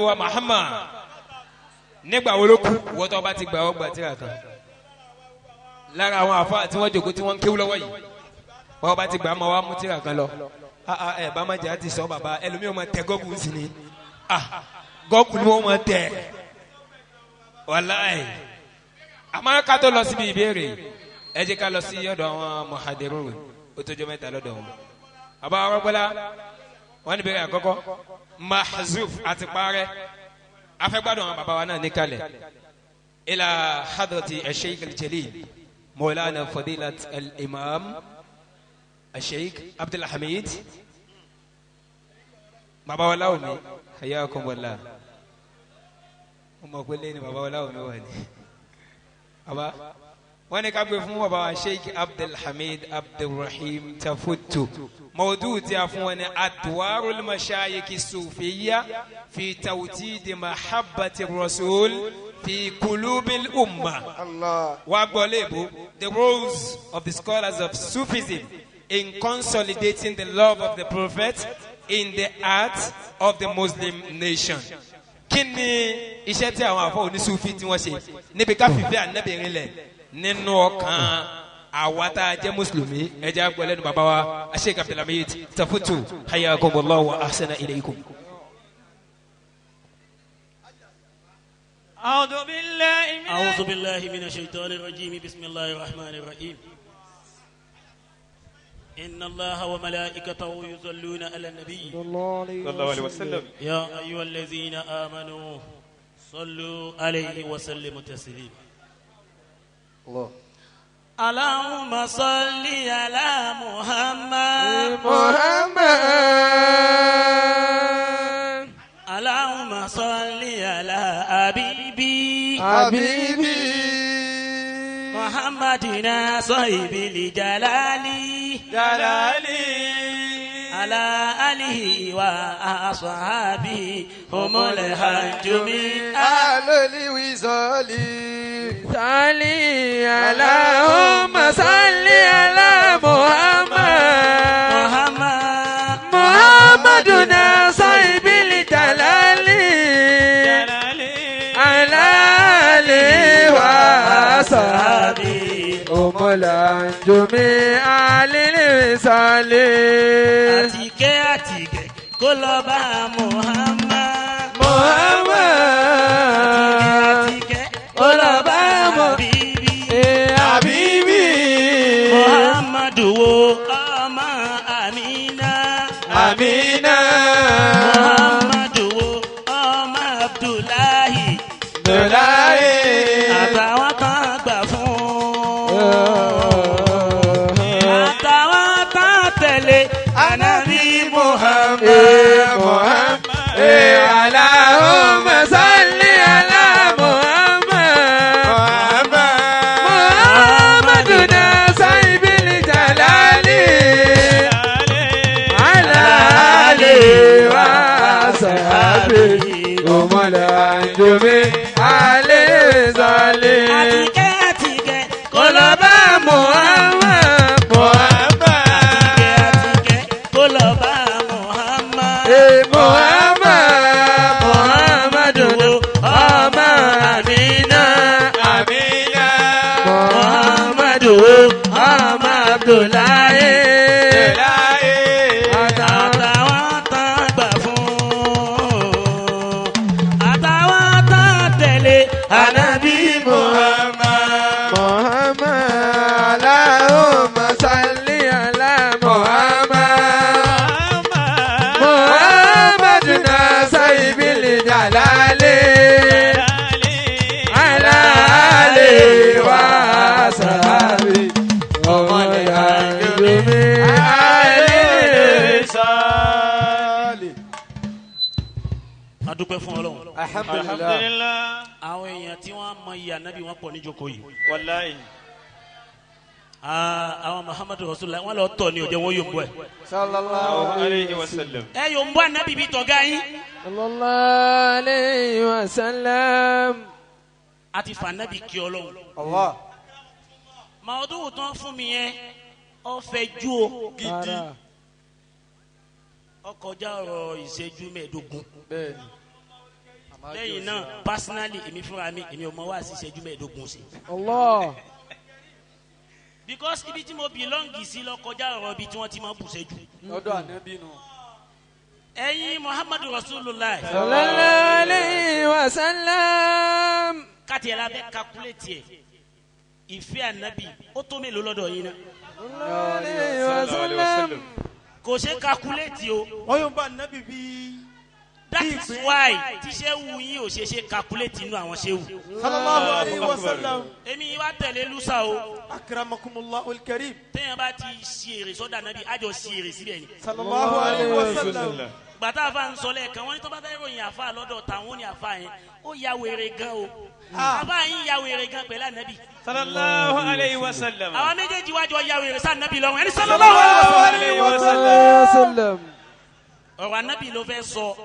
wa Muhammad nígbà wo ló kú wọ́n tó bá ti gbà ọ́ gbà tíra kan lára àwọn àfáà tí wọ́n jókòó tí wọ́n ń kéwú lọ́wọ́ yìí wọ́n bá ti gbà mọ́ wa mú tíra kan lọ ẹ bá má jẹ́ àti sọ bàbá ẹlòmíràn máa tẹ gọ́gùn sí ni gọ́gùn ni wọ́n máa tẹ wàláì àmọ́ ká tó lọ síbi ìbéèrè ẹ jẹ́ ká lọ sí ọ̀dọ̀ àwọn muhadirun ó tó jọ mẹ́ta lọ́dọ̀ wọn àbá ọgbọ́lá wọ́n ní bẹ̀rẹ̀ àkọ́kọ́ mahzuf àti parẹ́ afẹ́gbádùn àwọn bàbá wa náà níkàlẹ̀ ila hadrati al-sheikh al-jalil maulana fadilat al-imam al-sheikh Abdul Hamid bàbá wa láwọn ní hayyakum wallah ọmọ pẹ́lẹ́ ni bàbá wa láwọn ní wà ní bàbá wọ́n ní ká gbé fún bàbá wa sheikh Abdul Hamid Abdulrahim Tafutu موضوع تعرفون أدوار المشايخ الصوفية في توجيد محبة الرسول في قلوب الأمة. الله. وأقولوا the roles of the scholars of Sufism in consolidating the love of the Prophet in the heart of the Muslim nation. Kí ni iṣẹ́ tí àwọn àfọ onísùfí tí wọ́n ṣe níbi ká fìfẹ́ Ànábì rinlẹ̀ nínú ọkàn awata jẹ́ mùsùlùmí ẹ jẹ́ agbọ́lẹ́ ní bàbá wa Sheikh Abdul Hamid Tafutu hayyakumullahu wa ahsana ilaykum. أعوذ بالله من الشيطان الرجيم بسم الله الرحمن الرحيم إن الله وملائكته يصلون على النبي صلى الله عليه وسلم يا أيها الذين آمنوا صلوا عليه وسلموا تسليما. الله. اللهم صل على محمد اللهم صل على حبيبي محمدنا صاحب الجلال على آله وأصحابه هم الهجمين أهل الوصال صلي اللهم صل على محمدنا صاحب الجلال على آله وأصحابه هم الهجمين أهل الوصال àtìkẹ́ kó lọ bá Muhammad àtìkẹ́ kó lọ bá Habibi Muhammadu wo ọmọ Amina Muhammadu wo ọmọ Abdullahi àtàwọn kan gbà fún àtàwọn kan tẹ̀lé Ànábì Muhammad Allahumma salli ala Muhammaduna sahibil jalali ala alihi wa sahbihi umul anjumi alayhi salim àtìkẹ́ kó lọ bá Muhammad àtìkẹ́ kó lọ bá Muhammad Muhammadu ọmọ Amina Muhammadu ọmọ Abdullahi àtàwọn tán gbà fún àtàwọn tán tẹ̀lé Ànábì Muhammad Allahumma salli ala Muhammaduna sahibil jalali ala alihi wa sahbihi umul anjumi alayhi salim. a dúpẹ́ fún Ọlọ́run. Alhamdulillah. àwọn èèyàn tí wọ́n mọ iye Ànábì wọn pọ̀ níjókòó yìí. wàláì àwọn Muhammadu Rasulullah wọn lọ tọ̀ ní òjò wọn yóò bú ẹ̀. Sallallahu alayhi wa sallam. ẹ yóò bú Ànábì bí tọ̀gá yín. Sallallahu alayhi wa sallam. a ti fa Ànábì kí Ọlọ́run. Allah. màdùn tán fún mi yẹn ó fẹ́ ju o gidi. ọkọjá ọ̀rọ̀ ìṣẹ́jú mẹ́ẹ̀ẹ́dógún. bẹ́ẹ̀ni. lẹ́yìn náà personally èmi fúnra mi èmi ò mọ wá sí ìṣẹ́jú mẹ́ẹ̀ẹ́dógún sí. Allah. because ibi tí mo belong sí lọ kọjá ọ̀rọ̀ ibi tí wọ́n ti máa bù ṣẹ́jú. lọ́dọ̀ ànábì nù. ẹ̀yin Muhammadu Rasulullah. sallallahu alayhi wa sallam. káti ẹ̀ la bẹ́ calculate ẹ̀ ìfẹ́ ànábì ó tó mélòó lọ́dọ̀ yín náà. sallallahu alayhi wa sallam. kò ṣe calculate o. wọ́n yóò bá ànábì bí. that is why tí ṣéwù yín ò ṣe calculate inú àwọn ṣéwù. sallallahu alayhi wa sallam. èmi wá tẹ̀lé lusa o. akramakumullahu al-karim. téèyàn bá ti ṣe èrè sọ́dọ̀ ànábì àjọ ṣe èrè síbẹ̀ ni. sallallahu alayhi wa sallam. gbàtà àfa ń sọ lẹ́ẹ̀kan wọ́n ní tó bá fẹ́ ròyìn àfa lọ́dọ̀ tàwọn ní àfa yẹn ó ya wèrè gan o. àfa yín ya wèrè gan pẹ̀lú ànábì. sallallahu alayhi wa sallam. àwọn méjèèjì wájú ya wèrè sí ànábì lọ́wọ́ ẹni sallallahu alayhi wa sallam. ọ̀rọ̀ ànábì ló fẹ́ sọ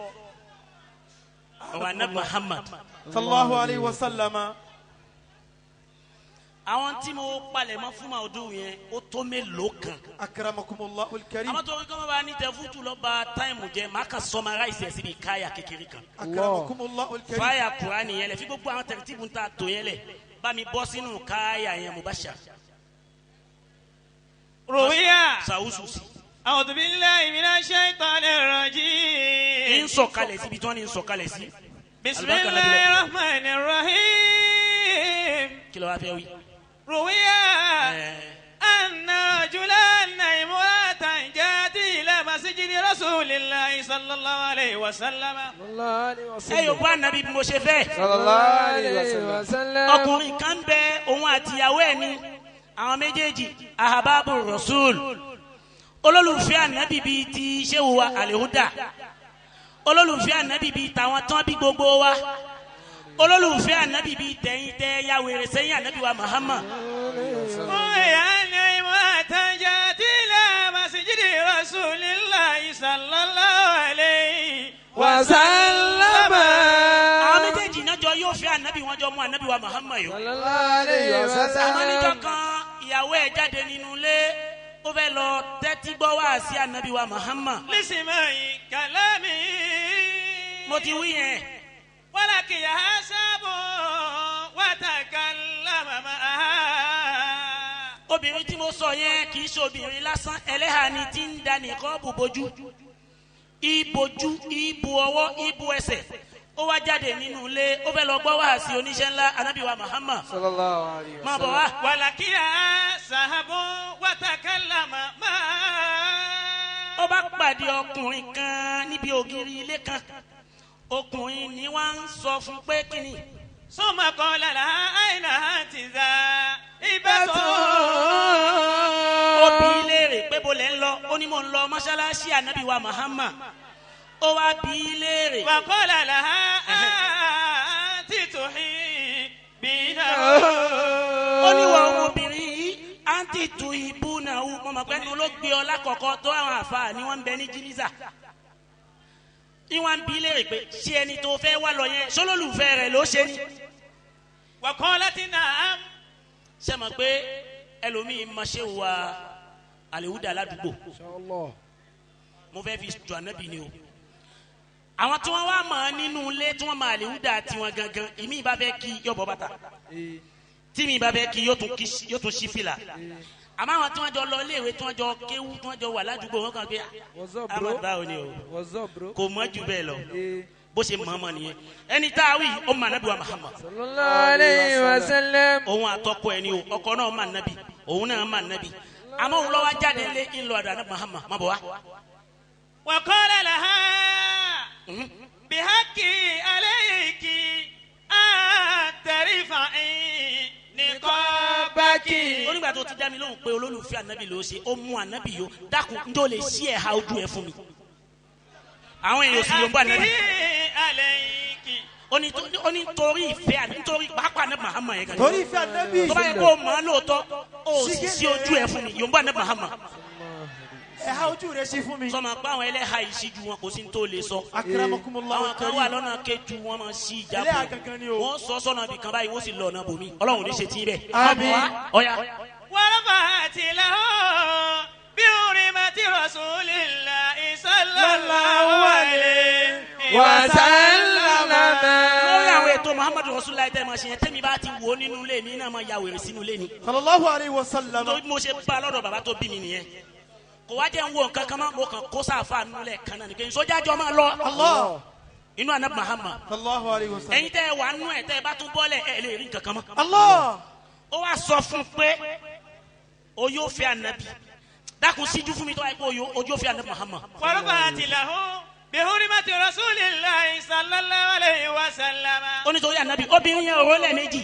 ọ̀rọ̀ ànábì Muhammad. sallallahu alayhi wa sallam. àwọn tí mo palẹ̀ mọ́ fún màdùn yẹn ó tó mélòó kan. akramakumullahu al-karim. àmọ́ tó kọ́ mọ́ bá ní tẹ fútu lọ bá táìmù jẹ màá kà summarize ẹ̀ síbi káyà kékeré kan. akramakumullahu al-karim. fáyà Kùránì yẹn lẹ fi gbogbo àwọn tẹ̀rẹ̀tìbù ń ta tó yẹn lẹ bá mi bọ́ sínú káyà yẹn mubashar. ruwiya. sàwùsù sí. a'udhu billahi minash shaitanir rajim. ń sọ̀kalẹ̀ síbi tí wọ́n ní ń sọ̀kalẹ̀ sí. bismillahir rahmanir rahim. kí ló wá fẹ́ wí. ruwiya. anna rajulan imra'atan jati ila masjidi rasulillahi sallallahu alayhi wa sallam. ẹ yóò bá nàbí bí mo ṣe fẹ́. sallallahu alayhi wa sallam. ọkùnrin kan bẹ òun àtìyàwó ẹ̀ ní àwọn méjèèjì ahababu rasul olólùfẹ́ ànábì bíi ti ṣéwù wa alihuda olólùfẹ́ ànábì bíi tàwọn tán bí gbogbo wa olólùfẹ́ ànábì bíi tẹ̀yìn tẹ́ ya wèrè sẹ́yìn ànábì wa Muhammad. Oyana imra'atan jati ila masjidi rasulillahi sallallahu alayhi wa sallam. àwọn méjèèjì náà jọ yóò fẹ́ ànábì wọn jọ mú ànábì wa Muhammad yó. sallallahu alayhi wa sallam. àmọ́ níjọ́ kan ìyàwó ẹ̀ jáde nínú ilé ó fẹ́ lọ tẹ́tí gbọ́ wá sí ànábì wa Muhammad. lisimai kalami. mo ti wí yẹn. walakin yahasabu wa takallama ma'aha. obìnrin tí mo sọ yẹn kì í ṣe obìnrin lásán ẹlẹ́hà ni tí ń da nìkan bù bójú ìbojú ìbù ọwọ́ ìbù ẹsẹ̀ ó wá jáde nínú ilé ó fẹ́ lọ gbọ́ wá sí oníṣẹ́ ńlá ànábì wa Muhammad. sallallahu alayhi wa máa sallam. bọ̀ wá. walakin yahasabu wa takallama ma'aha. ó bá pàdé ọkùnrin kan níbi ògiri ilé kan ọkùnrin ni wọ́n ń sọ fún pé kíni. summa qala laha ayna antiza ibatu. ó bi í léèrè pé bo lẹ́ ń lọ ó ní mò ń lọ mọ́ṣáláṣí ànábì wa Muhammad ó wá bi í léèrè. wa qala laha anti tuhibbina. ó ní wọ́n ọmọbìnrin yìí àǹtí tu ìbú náà wù mọ́ mọ́ pé ní olóògbé ọlá kọ̀ọ̀kan tó àwọn àfa ni wọ́n ń bẹ ní jírísà. ìwọ̀n bí léèrè pé ṣé ẹni tó fẹ́ wá lọ yẹn sólólùfẹ́ rẹ̀ ló ṣe ni. wa qalat na'am. ṣé mọ̀ pé ẹlòmíín máa ṣe wa àlèhùdà ládùúgbò inshallah. mo fẹ́ fi jọ ànábì ni o. àwọn tí wọ́n wá mọ̀ nínú ilé tí wọ́n máa àlèhùdà tiwọn gangan ìmí ìbá fẹ́ kí yọ̀bọ̀ bàtà tí mi ìbá fẹ́ kí yóò tún ṣí fìlà. àmọ́ àwọn tí wọ́n jọ lọ iléèwé tí wọ́n jọ kéwú tí wọ́n jọ wà ládùúgbò wọn kàn pé what's up bro? Ahmad báwo ni o what's up bro? kò mọ̀ jù bẹ́ẹ̀ lọ bó ṣe mọ̀ ọmọ nìyẹn ẹni tá a wí ó mà nábì wa Muhammad. sallallahu alayhi wa sallam. òun àtọkọ ẹni o ọkọ náà mà nábì òun náà mà nábì àmọ́ òun lọ́wọ́ jáde lé ńlọ àdá náà Muhammad má bọ̀ wá. wa qala laha bihaqqi alayki an tarifa'i niqabaki. onígbà tó ti dá mi lóhùn pé olólùfẹ́ ànábì ló ṣe ó mú ànábì yó dákun ń tó lè ṣí ẹ̀ha ojú ẹ̀ fún mi. àwọn èèyàn sì yóò ń bọ̀ ànábì. ó ní torí ìfẹ́ ànábì nítorí pàápàá ànábì Muhammad yẹn kan. torí ìfẹ́ ànábì. tó bá yẹ kó o mọ̀ ọ́ lóòótọ́ ó sì sí ojú ẹ̀ fún mi yóò ń bọ̀ ànábì Muhammad. ẹ̀ha ojú rẹ̀ sí fún mi. sọma pé àwọn ẹlẹ́ha ìṣíjú wọn kò sí ní tó lè sọ. akramakumullahu àwọn kan wà lọ́nà kẹjú wọn máa ṣí ìjábọ̀ ẹlẹ́ha kankan ni o. wọ́n sọ sọ́nà ibì kan báyìí wọ́n sì lọ ọ̀nà bòmí ọlọ́run ní ṣe tí bẹ́ẹ̀. Àmín. ọ̀ya. wa rafa'ati lahu bi hurmati rasulillahi sallallahu alayhi wa sallam. muhammadu rasulillah tẹ́ ẹ máa ṣe yẹn tẹ́mi bá ti wò ó nínú ilé mi náà máa ya wèrè sínú ilé ni. sallallahu alayhi wa sallam. tó mo ṣe bá lọ́dọ̀ bàbá tó bí mi nìyẹn kò wá jẹ́ ń wo nǹkan kan máa mo kàn kó sáfà nulẹ̀ kan náà nìkan sójà jọ máa lọ. Allah. inú anabi muhammad. sallallahu alayhi wa sallam. ẹ̀yin tẹ́ ẹ wà nú ẹ̀ tẹ́ ẹ bá tún bọ́lẹ̀ ẹ lè rí nǹkan kan mọ́. Allah. ó wá sọ fún pé o yóò fẹ́ anabi dákun síjú fún mi tó wáyé pé o yóò fẹ́ anabi muhammad. فرفعت له بحرمة رسول الله صلى الله عليه وسلم. ó ní torí anabi obìnrin yẹn òró lẹ́ẹ̀mejì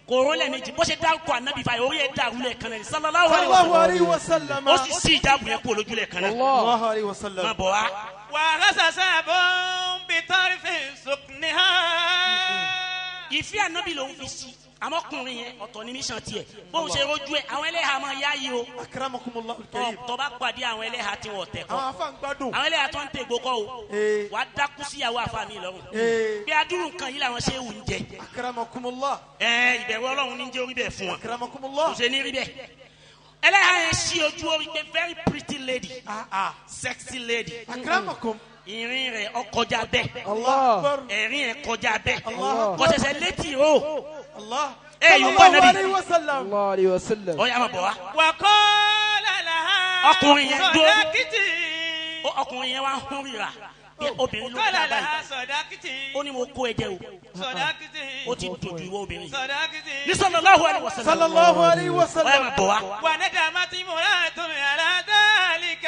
kò òró lẹ́ẹ̀mejì bó ṣe dárúkọ anabi fa orí ẹ̀ dàrú lẹ́ẹ̀kan náà sallallahu alayhi wa sallam. ó sì sí ìjáàbù yẹn kú olójú lẹ́ẹ̀kan náà. sallallahu alayhi wa sallam. má bọ̀ wá. وغسى ساب بطرف سكنها. ìfẹ́ anabi lòun fi sí àmọ́kùnrin yẹn ọ̀tọ̀ ní mission tiẹ̀ bóun ṣe rojú ẹ̀ àwọn ẹlẹ́hàá máa yá yìí o. akramakumullah al-karim. tó bá pàdé àwọn ẹlẹ́hàá tí wọ́n tẹ̀ kọ́ àwọn afa ń gbádùn. àwọn ẹlẹ́hàá tó ń tẹ̀ gbókọ́ o wà á dákú síyàwó àfa mi lọ́rùn bí adúrú nǹkan yìí làwọn ṣe é wù ń jẹ. akramakumullah. ìbẹ̀rù ọlọ́run ní jẹ́ orí bẹ́ẹ̀ fún wọn akramakumullah. kò ṣe ní rí bẹ́ẹ̀ ẹlẹ́hàá yẹn ṣí ojú orí pé very pretty lady sexy lady akramakum. ìrìn rẹ̀ ọkọjá bẹ́ẹ̀ Allah. ẹ̀rín ẹ̀ kọjá bẹ́ẹ̀ Allah. kò ṣẹ̀ṣẹ̀ létí o Allah. yóò bá sallallahu nàbí alayhi wa sallam. الله عليه وسلم. ọ̀yà máa bọ̀ wá. وقال لها ọkùnrin yẹn dúró صدقتي. ọkùnrin yẹn wá ń hún rira pé obìnrin ló قال dá لها báyìí صدقتي. ó ní mo kó ẹ̀jẹ̀ o صدقتي. ó ti dojú ìwọ obìnrin yìí. صدقتي. ní sallallahu alaihi wasallam sallallahu alayhi wa ọ̀yà sallam. máa bọ̀ wá. وندمت امرأة على ذلك.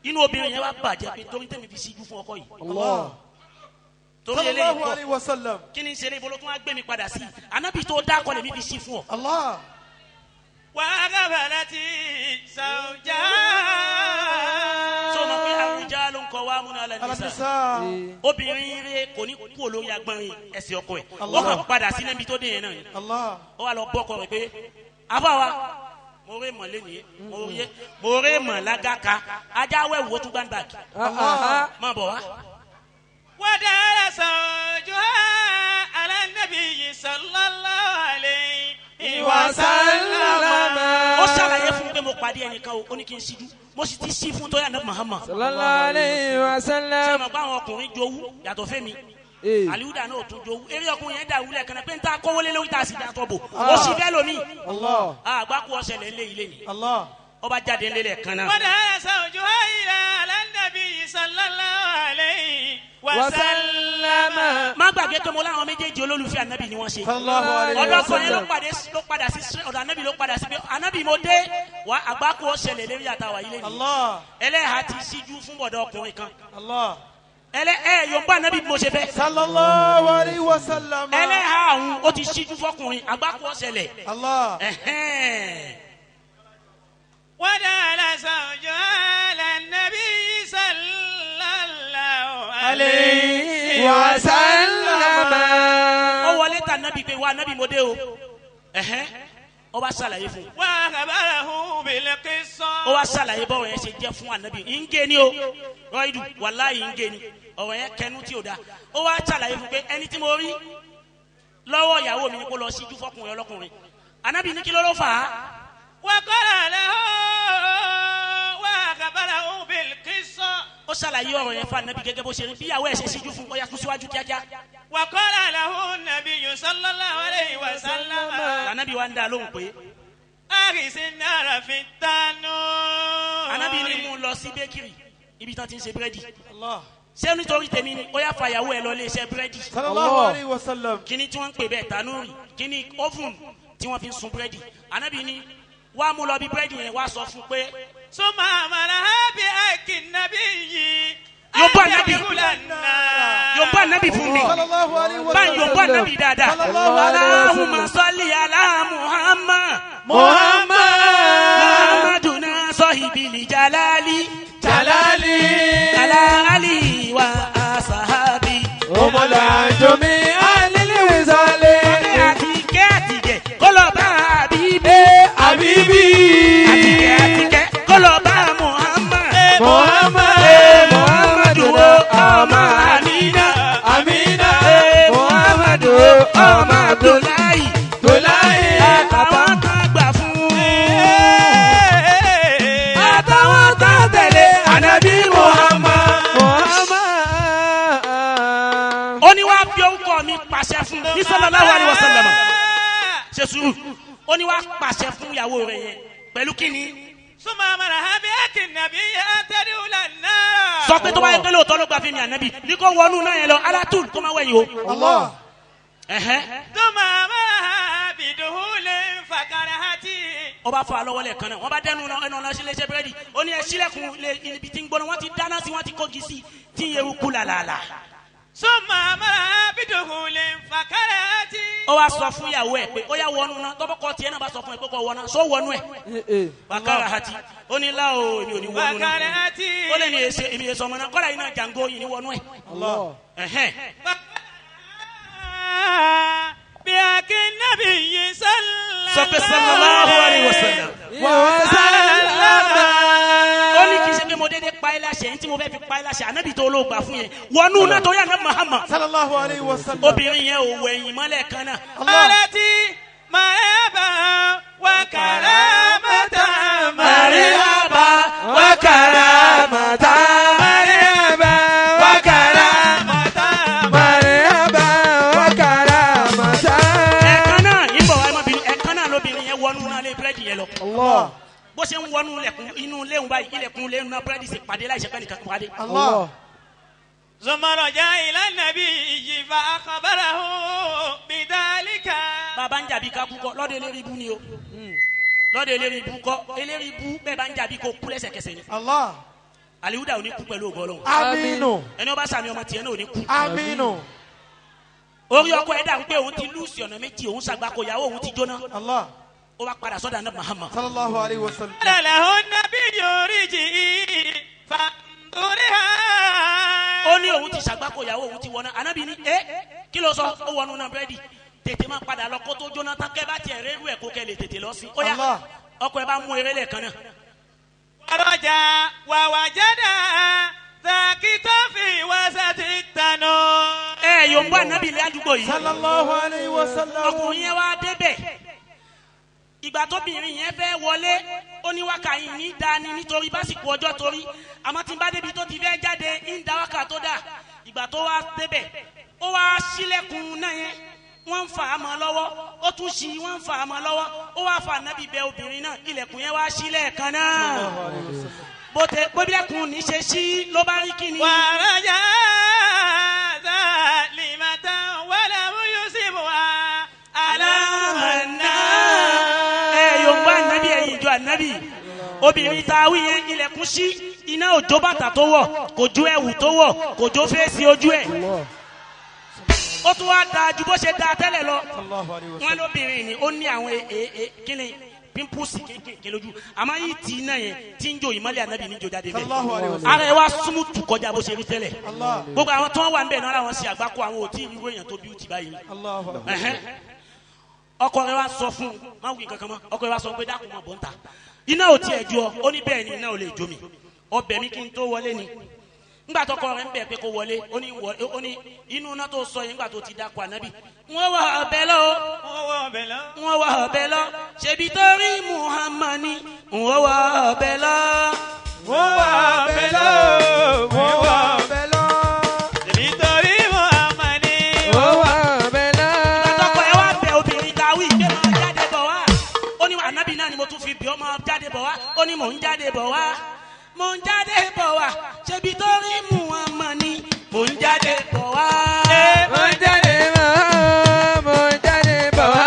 inú obìnrin yẹn wá bàjẹ́ pé torí tẹ̀mí fi síjú fún ọkọ yìí Allah. torí sallallahu eléyìí alayhi kọ́ wa sallam. kí ni ń ṣe ní ibolo tó wá gbé mi padà sí anábì tó dákọ̀ lèmi fi sí fún ọ. Allah. وأقبلت زوجها. sọ ma pé àrùjá ló ń kọ wá múná ala alẹ́ nìsa nisa. obìnrin rẹ kò ní kú olórí agbọ́nrin ẹsẹ̀ ọkọ ẹ̀ ó Allah. kàn padà sí níbi tó dé yẹn náà ni Allah. ó wà lọ bọ́kọ rẹ̀ pé afáwa mo rè mọ̀ lẹ́nìí mo rè mọ̀ lágàka ajáwé wo tún gbàǹdàkì má bọ̀ wá. ودار زوجها على النبي صلى الله عليه وسلم. ó ṣàlàyé fún mi pé mo pàdé ẹnìkan o ó ní kí n ṣíjú mo sì ti ṣí fún tóyà náà Muhammad. صلى الله عليه ṣé وسلم. mo gbọ́ àwọn ọkùnrin jowú yàtọ̀ fẹ́mi aliuda náà tún jowú eré ọkùnrin yẹn dà wúlẹ̀ kan náà pé n ta kówólé lórí ta sì dàtọ̀ bò ó sì fẹ́ lómi. Allah. àgbákò ọ̀sẹ̀lẹ̀ ńlẹ̀ ilé ni Allah. ọba jáde ńlẹ̀ kan náà. ودار زوجها إلى على النبي صلى الله عليه وسلم. má gbàgbé pé mo láwọn méjèèjì olólùfẹ́ anabi ni wọ́n ṣe. sallallahu alayhi wa ọ̀dọ́ kan yẹn sallam. ló padà sí ọ̀dọ̀ anabi ló padà sí pé anabi mo dé wá àgbákò ọ̀sẹ̀lẹ̀ lérí àtàwà ilé ni. Allah. ẹlẹ́hàá ti síjú fún bọ̀dọ̀ ọkùnrin kan. Allah. yorùbá anabi bí mo ṣe fẹ́. sallallahu alayhi wa sallam. ẹlẹ́hàá ọ̀hún ó ti síjú fọkùnrin àgbákò ọ̀sẹ̀lẹ̀. Allah. ودار زوجها على النبي صلى الله عليه عليه وسلم. ó wọlé ta anabi pé wá anabi mo dé o. ó wá ṣàlàyé fún un. وأخبره بالقصة. ó wá ṣàlàyé bọ́ọ̀rọ̀ yẹn ṣe jẹ́ fún anabi ń gé ni o rọ́ìdù wàláyé ń gé ni ọ̀rọ̀ yẹn kẹnu tí ò da ó wá ṣàlàyé fún pé ẹni tí mo rí lọ́wọ́ ìyàwó mi ni kó lọ síjú fọkùnrin ọlọ́kùnrin anabi ní kí ló fà á. وقال له وأخبره بالقصة. ó ṣàlàyé ọ̀rọ̀ yẹn fún anabi gẹ́gẹ́ bó ṣe rí bí ìyàwó ẹ̀ ṣe síjú fún ó yá kú síwájú kíákíá. وقال له النبي صلى الله عليه وسلم. anabi wa ń dá lóhùn pé أغس النار في التنور. anabi ní mú lọ sí bẹ́kìrì ibi tán ti ń ṣe búrẹ́dì Allah. ṣé nítorí tèmi ni ó yá fa ìyàwó ẹ̀ lọ lé iṣẹ́ búrẹ́dì sallallahu alayhi wa sallam. kíní tí wọ́n ń pè bẹ́ẹ̀ tanúrì kíní oven tí wọ́n fi ń sun búrẹ́dì anabi ní wá mú lọ bí búrẹ́dì yẹn wá sọ fún pé ثم أمرها بحق النبي. Yorùbá anabi النار. Yorùbá anabi fún mi sallallahu alayhi wa báyìí sallam. Yorùbá anabi dáadáa sallallahu alayhi wa sallam. Allahumma salli ala Muhammad Muhammad. Muhammaduna sahibili jalali Jalali. ala ali wa asahabi Omola jomi alili wisale. àtìkẹ́ kọlọ bá àbíbí Habibi. àtìkẹ́ kọlọ bá Muhammad Muhammad. Muhammadu ọmọ Amina Amina. Muhammadu ọmọ Abdullahi Tolaye. àtàwọn kan gbà fún àtàwọn kan pàṣẹ fún ní sallallahu alaihi wasallam ṣe sùúrù ó ní wá pàṣẹ fún ìyàwó rẹ̀ yẹn pẹ̀lú kíni. ثم أمرها بأت النبي أن تدخل النار. sọ pé tó bá yẹ pé lóòótọ́ ló gba fún mi ànábì ní kò wọnú náà yẹn lọ alátùn kó má wẹ̀yìn o. Allah. ثم أمرها بدخول فكرهت. ó bá fọ alọ́wọ́ lẹ̀ kan náà wọ́n bá dẹnu ẹnu ọ̀nà sílé iṣẹ́ búrẹ́dì ó ní ẹ sílẹ̀kùn ibi tí ń gbóná wọ́n ti dáná sí wọ́n ti kógi sí tí ń eruku làlàlà. ثم أمرها بدخول فكرهت. ó wá sọ fún ìyàwó ẹ pé ó yá wọnú náà tọ́bọ̀kọ tiẹ̀ náà bá sọ fún ẹ pé kò wọnú sọ wọnú ẹ. wàkàrà hati ó ní láò èmi ò ní wọnú náà ó lè ní èmi èso ọmọ náà kọ́ra yìí náà jàǹgó yìí ní wọnú ẹ. بأكل النبي sallallahu alaihi wasallam. ó ní kì í ṣe pé mo dédé pa ẹ́ láṣẹ ní tí mo fẹ́ fi pa ẹ́ láṣẹ ànábì tó olóògbà fún yẹn wọnú náà torí àná Muhammad. Sallallahu alaihi wasallam. obìnrin yẹn ò wẹ̀yìn mọ́lẹ̀ kan náà. التي مرحبا وكرامة مرحبا وكرامة مرحبا وكرامة مرحبا وكرامة. ẹ̀kan náà ìbọ̀ wa ẹ̀mọ́bìnrin ẹ̀kan náà lóbìnrin yẹn wọnú náà lé búrẹ́dì yẹn lọ. Allah. bó ṣe ń wọnú inú léwu báyìí ilẹ̀kùn léwu náà búrẹ́dì sì pàdé láì ṣe pẹ́ nìkan pàdé. Allah. ثم رجع إلى النبي فأخبره بذلك. bàbá ń jàbí ká kúkọ lọ́dọ̀ eléri ibú ni o lọ́dọ̀ eléri ibú kọ́ eléri ibú bẹ́ẹ̀ bá ń jàbí kó kú lẹ́sẹ̀kẹsẹ̀ ni. Allah. Alihuda ò ní kú pẹ̀lú ògo Ọlọ́run. Aminu. ẹni ó bá sàmì ọmọ tiẹ̀ náà ò ní kú. Aminu. orí ọkọ ẹ̀dá ń pé òun ti lùsì ọ̀nà méjì òun ṣàgbákò ìyàwó òun ti jóná. Allah. ó bá padà sọ́dọ̀ àná Muhammad. Sallallahu alaihi wasallam. قال له النبي رجعي فانظرها. ó ní òun ti ṣàgbákò ìyàwó òun ti wọná anábì ní kí ló sọ ó wọnú náà búrẹ́dì tètè máa padà lọ kó tó jóná tán kẹ́ bá tiẹ̀ rẹ́rú ẹ̀ kó kẹ́ lè tètè lọ sí. ó yá Allah. ọkọ ẹ bá mú eré lẹ̀ kan náà. ورجع ووجد ساكتا في وسط التنور. yóò ń bọ́ ànábì ilé àdúgbò yìí. Sallallahu alaihi wasallam. ọkùnrin yẹn wá débẹ̀ ìgbà tóbìnrin yẹn fẹ́ wọlé ó ní wákà yìí ní dání nítorí básìkò ọjọ́ torí àmọ́ tí n bá débi tó ti fẹ́ jáde ń da wákà tó dà ìgbà tó wá débẹ̀ ó wá sílẹ̀kùn náà yẹn wọ́n ń fà á mọ́ lọ́wọ́ ó tún ṣí wọ́n ń fà á mọ́ lọ́wọ́ ó wá fà nábì bẹ obìnrin náà ilẹ̀kùn yẹn wá sílẹ̀ kan náà bóbílẹ̀kùn ní ṣe sí ló bá rí kíni. ورجع سالمة ولم يصبها alámàná yóò gbọ́ ànábì ẹ̀yìn ìjọ ànábì obìnrin tá a wí yẹn ilẹ̀kùn sí iná òjò bàtà tó wọ̀ kò jó ẹ̀wù tó wọ̀ kò jó fèsì ojú ẹ̀ ó tún wá da ju bó ṣe da tẹ́lẹ̀ lọ wọn lóbìnrin ni ó ní àwọn kíni pimples kéékèèké lójú àmọ́ yìí tì í náà yẹn tí ń jó ìmọ́lẹ̀ ànábì níjó jáde bẹ́ẹ̀ ara ẹ̀ wá súnmùtù kọjá bó ṣe rí tẹ́lẹ̀ gbogbo àwọn tó wà ń bẹ̀ náà làwọn ṣe àgbákò àwọn òtí ìlú èèyàn tó bíútì báyìí ọkọ rẹ̀ wá sọ fún máa wí kankan mọ́ ọkọ rẹ̀ wá sọ pé dákun máa bọ̀ ń ta iná ò tiẹ̀ ju ọ ó ní bẹ́ẹ̀ ni iná ò lè jó mi ọbẹ̀ mi kí n tó wọlé ni ńgbà tọkọ rẹ̀ ń bẹ̀ pé kó wọlé ó ní inú iná tó sọ yẹn ńgbà tó ti dákọ̀ ànábì wọ́n wà ọbẹ̀ lọ wọ́n wà ọbẹ̀ lọ ṣebí torí Muhammadi wọ́n wà ọbẹ̀ lọ. wọ́n wà ọbẹ̀ lọ wọ́n wà ọbẹ̀ lọ ṣebí torí Muhammadi wọ́n wà ọbẹ̀ lọ. ìgbà tọkọ ẹ wá bẹ obìnrin ta wí pé máa jáde bọ̀ wá ó ní ànábì náà ni mo tún fi bí ọ máa jáde bọ̀ wá ó ní mò ń jáde bọ̀ wá mò ń jáde bọ̀ wá ṣebí torí Muhammadi mò ń jáde bọ̀ wá. Mo jáde mo jáde bọ̀ wá.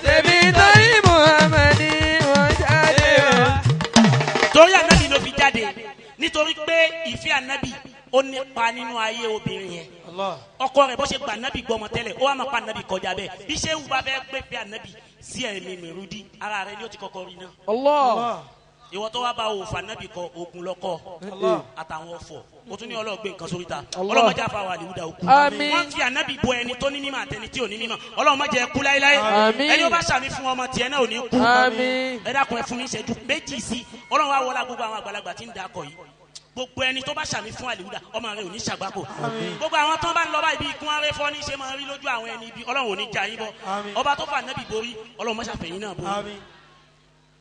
Ṣebí torí Muhammadi mo jáde bọ̀ wá. torí ànábì ló fi jáde nítorí pé ìfẹ́ ànábì ó nípa nínú ayé obìnrin yẹn ọkọ rẹ̀ bó ṣe gba ànábì gbọmọ tẹ́lẹ̀ ó wà máa pa ànábì kọjá bẹ́ẹ̀ bí sẹ́wù bá fẹ́ gbé fẹ́ ànábì sí ẹ̀mí mẹ́rùdí ara rẹ̀ ni ó ti kọ́kọ́ rí náà. Allah. ìwọ tó wá bá òfò ànábì kọ ogun lọkọ àtàwọn ọ̀fọ̀ o tún ní ọlọ́ọ̀gbé nǹkan sórí ta ọlọ́mọdé àfàwọ̀ àlìwúdà òkú Àmín. wọ́n fi ànábì bọ ẹni tó ní mímọ̀ àtẹni tí ò ní mímọ̀ ọlọ́mọdé ẹkú láíláí Àmín. ẹni ó bá sàmì fún ọmọ tiẹ̀ náà ò ní kú Àmín. ẹ dákun ẹ fún mi ìṣẹ́jú méjì sí ọlọ́run wá wọlá gbogbo àwọn àgbàlagbà tí ń da akọ yìí gbogbo ẹni tó bá sàmì fún àlìwúdà ọmọ rẹ ò ní ṣàgbákò gbogbo àwọn tó bá ń lọ báyìí bí ikún arẹ fọ ní ṣe máa rí lójú àwọn ẹni ibi ọlọ́run ò ní jà yín bọ ọba tó fà nábì borí ọlọ́run mọ́ṣáfẹ̀yìn náà borí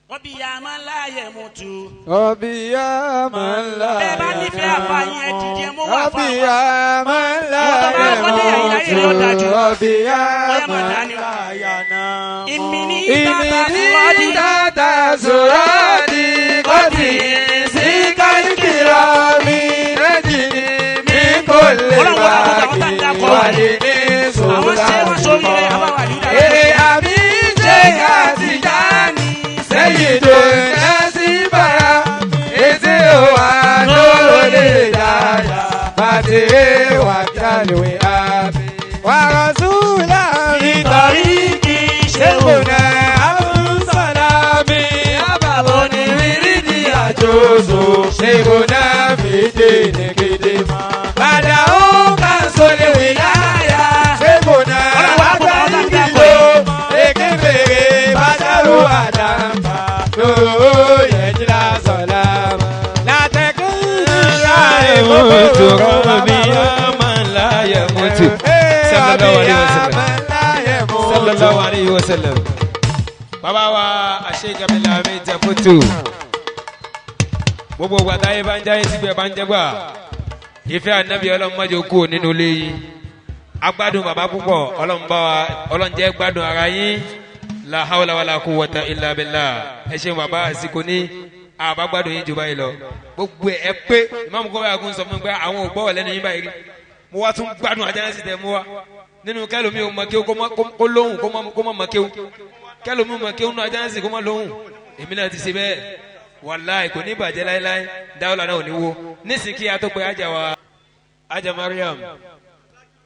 Rabbi ya man la yamutu. Rabbi ya man la yamutu. Bẹ́ẹ̀ bá nífẹ̀ẹ́ àfa yín ẹ dìde mú wà fún Rabbi ya man la yamutu. Rabbi ya man la yamutu. Ìmìnì tata suradi kọ́tì sí kálíkìlámi rẹ́jìnì mi kò lè bá kí wàlí ní sùúrù. Èrè àbí ṣe àtijani sẹ́yìn tó ṣe sí bàrà ètè òwà lóró lè dáyà bàtì wà kálíwé àbí. Wàrà sùúlà nítorí kì í ṣe kùnà àbúsọ̀lámi àbàbọ̀ ní wírídì àjòsò ṣe kùnà fìdí nìgidi mọ́. Bàdà ó kà sólè wìláyà ṣe kùnà wákàtí kìló èké fèrè bàdàrú àdàmbà lóò yẹjìlá sọ̀lámà. Látẹ̀kùn ìyá ìmọ̀tò rọ̀bì àmàn láyé mọ̀tò. Sallallahu alayhi wa sallam. Bàbá wa Sheikh Abdulhamid Tafutu. Gbogbo gbàtà yìí bá ń jáyé síbẹ̀ bá ń jẹ́gbà. Ìfẹ́ ànábì ọlọ́mọdé kú nínú ilé yìí. Agbádùn bàbá púpọ̀ ọlọ́njẹ́ gbádùn ara yín. La hawla wala quwwata illa billah. Ẹ ṣeun bàbá àsìkò ní àbágbádùn yín jù báyìí lọ. Gbogbo ẹ pé ìmáàmù kọ́ báyà kún sọ fún mi pé àwọn ò gbọ́ lẹ́nu yín báyìí rí. Mo wá tún gbádùn àjẹ́rẹ́sì tẹ̀ mú wa. Nínú kẹlòmí o mọ kí o kó lóhùn kó mọ mọ kí o kẹlòmí o mọ kí o nù àjẹ́rẹ́sì kó mọ lóhùn. Èmi náà ti ṣe bẹ́ẹ̀. Wàláì kò ní bàjẹ́ láéláé. Dáwọ́lá náà ò ní wo. Nísìnyí kí a tó pe ajá wa. Ajá Mariam.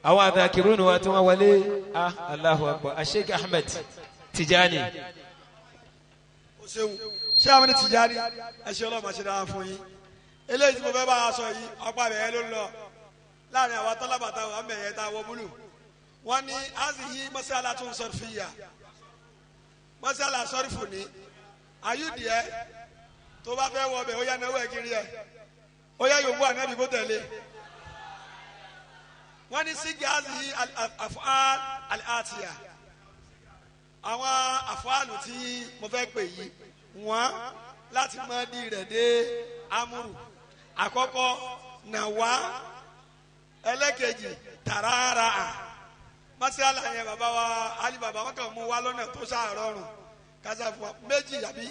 Àwọn àtàkìrún wa tí wọ́n wọlé. Allahu Akbar. Sheikh Ahmed Tijani. Ṣé àwọn ní Tijani ẹ ṣe ọlọ́mọ ṣe dára fún yín. Eléyìí tí mo fẹ́ bá a sọ yìí ọ̀pá bẹ̀rẹ̀ ló ń lọ láàrin àwọn tọ́lábàtà wà mẹ́yẹ tá a wọ búlù. Wọ́n ní azihi masala tún sọ̀rọ̀ fi yà. Masala sọ̀rọ̀ fún ni. Ayúdìẹ́ tó bá fẹ́ wọ bẹ̀ ó yá náwó ẹ̀ kiri ẹ̀. Ó yá yòówù ànábì kó tẹ̀lé. Wọ́n ní sígi azihi àfọ́àl àlàtìyà. Àwọn àfọ́àlù tí mo fẹ́ pè yìí wọ́n láti máa di rẹ̀ dé amúrù. Àkọ́kọ́ nàwa ẹlẹ́kejì tàràrà masala yẹn bàbá wa ali bàbá wọn kàn mú wa lọ́nà tó ṣàrọ̀rùn kásá fún wa méjì àbí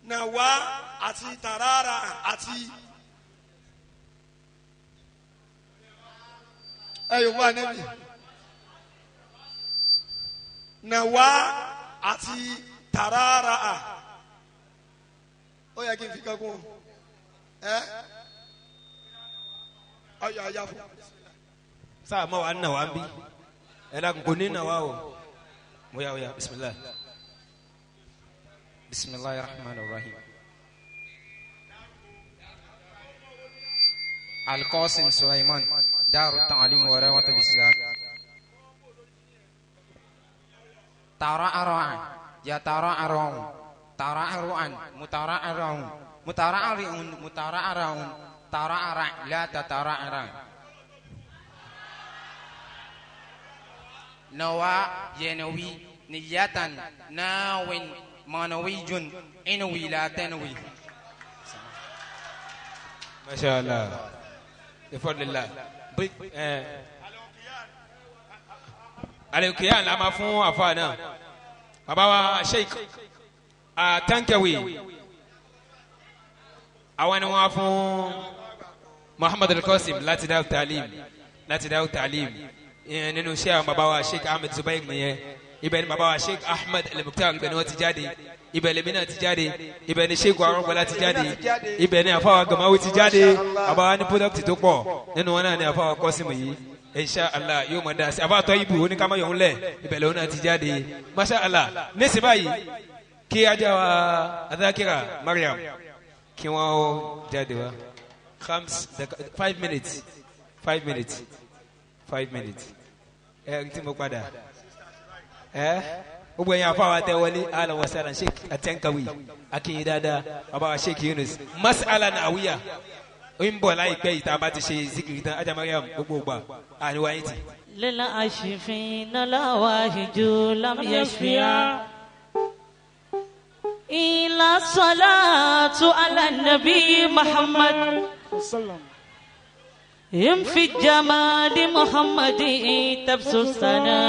nàwa àti tàràrà àti ẹ̀yọ̀wọ́ ànẹ́bì nàwa àti tàràrà ó yẹ kí n fi kankun ayọ̀ ayá fún sáà ma wà ń nà wá ń bí ẹ̀dá kò ní nà wá o oya bisimilah. Bisimilahi rahmanir rahim. Al-Qasim Sulaiman Daru Ta'alim wa Rawatul Islam. Tara'aran ya tara'aran tara'aran mutara'aran mutara'arun mutara'aran tara'ara la tatara'aran. Nawa yanawi niyatan nawin manawijun inwi la tanwi. Masya Allah. Bifadlillah. Al-Qiyan la ma fún àfáà náà. Bàbá wa Sheikh Tankawi. Àwọn ni wọ́n fún Muhammad Al-Qasim láti dáwọ́ ta'lim. Nínú iṣẹ́ àwọn bàbá wa Sheikh Ahmed Zubair nìyẹn. Ibẹ̀ ni bàbá wa Sheikh Ahmed Al-Mukhtar ibẹ̀ ni wọ́n ti jáde. Ibẹ̀ lèmi náà ti jáde. Ibẹ̀ ni Sheikh Arọ́gbọ́lá ti jáde. Ibẹ̀ ni àfáwà Gamawi ti jáde. Bàbá wa ní product tó pọ̀. Nínú wọn náà ni àfáwà Kọ́sìmù yìí. Insha Allah yóò mọ̀ dáa sí. Àfáà tọ́ ibù oníkàmọ́ yòówù lẹ̀. Ibẹ̀ lòun náà ti jáde. Masha Allah. Nísì báyìí kí ajá wa Adakira Mariam kí wọ́n jáde wa. 5 minutes. 5 minutes. 5 minutes. Tí mo padà. Gbogbo ẹ̀yin àfáà wa tẹ wọlé ala wa sala Sheikh Tankawi akinyi dáadáa bàbá wa Sheikh Yunus mas'ala nawiya o ń bọ̀ láìpẹ́ yìí tá a bá ti ṣe zikiri tán ajá Mariam gbogbo gbà àníwá yín ti. Lila ashifin la wahiju lam yashfiya إلى الصلاة على النبي محمد هم في الجمال محمد تبسو السنة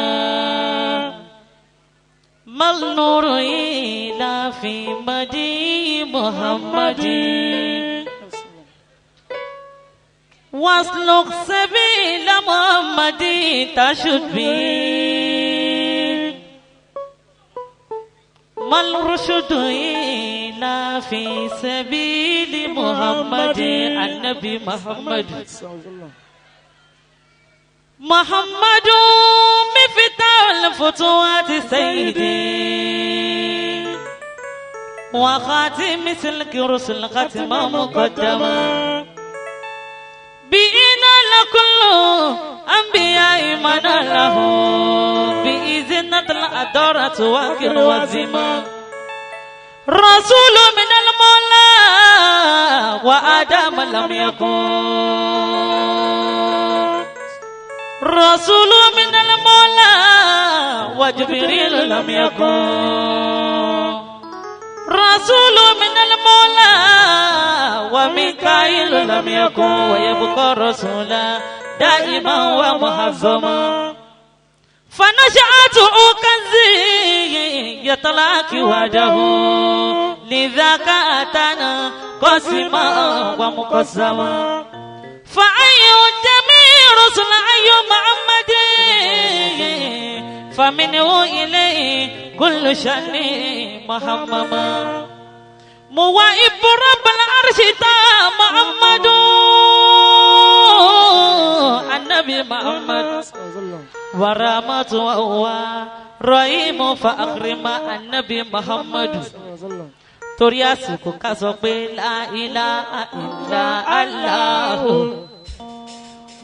ما النور إلا في مدي محمد واسلك سبيل محمد تشد به ما الرشد إلا في سبيل محمد النبي محمد محمد مفتاح الفتوات سيدي وخاتم سلك رسل ختم مقدما بإنا لكل أنبياء من له بإذن الأدارة واكل وزما رسول من المولى وآدم لم يكن رسول من المولى وجبريل لم يكن رسول من المولى وميكائيل لم يكن ويبقى رسولا دائما ومحزما فنشأته كنزي يطلعك وجهه لذاك أتانا قسما ومقسما فأي جميع رسل أي محمد فمنه إليه كل شأن محمما موائب رب العرش محمد النبي محمد ورحمة وهو رحيم فأكرم النبي محمد ترياسك كسوك لا إله إلا الله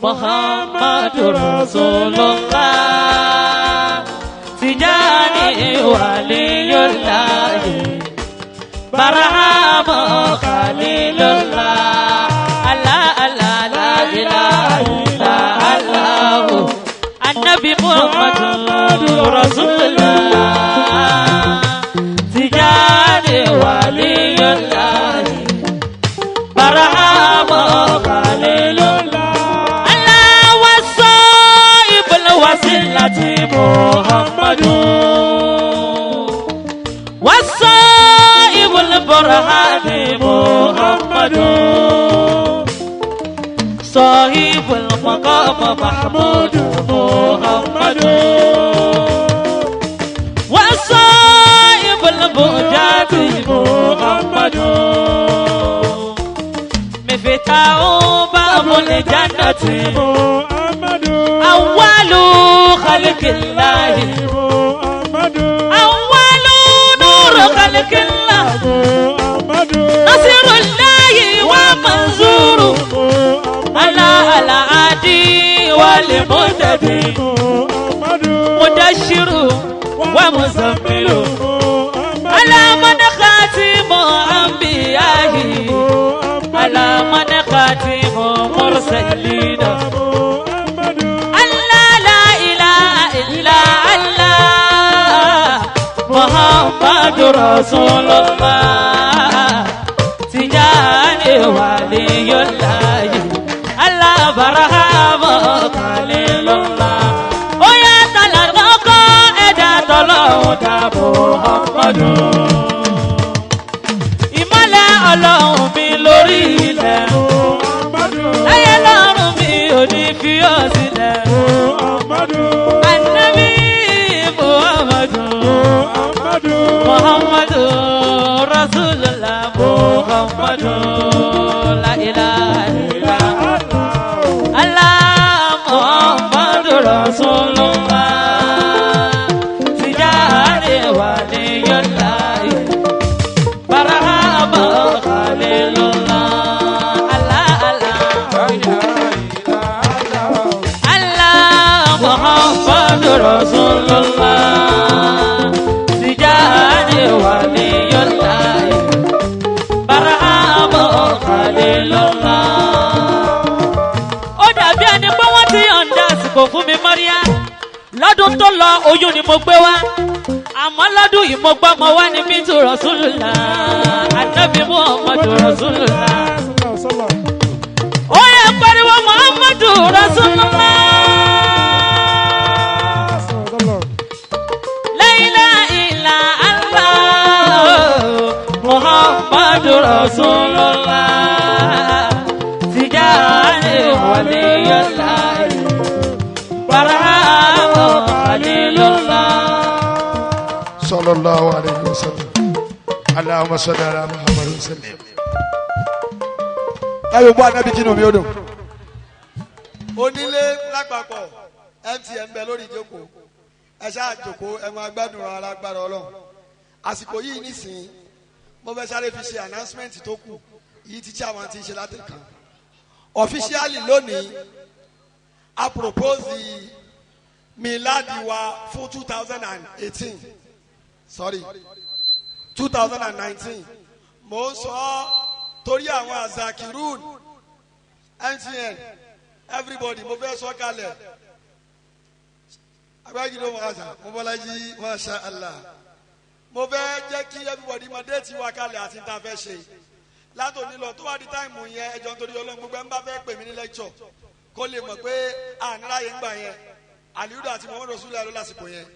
محمد رسول الله تجاني ولي الله برهام خليل الله الله الله لا إله إلا الله النبي محمد رسول الله تجاني ولي الله برهام خليل الله والصائب الوسيلة محمد والصائب البرهان محمد صاحب المقام محمود محمد والصائب البهجات محمد مفتاح باب الجنة محمد أول خلق الله محمد أول نور خلق الله محمد نصر الله ومنصوره على العادي والمهتدي مدشر ومزمل على من خاتم أنبيائه على من خاتم مرسلين الله لا إله إلا الله محمد رسول الله تجاني ولي الله الله برهام خليل الله ويا تلقاك إذا طلعت محمد إملا الله من لوريله láyé lọ́rùn mi ò ní fi ọ́ sílẹ̀ Ànábì Muhammadu Rasulullah Muhammadu la ilaha illallah Allah Muhammadu Rasulullah tijani waliyullah barahama khalilullah Rasulullah tijani waliyullah barahama khalilullah. Ó dàbí ẹni pé wọ́n ti yọ̀ǹda àsìkò fún mi Maria lọ́dún tó lọ oyún ni mo gbé wá àmọ́ lọ́dún yìí mo gbọ́ mọ wá ní bíntu Rasulullah Ànábì Muhammadu Rasulullah. Ó yẹ pariwo Muhammadu Rasulullah. La ilaha illa Allah Muhammadu Rasulullah. Tijani waliyullah Baramu Khalilullah. Sallallahu alayhi wa sallam. Allahumma salli ala Muhammad wa sallim. Ayo bọ́ Ànábì kínú mi ó dùn. Onílé lápapọ̀ MTN bẹ lórí ìjókòó. Ẹ ṣáà jókòó ẹ máa gbádùn ara gbára Ọlọ́run. Àsìkò yìí nísìnyí mo fẹ́ sáré fi ṣe announcement tó kù yìí tí chairman ti ṣe látẹ̀kan. Officially lónìí a propose miladi wa fún 2018 sorry 2019 mo ń sọ torí àwọn azakirun MTN everybody mo fẹ́ sọ kalẹ̀ agbájú ló máa sà mo bọ́lá yí masha Allah mo fẹ́ jẹ́ kí everybody máa dé ti wá kalẹ̀ àti ta fẹ́ ṣe látòní lọ tó wá di táìmù yẹn ẹjọ́ nítorí Ọlọ́run gbogbo ẹ̀ ń bá fẹ́ pè mí ní lecture kó lè mọ̀ pé àníláyé ń gbà yẹn Aliuda àti Muhammadu Rasulullah ló lásìkò yẹn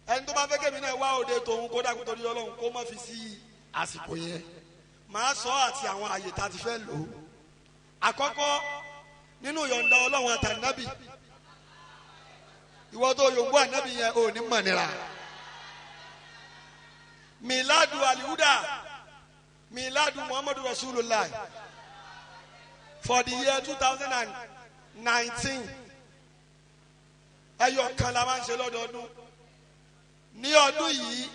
ẹni tó bá fẹ́ kémi náà wá òde tòun kó dàgbé torí Ọlọ́run kó má fi sí àsìkò yẹn màá sọ àti àwọn àyè tá a ti fẹ́ lò ó àkọ́kọ́ nínú yọ̀ǹda Ọlọ́run àtànábì ìwọ tó yòǹgbọ́ ànábì yẹn ò ní mọ̀ nira miladu Aliuda miladu Muhammadu Rasulullah for the year 2019 ẹyọ kan la máa ń ṣe lọ́dọọdún ní ọdún yìí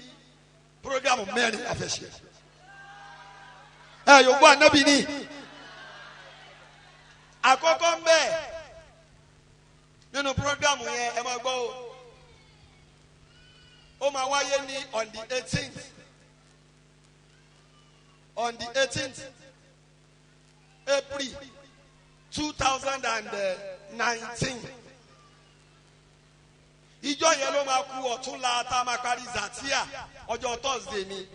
programu mẹ́rin la fẹ́ ṣe ẹ yòókù ànábì ní àkọ́kọ́ ń bẹ nínú programu yẹn ẹ máa gbọ́ ó máa wáyé ní on the 18th April 2019 ìjọ yẹn ló máa kú ọ̀túnla tá a máa parí zatia ọjọ́ Thursday ni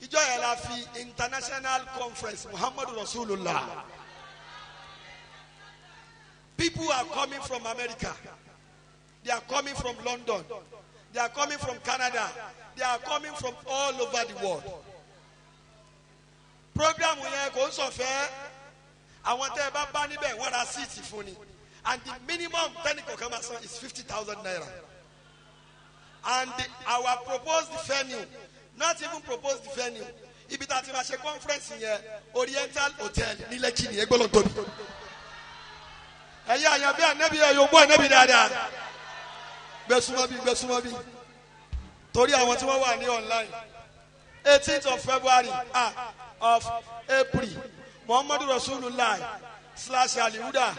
ìjọ yẹn la fi international conference Muhammadu Rasulullah people are coming from America they are coming from London they are coming from Canada they are coming from all over the world program yẹn kò ń sọ̀fẹ́ àwọn tẹ́ ẹ bá níbẹ̀ wọ́n ra síìtì fún ni. And the minimum technical commerce is 50,000 naira. And our proposed venue, not even proposed venue, ibi tá a ti máa ṣe conference yẹn Oriental Hotel ní Lekki ní Egbolo tóbi. Ẹ̀yin àyàn bí ànábì ẹ̀ yóò gbọ́ ànábì dáadáa. Gbẹ̀sùmọ́ bí. Torí àwọn tí wọ́n wà ní online. 18th of February of April, Muhammadu Rasulullah / Aliuda.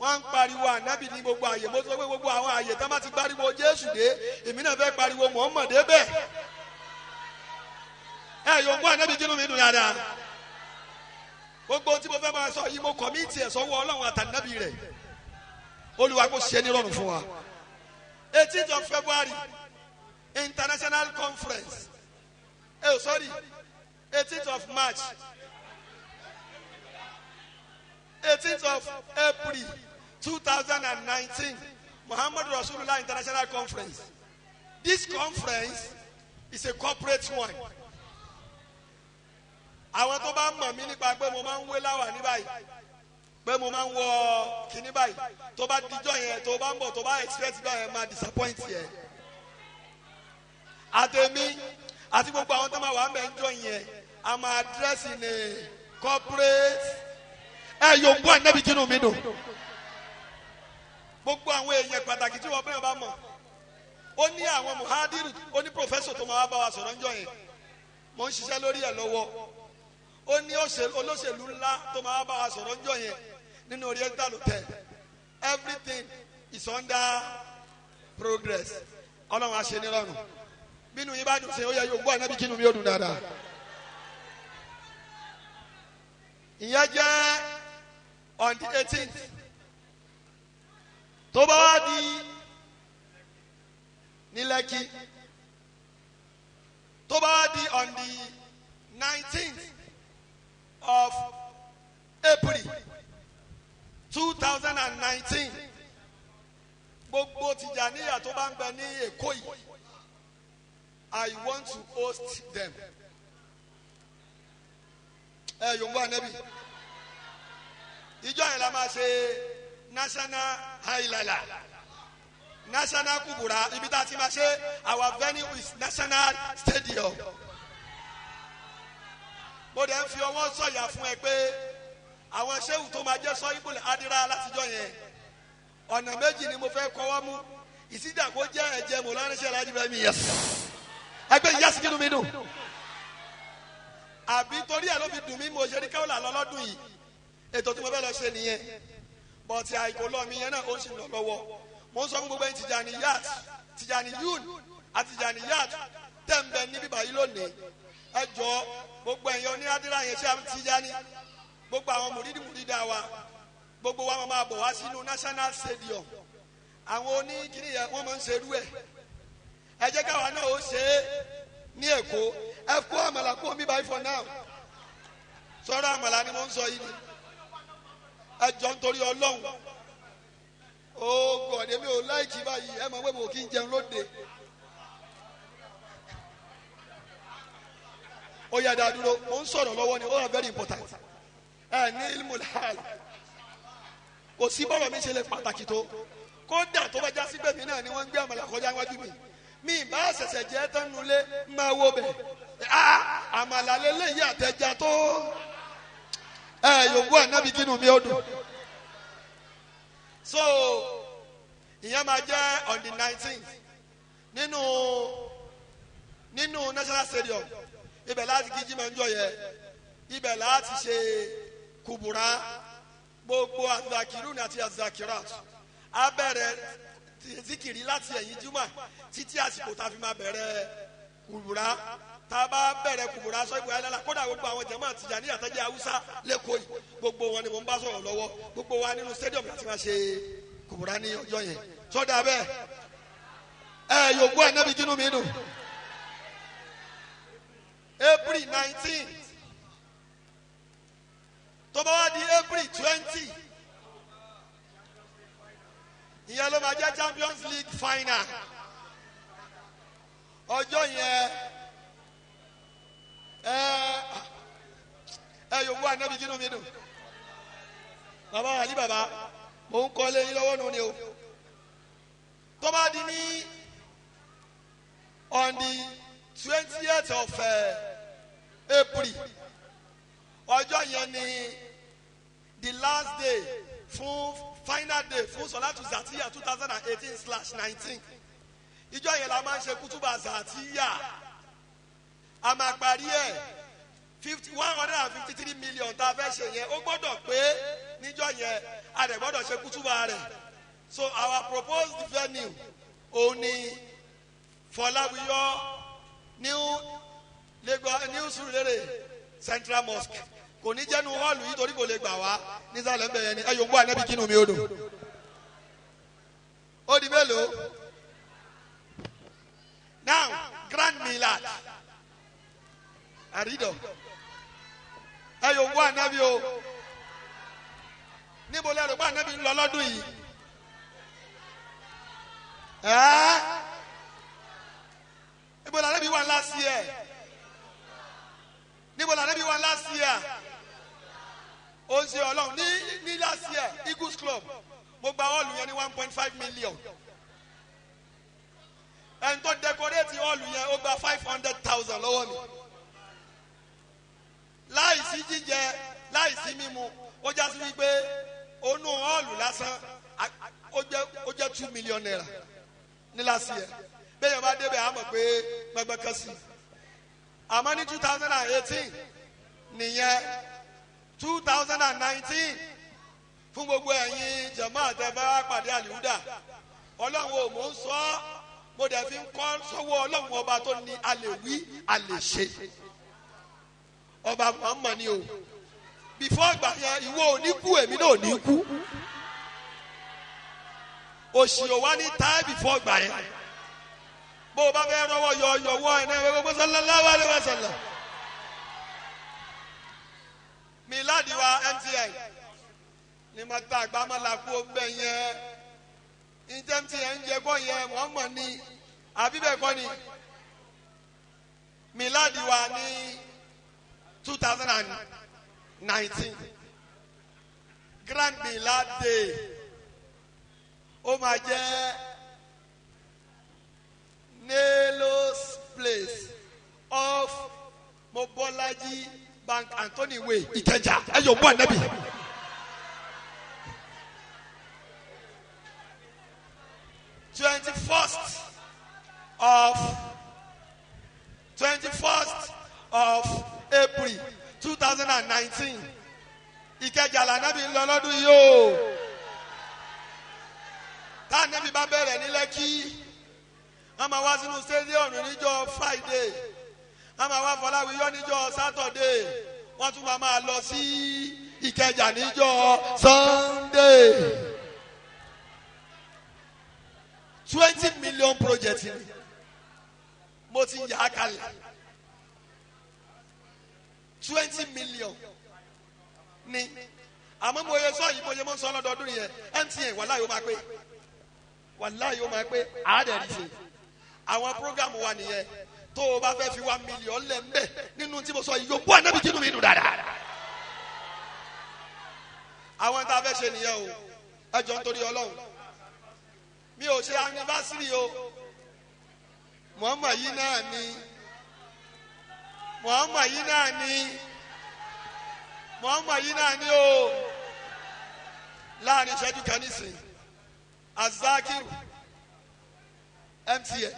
Wọ́n ń pariwo ànábì ní gbogbo àyè mo sọ pé gbogbo àwọn àyè tá a máa ti pariwo Jésù dé èmi náà fẹ́ pariwo Muhammad bẹ́ẹ̀ ẹ yóò gbọ́ ànábì kínú mi dùn dáadáa gbogbo tí mo fẹ́ máa sọ yìí mo kọ̀míìtì ẹ̀ sọ́wọ́ Ọlọ́run àtànábì rẹ̀ Olúwa kò ṣe ní rọrùn fún wa 18th of February international conference 18th of March 18th of April 2019 Muhammadu Rasulullah International Conference. This conference is a corporate one. Àwọn tó bá mọ̀ mí nípa pé mo máa ń wé láwà ní báyìí pé mo máa ń wọ kíní báyìí tó bá dijọ́ yẹn tó bá ń bọ̀ tó bá expect báyẹn máa disappoint yẹn. Àtẹ̀mí àti gbogbo àwọn tó máa wà ń bẹ̀ ń jọ yẹn a máa dress in a corporate. Ẹ yóò gbọ́ ànábì kínú mi dùn. Gbogbo àwọn èèyàn pàtàkì tí wọ́n bẹ́ẹ̀ bá mọ̀. Ó ní àwọn muhadiru, ó ní pòfẹ́sọ̀ tó máa bá wa sọ̀rọ̀ ńjọ́ yẹn. Mo ń ṣiṣẹ́ lórí ẹ̀ lọ́wọ́. Ó ní olóṣèlú ńlá tó máa bá wa sọ̀rọ̀ ńjọ́ yẹn nínú Oriental Hotel. Everything is under progress. Ọlọ́run á ṣe ní rọrùn. Bínú yín bá dùn sí ó yẹ yóò gbọ́ ànábì kínú mi ó dùn dáadáa. Ìyẹn jẹ́ on the 18th tó bá wá di ní Lekki tó bá di on the 19th of April 2019 gbogbo Tìjàníyà tó bá ń bẹ ní Èkó yìí I want to host them. Yorùbá nẹ́bí ìjọ yẹn la máa ṣe national hailala national kubura ibi tá a ti máa ṣe our venue is national stadium. Mo dẹ̀ ń fi ọwọ́ sọ̀yà fún ẹ pé àwọn ṣéwù tó máa jẹ́ sọ ibùdó adira látijọ́ yẹn ọ̀nà méjì ni mo fẹ́ kọ́wọ́ mú ìsídà kó jẹ́ ẹ̀jẹ̀ mọ̀ lọ́rùn ṣe alájú bẹ́ẹ̀ mi yẹ ẹgbẹ́ ìyá sí kínú mi dùn àbí torí ẹ̀ ló fi dùn mí mo ṣe ní káwọ́là lọ́lọ́dún yìí ètò tí mo fẹ́ lọ ṣe nìyẹn bọ̀tì àìkò lọ mi yẹn náà ó sì lọ lọ́wọ́ mo ń sọ fún gbogbo ẹni Tijaniyat Tijaniyun àti Tijaniyat tẹ̀ ń bẹ níbí báyìí lónìí ẹ jọ gbogbo ẹ̀yàn ní adira yẹn ṣe àmì Tijani gbogbo àwọn mùrídìmùrídà wa gbogbo wa máa bọ̀ wá sínú national stadium àwọn oníkìní yẹn wọ́n máa ń ṣerú ẹ̀ ẹ jẹ́ káwa náà ó ṣe é ní Èkó ẹ kó àmàlà kó mi báyìí for now sọ̀rọ̀ àmàlà ni mo ń sọ yìí ni ẹ jọ nítorí Ọlọ́run ó gọ̀dẹ̀ mi ò láìkí báyìí ẹ máa wẹ́ mo kí n jẹun lóde ó yá dáa dúró mo ń sọ̀rọ̀ lọ́wọ́ ni ó wà very important ẹ ní ilmul hal kò sí bọ́rọ̀ mi ṣe lè pàtàkì tó kódà tó bá já sí bẹ́ẹ̀ mi náà ni wọ́n ń gbé àmàlà kọjá wájú mi bá ṣẹ̀ṣẹ̀ jẹ́ tánulé máa wo bẹ̀ àmàlà lélẹ́yìí àtẹ̀já tó yòówù ànábì kínú mi ó dùn so ìyẹn máa jẹ́ on the 19th nínú national stadium ibẹ̀ láti kí jimá ń jọ yẹ ibẹ̀ láti ṣe kubura gbogbo azakirun àti azakirat a bẹ̀rẹ̀ zikiri láti ẹ̀yìn juma títí àsìkò tá a fi máa bẹ̀rẹ̀ kubura tá a bá bẹ̀rẹ̀ kubura sọ ìgbà yẹn kódà gbogbo àwọn jàmáà Tìjàníyà àtẹ̀jẹ́ Haúsá lẹ́kọ̀ọ́ yìí gbogbo wọn ni mo ń bá sọ̀rọ̀ lọ́wọ́ gbogbo wa nínú stadium láti máa ṣe kubura ní ọjọ́ yẹn sọ́dà bẹ́ẹ̀ yòókù ànábì kínú mi dùn April 19 tó bá wá di April 20 ìyẹn ló máa jẹ́ Champions League final ọjọ́ yẹn yòówù ànábì kínú mi dùn bàbá wà ní bàbá mò ń kọ́ lé yín lọ́wọ́ nù ni o tó bá di ní on the 20th of April ọjọ́ yẹn ni the last day fún final day fún Sọ̀látù Zàtíyà 2018/19 ìjọ yẹn la máa ń ṣe kútúbà Zàtíyà a máa parí ẹ̀ 153 million tá a fẹ́ ṣe yẹn ó gbọ́dọ̀ pé níjọ́ yẹn a dẹ̀ gbọ́dọ̀ ṣe kútúbà rẹ̀ so our proposed venue òun ni Fọláwíyọ New Surulere Central Mosque kò ní jẹ́nu họ́ọ̀lù yìí torí kò lè gbà wá nísàlẹ̀ ń bẹ̀yẹn ni ẹ yòówù ànábì kínú mi ó dùn ó di mélòó now Grand Milad àrídọ̀ ẹ yòówù ànábì o níbo lẹ́rù pé ànábì ń lọ lọ́dún yìí níbo lànábì wà last year níbo lànábì wà last year ó ń ṣe ọlọ́run ní last year Eagles Club mo gba hall yẹn ní 1.5 million ẹni tó decorate hall yẹn ó gba 500,000 lọ́wọ́ mi láìsí jíjẹ láìsí mímu ó já sí wípé onú hall lásán ó jẹ́ 2 million naira ní last year bẹ́ẹ̀ yẹn bá débẹ̀ á mọ̀ pé gbẹgbẹ́ kan sí àmọ́ ní 2018 nìyẹn 2019 fún gbogbo ẹ̀yin jàmáà àtẹ̀fẹ́ pàdé àlìhúdà ọlọ́run ò mọ̀ ń sọ mo dẹ̀ fi ń kọ́ sọ́wọ́ ọlọ́run ọba tó ní a lè wí a lè ṣe ọba mọ̀ọ́mọ̀ ni o before ìgbà yẹn ìwọ ò ní kú èmi náà ò ní kú òṣì ò wá ní táì before ìgbà yẹn bó o bá fẹ́ rọwọ́ yọ yọwọ́ ẹ̀ náà gbogbo sallallahu alaihi wasallam. miladi wa MTN ni ma ta àgbàmọ́lá kú ọgbẹ́ yẹn ìjẹ́ MTN ń jẹ kọ́ yẹn wọ́n mọ̀ ní àbí bẹ́ẹ̀ kọ́ ni miladi wa ní 2019 Grand Milad Day ó máa jẹ́ Nelos Place off Mobolaji Bank Anthony Way Ìkẹjà ẹ yóò mú ànábì. 21st of April 2019 Ìkẹjà lànàbì ń lọ lọ́dún yìí o. tá ànábì bá bẹ̀rẹ̀ ní Lẹ́kì wọ́n máa wá sínú stadium níjọ́ Friday wọ́n máa wá Fọláwíyọ́ níjọ́ Saturday wọ́n tún máa lọ sí Ìkẹjà níjọ́ Sunday. 20 million project ni mo ti yà á kalẹ̀ 20 million ni àmọ́ mo yẹ sọ yìí mo yẹ mo sọ lọ́dọọdún yẹn MTN wàláyé ó máa pé wàláyé ó máa pé àádẹ́rì ṣe àwọn program wa nìyẹn tó o bá fẹ́ fi 1 million lẹ̀ ń bẹ̀ nínú tí mo sọ yìí yóò bú ànábì kínú mi nù dáadáa àwọn tá a fẹ́ ṣe nìyẹn o ẹ jọ nítorí Ọlọ́run mi ò ṣe anniversary o Muhammad yìí náà ni Muhammad yìí náà ni Muhammad yìí náà ni o láàrin ìṣẹ́jú kan nísìn Azakiru MTN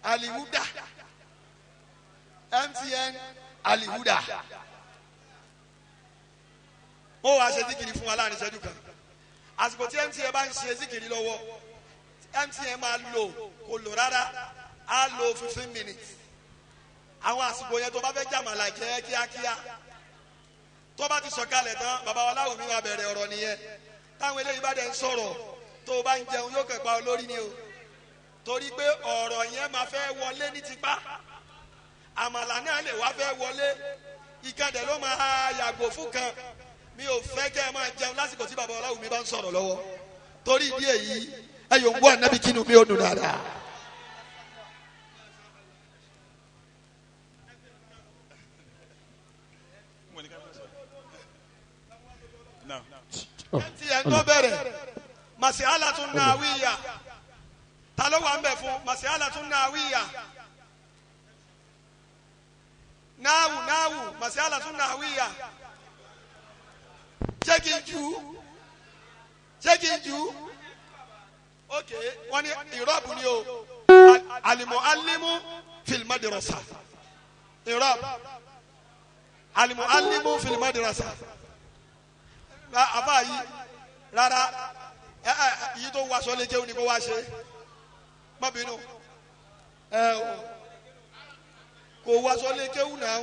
Alihuda MTN Alihuda ó wàá ṣe zikiri fún wa láàrin ìṣẹ́jú kan àsìkò tí MTN bá ń ṣe zikiri lọ́wọ́ MTN máa lò kò lò rárá á lò 15 minutes àwọn àsìkò yẹn tó bá fẹ́ jàmàlà jẹ́ kíákíá tó bá ti sọ̀kalẹ̀ tán bàbá wa Láwùmí máa bẹ̀rẹ̀ ọ̀rọ̀ nìyẹn táwọn eléyìí bá dẹ̀ ń sọ̀rọ̀ tó o bá ń jẹun yóò kẹ̀pa olórí ni o torí pé ọ̀rọ̀ yẹn máa fẹ́ wọlé ní tipá àmàlà náà lè wá fẹ́ wọlé ìkàdẹ̀ ló máa yàgò fún kan mi ò fẹ́ kẹ́ ẹ máa jẹun lásìkò tí bàbá Láwùmí bá ń sọ̀rọ̀ lọ́wọ́ torí ìdí èyí ẹ yóò ń gbọ́ ànábì kínú mi ò dùn dáadáa. ti ẹ̀ ń tó bẹ̀rẹ̀ masihalatun nawiya ta ló wà ń bẹ̀ fún masihalatun nawiya náwù masihalatun nawiya ṣé kí n jù ok wọ́n ní ìrọ́bù ni o alimuallimu fil madrasa ìrọ́bù alimuallimu fil madrasa àbá yìí rárá yìí tó wàṣọ lè jẹun ni kó wá ṣe má bínú kò wàṣọ lè jẹun náà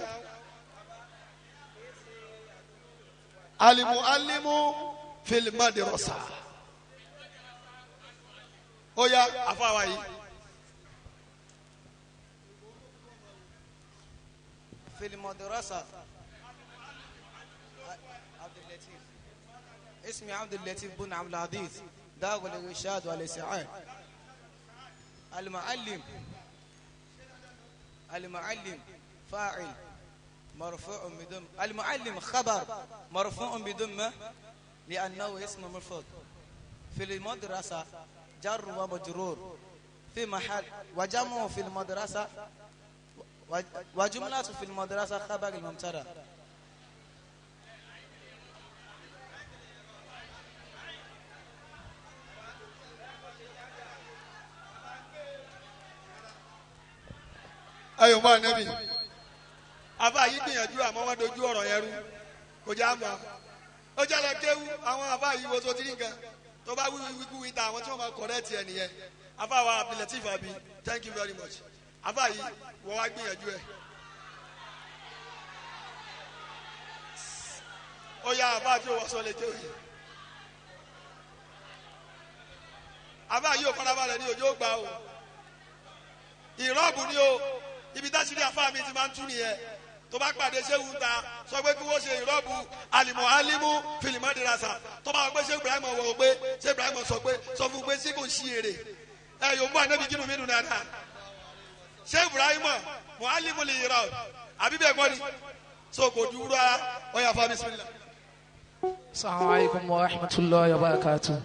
alimuallimu fil madrasa ó yá àfáwá yìí. fil madrasa اسمي عبد اللطيف بن عبد العزيز داغ الإرشاد والإسعاد. المعلم فاعل مرفوع بضم المعلم خبر مرفوع بضمه لأنه اسم مفرد في المدرسة جر ومجرور في محل وجمع في المدرسة وجملة في المدرسة خبر المبتدأ. ayo ma nabi aba yi gbìyànjú àmọ́ wọ́n dojú ọ̀rọ̀ yẹn rú kò já mọ́ ó jẹ́ lọ kéwú àwọn aba yìí wo tó ti ní nǹkan tó bá wíwí ta àwọn tí wọ́n máa correct ẹ̀ nìyẹn aba wa Abdulateef Abi thank you very much aba yìí wọ́n wá gbìyànjú ẹ̀ ó yá aba tí ó wọ́ sọ lè kéwú yìí àbá yóò farabalẹ̀ ní òjò gbà o ìrọ́bù ni o ibi táṣírí àfa mi ti máa ń tú nìyẹn tó bá pàdé ṣéwù ta sọ pé kí wọ́n ṣe ìrọ́bù àlìmọ̀ alimu fìlìmọ́dìrasà tó bá wọ pé ṣé Ibrahim wọ̀ pé ṣé Ibrahim sọ pé sọ fún pé sí kò sí èrè ẹ yóò mú ànábì kínú mi dùn dáadáa ṣé Ibrahim mọ̀ alimu lè yẹra àbí bẹ́ẹ̀ kọ́ ni so kò dúró ọ̀yà fa bismillah. Assalamu alaikum wa rahmatullahi wa barakatuh.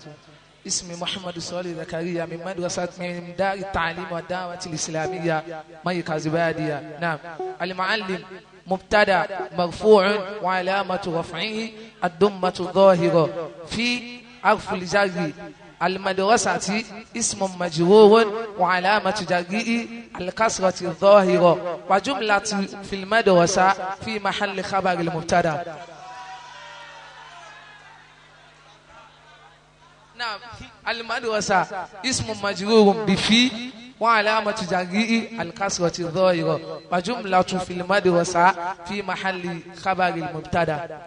اسمي محمد صالح زكريا من مدرسة من دار التعليم والدعوة الإسلامية مركز بادية. نعم. المعلم مبتدأ مرفوع وعلامة رفعه الضمة الظاهرة في حرف الجر. المدرسة اسم مجرور وعلامة جره الكسرة الظاهرة وجملة في المدرسة في محل خبر المبتدأ. نعم. المدرسة اسم مجرور بفي وعلامة جره الكسرة الظاهرة وجملة في المدرسة في محل خبر المبتدأ.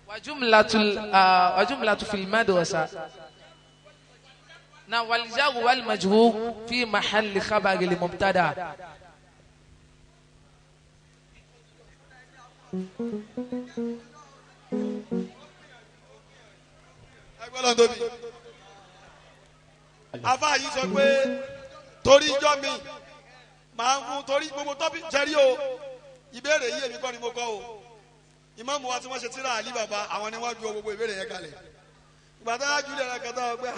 وجملة في المدرسة. نعم. والجار والمجرور في محل خبر المبتدا. afa yìí sọ pé torí ijọ́ mi máa ń fún torí gbogbo tọ́pì jẹ́rí o ìbéèrè yìí èmi kọ́ ni mo kọ́ o ìmáàmù wa tí wọ́n ṣe tíra àlí bàbá àwọn ni wọ́n ju gbogbo ìbéèrè yẹn kalẹ̀ ìgbà tó yá júlẹ̀ rẹ̀ kẹta ọgbẹ́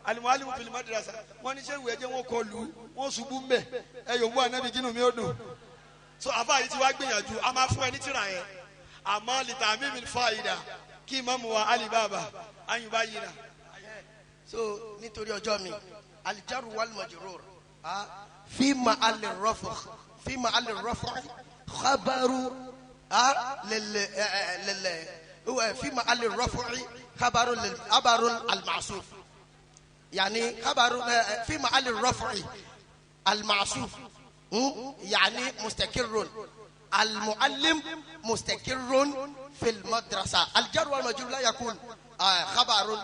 alimualimu fil madrasa wọ́n ní sẹ́wù ẹ̀jẹ̀ wọn kọ lù wọ́n ṣubú mbẹ̀ ẹ yòówù ànábì kínú mi ó dùn so afa yìí ti wá gbìyànjú a máa fún ẹ ní tíra yẹn àmọ́ lìtà mímì fàyídà kí ìmáàmù wa Ali Baba ayùbá yìí nà. so nítorí ọjọ́ mi alijaru wal majrur fi ma'al rafu' fi ma'al rafu' khabaru في محل الرفع خبر المعصوف يعني خبر في محل الرفع المعصوف يعني مستقر المعلم مستقر في المدرسة. الجر والمجرور لا يكون خبر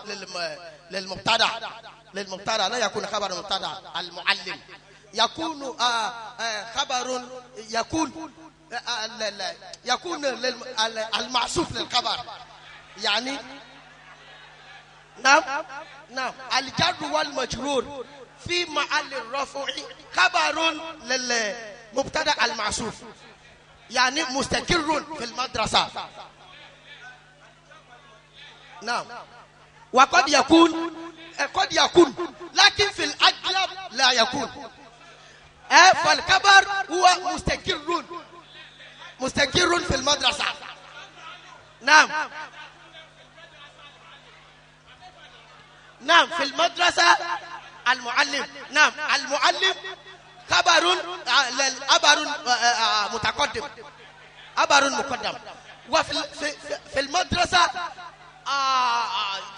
للمبتدا لا يكون خبر المبتدا. المعلم يكون خبر يكون المعصوف للخبر يعني. نعم نعم. الجر والمجرور في محل الرفع خبر للمبتدا المعصوف يعني مستقر في المدرسة. نعم. وقد يكون قد يكون لكن في الأغلب لا يكون. فالخبر هو مستقر في المدرسة. نعم نعم. في المدرسة المعلم. نعم. المعلم خبر متقدم خبر مقدم. وفي في المدرسة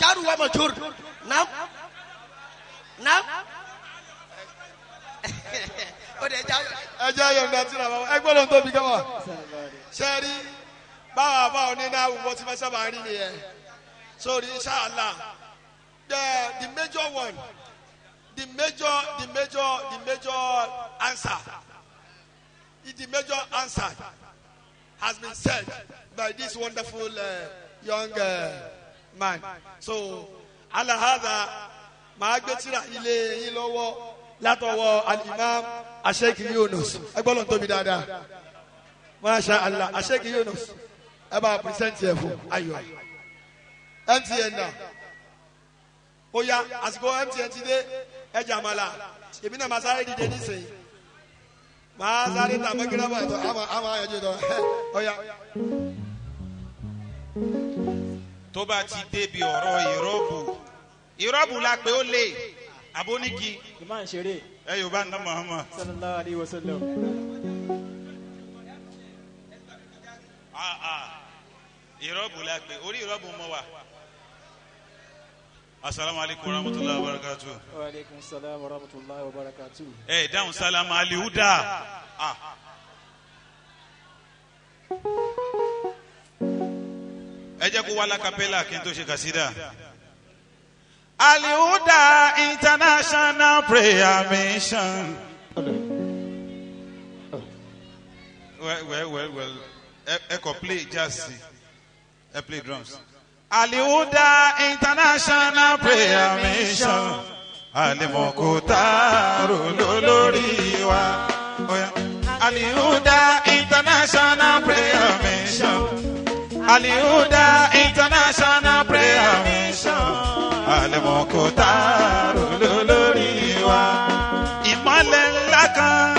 جار ومجرور. نعم نعم. ẹjẹ yọ̀ǹda tí ra bàbá ẹgbẹ́ ló ń tóbi kẹ́wà sẹ́rí báwa báwọn ní náà wọ́n ti fẹ́ sábà rí nìyẹn sórí inshallah the major one the major answer has been said by this wonderful young man. So alahada màá gbé tírà ilé yín lọ́wọ́ látọwọ́ al-imam Sheikh Yunus ẹgbọ́n tóbi dáadáa masha Allah Sheikh Yunus ẹ bá present yẹ fún ayọ̀ MTN náà ó yá àsìkò MTN ti dé ẹ jàmàlà èmi náà máa sáré dìde nísìnyí máa sáré tà mọ́kìlá bọ̀ ẹ̀tọ́ àmọ́ àyànjú tó ó yá. tó bá ti débi ọ̀rọ̀ ìrọ́bù la pé ó lè aboniki ìmáà ń ṣeré ẹ yorùbá ná Muhammad sallallahu alayhi wa sallam. ìrọ́bù la pé orí ìrọ́bù mọ́ wa Assalamu alaikum warahmatullahi wabarakatuh. Wa alaikum assalam warahmatullahi wabarakatuh. Dáhùn sálámù Alihuda. Ẹ jẹ́ kó wá lákàpẹ́là kí n tó ṣe kàsídà. Alihuda International Prayer Mission. Well. Ẹ kò play jazz. Ẹ play drums. Alihuda International Prayer Mission. Alimokotaro lórí wa. Alihuda International Prayer Mission. Alihuda International Prayer Mission. Alimokotaro lórí wa. Ìmọ̀lẹ̀ ńlá kan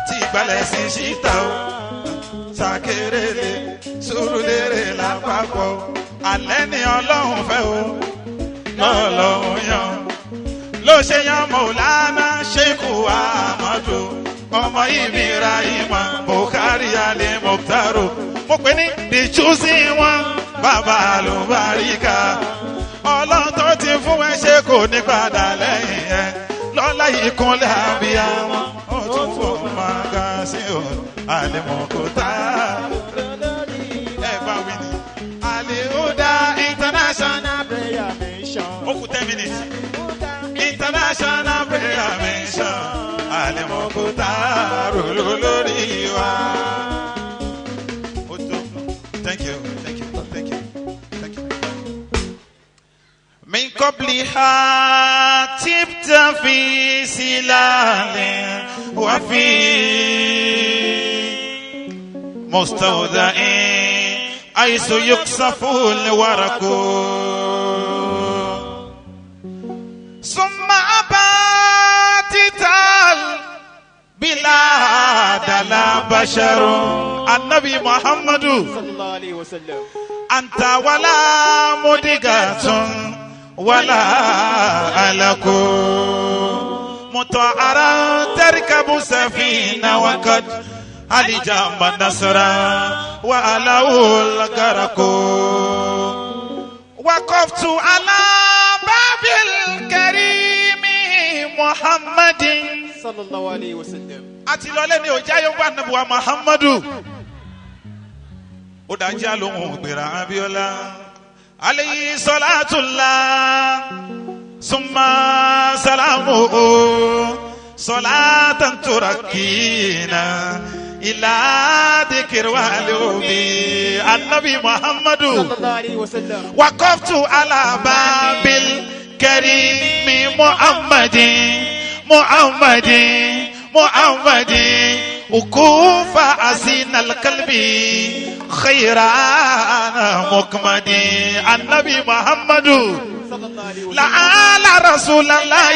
tí ìgbàlẹ̀ sí síta o. Sàkérèlé Sùúrùlérè lápapọ̀. Alẹ́ ni Ọlọ́run fẹ́ o. Lọ́lọ́run yan. Ló ṣe yan Mọ̀lánà Ṣékù Ahmadu. Ọmọ Ibrahim Bukhari Ali Mukhtaru. Mo pè ní the choosing one. Bàbá àlùbáríkà. Ọlọ́run tó ti fún ẹ ṣe kò ní padà lẹ́yìn ẹ. Lọ́lá ìkúnlẹ̀ abiyamọ. Ó tún fún magazine Alimokotaro. Ẹ bá wí ni. Alihuda International Prayer Mission. Ó kù 10 minutes. International Prayer Mission. Alimokotaro lórí wa. Thank you. من قبلها تبت في سلال وفي مستودع حيث يقصف الورق ثم أباتت البلاد لا بشر النبي محمد صلى الله عليه وسلم أنت ولا مدقة ولا ألك مطهرا تركب سفينة وقد علي جنب النصر وأله الغرق وقفت على باب الكريم محمد صلى الله عليه وسلم أتلولني وجاي نبوة محمد ودانجا لهم غير أبيولا عليه صلاة الله ثم سلامه صلاة تركينا إلى ذكر والوبي النبي محمد صلى الله عليه وسلم وقفت على باب الكريم محمد وكوف أسين القلب خيران مكمدي النبي محمد صلى الله عليه وسلم لعل رسول الله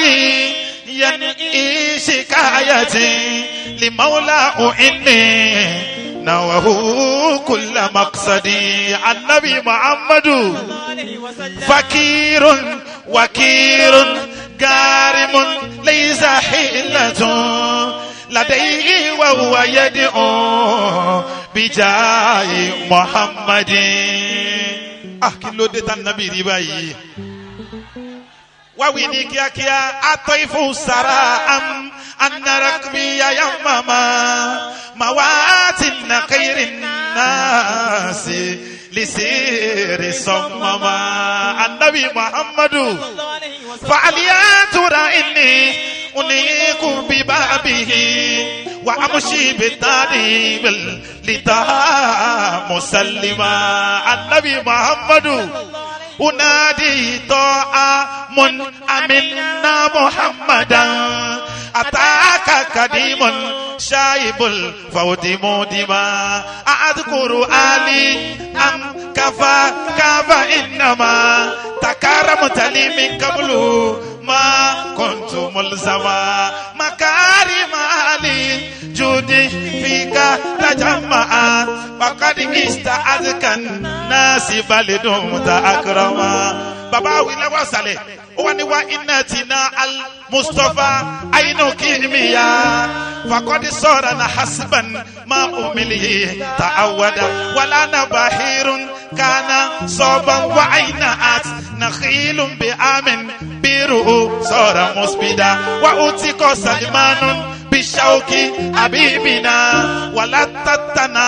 ينئي شكايتي لمولاه إني نوه كل مقصدي النبي محمد فكير وكير كارم ليس حيلة لديه وهو يدعو بجاه محمد كيلو ديت النبي رباي وويني كيا أطيف سراء أن ركبي يمما مواتن خير الناس لسير صمما النبي محمد فعليا ترى إني أنيق ببابه وأمشي بالطريق لتا مسلما النبي محمد أنادي طاعة من أمنا محمدا أتاك قديم شايب الفوت مودما أذكر آلي أم كفا إنما تكرمت لي من قبل ما كنت ملزما مكارم آلي جودي فيك تجمعا وقد استعذك الناس بلد متأكرما bàbá awi lẹ́wọ̀ sàlẹ̀ ó wà ní wa iná ti ná al mustapha ayinu kìmíya fakọ́dí sọ̀rọ̀ na hasiban ma umilihi ta awada wàlá na bahirun kana sọ̀ban wa ayina at nakhilun bi amin biru sọ̀rọ̀ musbida wa utikọ̀ salimanun bishauki abibina wala tatana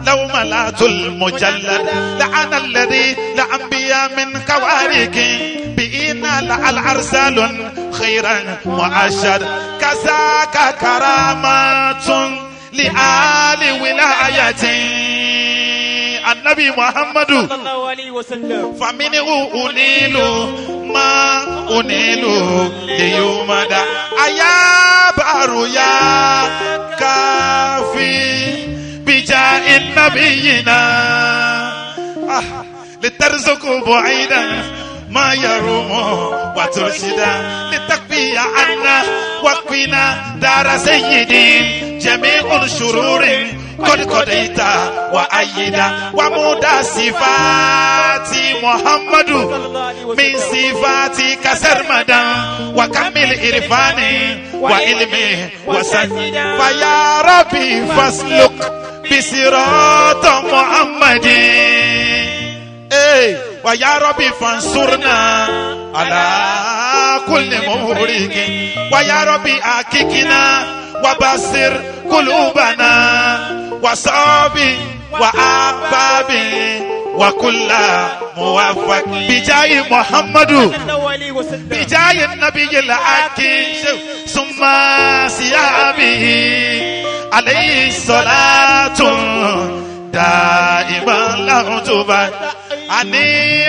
law malatul mujallad la'ana alladhi la'anbiya min kawariki bi'ina la'al arsalun khairan mu'ashad kazaka karamatun li'ali wilayati النبي محمد صلى الله عليه وسلم فمنه أنيل ما أنيل ليومدا أيا بارو يا كافي بجاء نبينا لترزق بعيدا ما يروم وترشدا لتكفي عنا وقفنا دار سيدين جميع الشرور قد قضيت وأيدا ومدى صفات محمد من صفاتك سرمدا وكمل إرفاني وعلمي وسجدا فيا ربي فاسلك بصراط محمد ويا ربي فانصرنا على كل مورد ويا ربي أكيكنا وبصر قلوبنا وصابي وأحبابي وكل موفق بجاي محمد بجاي النبي الأكيد ثم سيابه عليه الصلاة دائما له تبا أني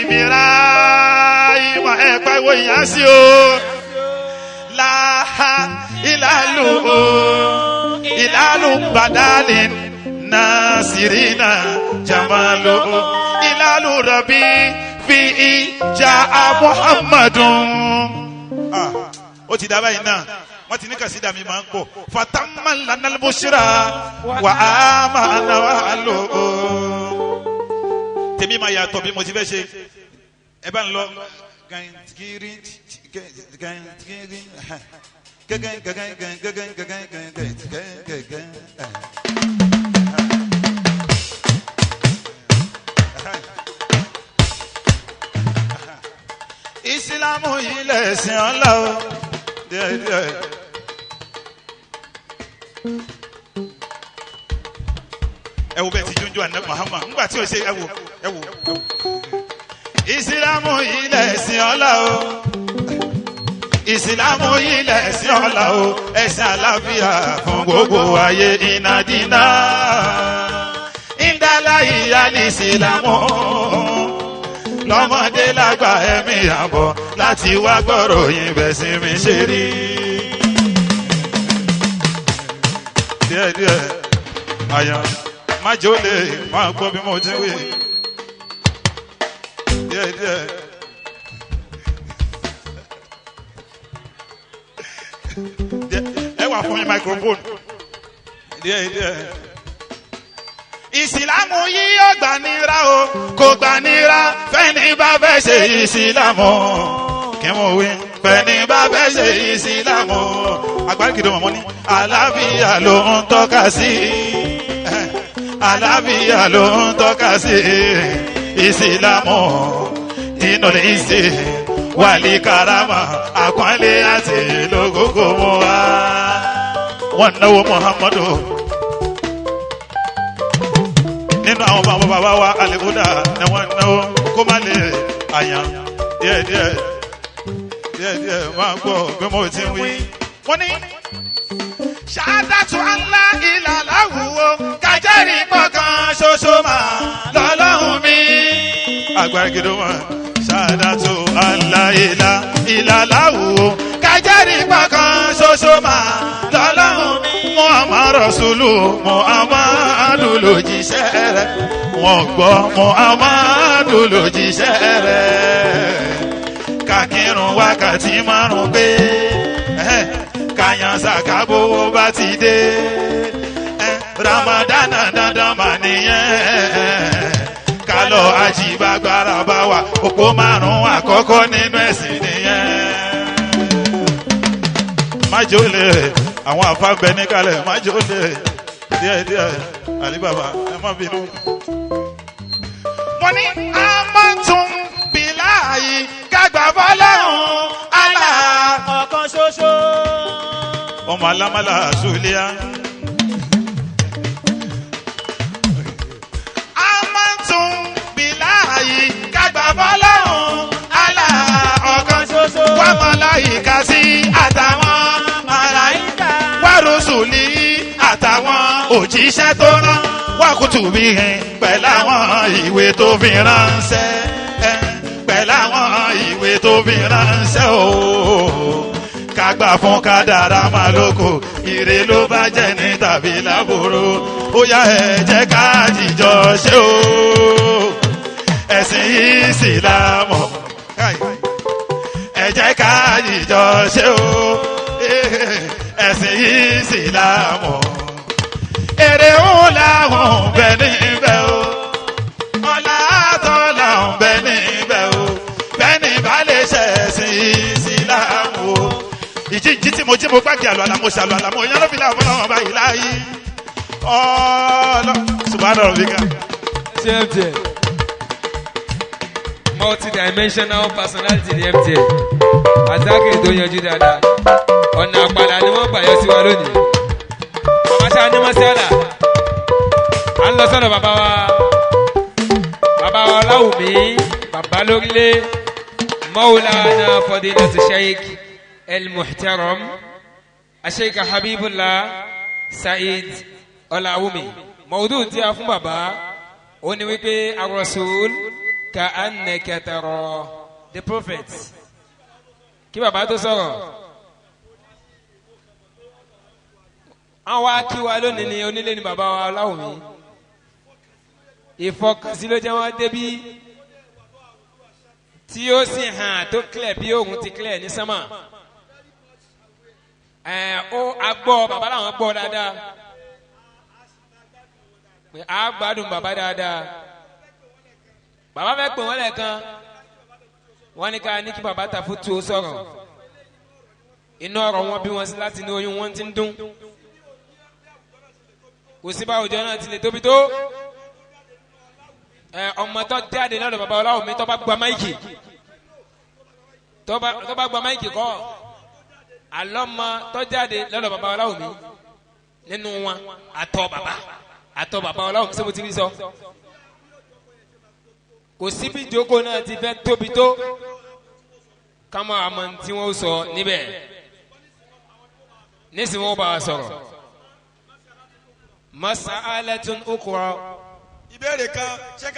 مراي ما أبغى وياسيو لا إلالو بدال ناصرين جمالو إلالو ربي في جاء محمد ó ti dábàá yìí náà wọ́n ti ní kàsídà mi máa ń pọ̀ fatamma lana al-bushra wa amana wa alo tèmi máa yàtọ̀ bí mo ti fẹ́ ṣe ẹ bá ń lọ gàǹtìrì gàǹtìrì. Ìsìlámù yìí lẹ̀sìn ọlá o díẹ̀díẹ̀. Ẹ wo bẹ́ẹ̀ ti jújú àná Muhammad ńgbà tí o ṣe ẹ wo. Ìsìlámù yìí lẹ̀sìn ọlá o. Ìsìlámù yìí lẹ̀sìn ọlá o. Ẹ̀sìn àlàáfíà fún gbogbo ayé ìnàdínà. Ìdálá ìyá ní ìsìlámù. Lọ́mọdé lágbà ẹ̀mí àbọ̀ láti wá gbọ́rọ̀ yín bẹ̀ sí mi ṣe rí. Díẹ̀díẹ̀ àyàn májò lè máa gbọ́ bí mo ti wí. Díẹ̀díẹ̀. Ẹ wà fún mi microphone. Díẹ̀díẹ̀. Ìsìlámù yìí ó gbanira o kò gbanira fẹ́ni bá fẹ́ ṣe ìsìlámù kí mo wí fẹ́ni bá fẹ́ ṣe ìsìlámù agbárígidò mọ̀mọ́ ní àlàáfíà ló ń tọ́ka sí àlàáfíà ló ń tọ́ka sí ìsìlámù dínú lè ṣe wàlí karama àpọ́nlé àti lógógó mọ́ wa wọ́n náwó Muhammadu. Nínú àwọn bàbá bàbá wa àlèkúdà ni wọ́n náwó kó má lè àyàn díẹ̀díẹ̀ máa gbọ́ bí mo ti ń wí. Wọ́n ní ṣáádàtú ńlá ìlàláwùwò kájẹ́rì gbọ̀ngàn ṣoṣo máa lọ́lọ́hùn mi. Àgbàgede wọn ṣáádàtú ńlá ìlàláwùwò kájẹ́rì gbọ̀ngàn ṣoṣo máa lọ́lọ́hùn mi. Muhammad Rasulu Muhammadu lòjíṣẹ́ rẹ̀ wọ́n gbọ́ Muhammadu lòjíṣẹ́ rẹ̀ kàkírun wákàtí márùn pé kàyàn sàkábò bá ti dé Ramadan dandan mà nìyẹn kálọ̀ hajj gbàgbára bá wà òpó márùn-ún àkọ́kọ́ nínú ẹ̀sìn nìyẹn. májò lè àwọn àfáàbẹ níkàlẹ̀ májò lè díẹ̀díẹ̀ àlíbàbà ẹ má bínú. wọ́n ní amọ̀tún bíláàyè kágbà fọlọ́hún àlà ọ̀kan ṣoṣo. ọmọ alámàlà sùlíà. amọ̀tún bíláàyè kágbà fọlọ́hún àlà ọ̀kan ṣoṣo. wà màláíkà sí àtàwọn màláíkà wà rúsùlì àtàwọn òjíṣẹ́ tó rán wà kùtùbí pẹ̀lú àwọn ìwé tó fi ránṣẹ́ pẹ̀lú àwọn ìwé tó fi ránṣẹ́ o kágbà fún kádàrá máa lóko ire ló bá jẹ́ ní tàbí lábòrò ó yá ẹ jẹ́ ká jíjọ ṣe o ẹ̀sìn Ìsìlámù ẹ jẹ́ ká jíjọ ṣe o ẹ̀sìn Ìsìlámù èrè ńlá ń bẹ níbẹ̀ o ọlá tọ́lá ń bẹ níbẹ̀ o bẹ́ẹ̀ni bá lè ṣẹ̀sìn Ìsìlámù o. ìjíjí tí mo jí mo gbàgbé àlọ́ àlàmó ṣàlọ́ àlàmó ìyá ló fi láwọn ọmọ ọba yìí láàyè ọlọ subahana rọbìkà. MTN multi-dimensional personality ní MTN azaki tó yanjú dáadáa ọ̀nà àpàlà ni wọ́n gbà yọ sí wa lónìí bàbá ṣáà ní mọ́sálà à ń lọ sọ́dọ̀ bàbá wa Ọláwùmí bàbá lórílẹ̀ Maulana Fadilatu Sheikh El-Muhtaram Sheikh Habibullah Said Ọláwùmí mọ̀ọ́dù tí a fún bàbá ó ní wípé ar-Rasul ka'annaka tara the prophet kí bàbá tó sọ̀rọ̀ àwọn akíwa lónìí ni onílé ni bàbá wa Ọláwùmí ìfọkànsí ló jẹ́ wọ́n débí tí ó sì hàn tó clear bí òun ti clear ní sánmà ó agbọ́ bàbá làwọn gbọ́ dáadáa pé a gbádùn bàbá dáadáa bàbá fẹ́ pè wọ́n lẹ́ẹ̀kan wọ́n ní ká ní kí bàbá Tafutu ó sọ̀rọ̀ inú ọ̀rọ̀ wọn bí wọ́n sí láti inú oyún wọn ti ń dún kò sí bá òjò náà ti lè tóbi tó ọmọ tó jáde lọ́dọ̀ bàbá Ọláwùmí tó bá gba máìkì tó bá gba máìkì kọ́ àlọ́mọ tó jáde lọ́dọ̀ bàbá Ọláwùmí nínú wọn àtọ̀ bàbá Ọláwùmí sẹ́mo ti rí sọ kò síbi ìjókòó náà ti fẹ́ tóbi tó kámọ́ àmọ́ tí wọ́n sọ níbẹ̀ nísìnyí wọ́n bá wa sọ̀rọ̀ mas'alatun ukhra. ìbéèrè kan ṣé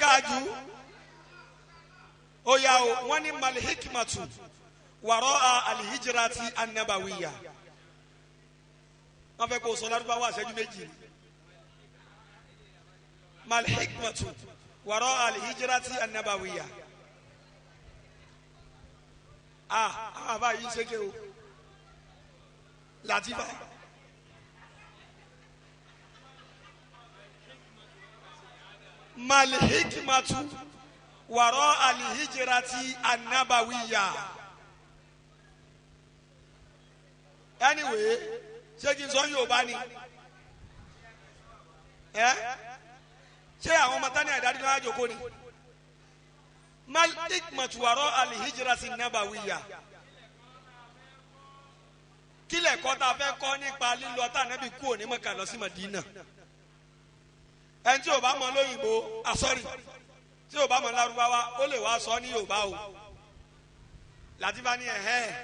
ká jù ó yá o wọ́n ní malhikmatu wara'a alhijrati annabawiya wọ́n fẹ́ kó sọ lárúbáwá àṣẹjú méjì malhikmatu wara'a alhijrati annabawiya àwọn àbá yìí ṣe ké o latifa. malhikmatu wàrọ alihijirati anabawiya anyway ṣé kí n sọ Yorùbá ni ṣé àwọn ọmọ tani àdáni náà jòkó ni malhikmatu wàrọ alihijirati anabawiya kílẹ̀ kọ́ tá a fẹ́ kọ́ nípa lílọ tá a nẹ́bi kú òní Mẹ́kà lọ sí Mádínà ẹni tí o bá mọ lóyìnbó asọ́rì tí o bá mọ lárúbáwá ó lè wá sọ ní Yorùbá o Làtífà ní èèyàn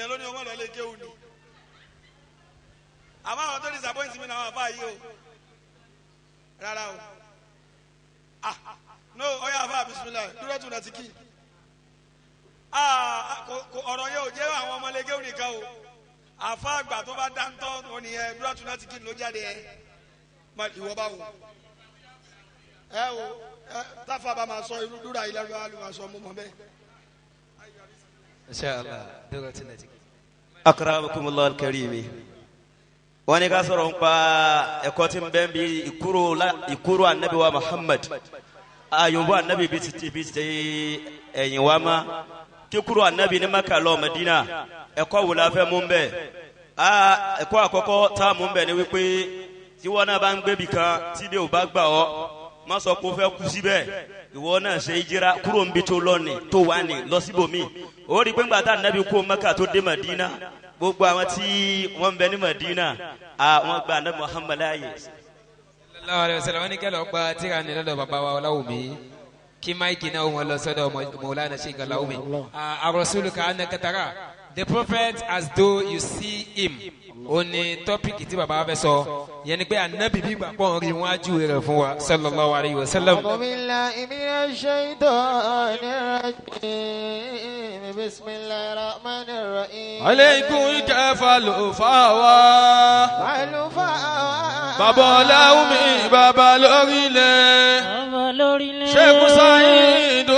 ló ní ọmọ lọ lè kéwù ni àmọ́ àwọn tó disappoint mi náà wà fà yìí o rárá o no ọyọ àfà bisimilayi dúró tún náà ti kí ọ̀rọ̀ yẹn ò jẹ́ àwọn ọmọ lè kéwù nìkan o àfà àgbà tó bá dáńtọ́ ònìyẹn dúró tún náà ti kí ló jáde ẹ ìwọ bá wò ẹ wò táfà bá máa sọ irú dúrà yìí lẹ́nu àlùmọ̀ àṣọ mú mọ́ bẹ́ẹ̀. Inshallah dúró tí nàìjíríà. Akramakumullah al-karim wọ́n ní ká sọ̀rọ̀ nípa ẹ̀kọ́ tí ń bẹ bí ìkúrò anabi wa Muhammad ayọ̀bọ̀ anabi bí ti ẹ̀yìn wa ma kíkúrò anabi ní Maka lọ Medina ẹ̀kọ́ wò la fẹ́ mú bẹ́ẹ̀ ẹ̀kọ́ àkọ́kọ́ tá a mú bẹ́ẹ̀ ni wípé tí wọ́n náà bá ń gbé bì kan tí bí o bá gbà ọ́ má sọ kó fẹ́ kú síbẹ̀ ìwọ náà ṣe ìjìra kúrò ń bi tó lọ́ọ̀nì tó wà ní lọ síbòmí ó rí pé ńgbà tá anabi kó Maka tó dé Medina gbogbo àwọn tí wọ́n bẹ ní Medina wọ́n gba anabi Muhammad láàyè. sallallahu alayhi wa sallam wọ́n ní kẹ́lọ́ gba tíra ní lọ́dọ̀ bàbá wa Ọláwùmí kí máìkì náà wọ́n lọ sọ́dọ̀ Mawlana Sheikh Ọláwùmí. ar-rasulu ka'annaka tara, the prophet as though you see him. ó ní tọ́pìkì tí bàbá wa fẹ́ sọ yẹn ni pé anabi bí gbàgbọ́ rí wọn á júwe rẹ̀ fún wa sallallahu alayhi wa sallam. a'udhu billahi minash shaitanir rajim, bismillahir rahmanir rahim. aleikum ìkẹfà ló fà wá. bàbá Ọláwùmí bàbá lórílẹ̀. Sheikh Saheed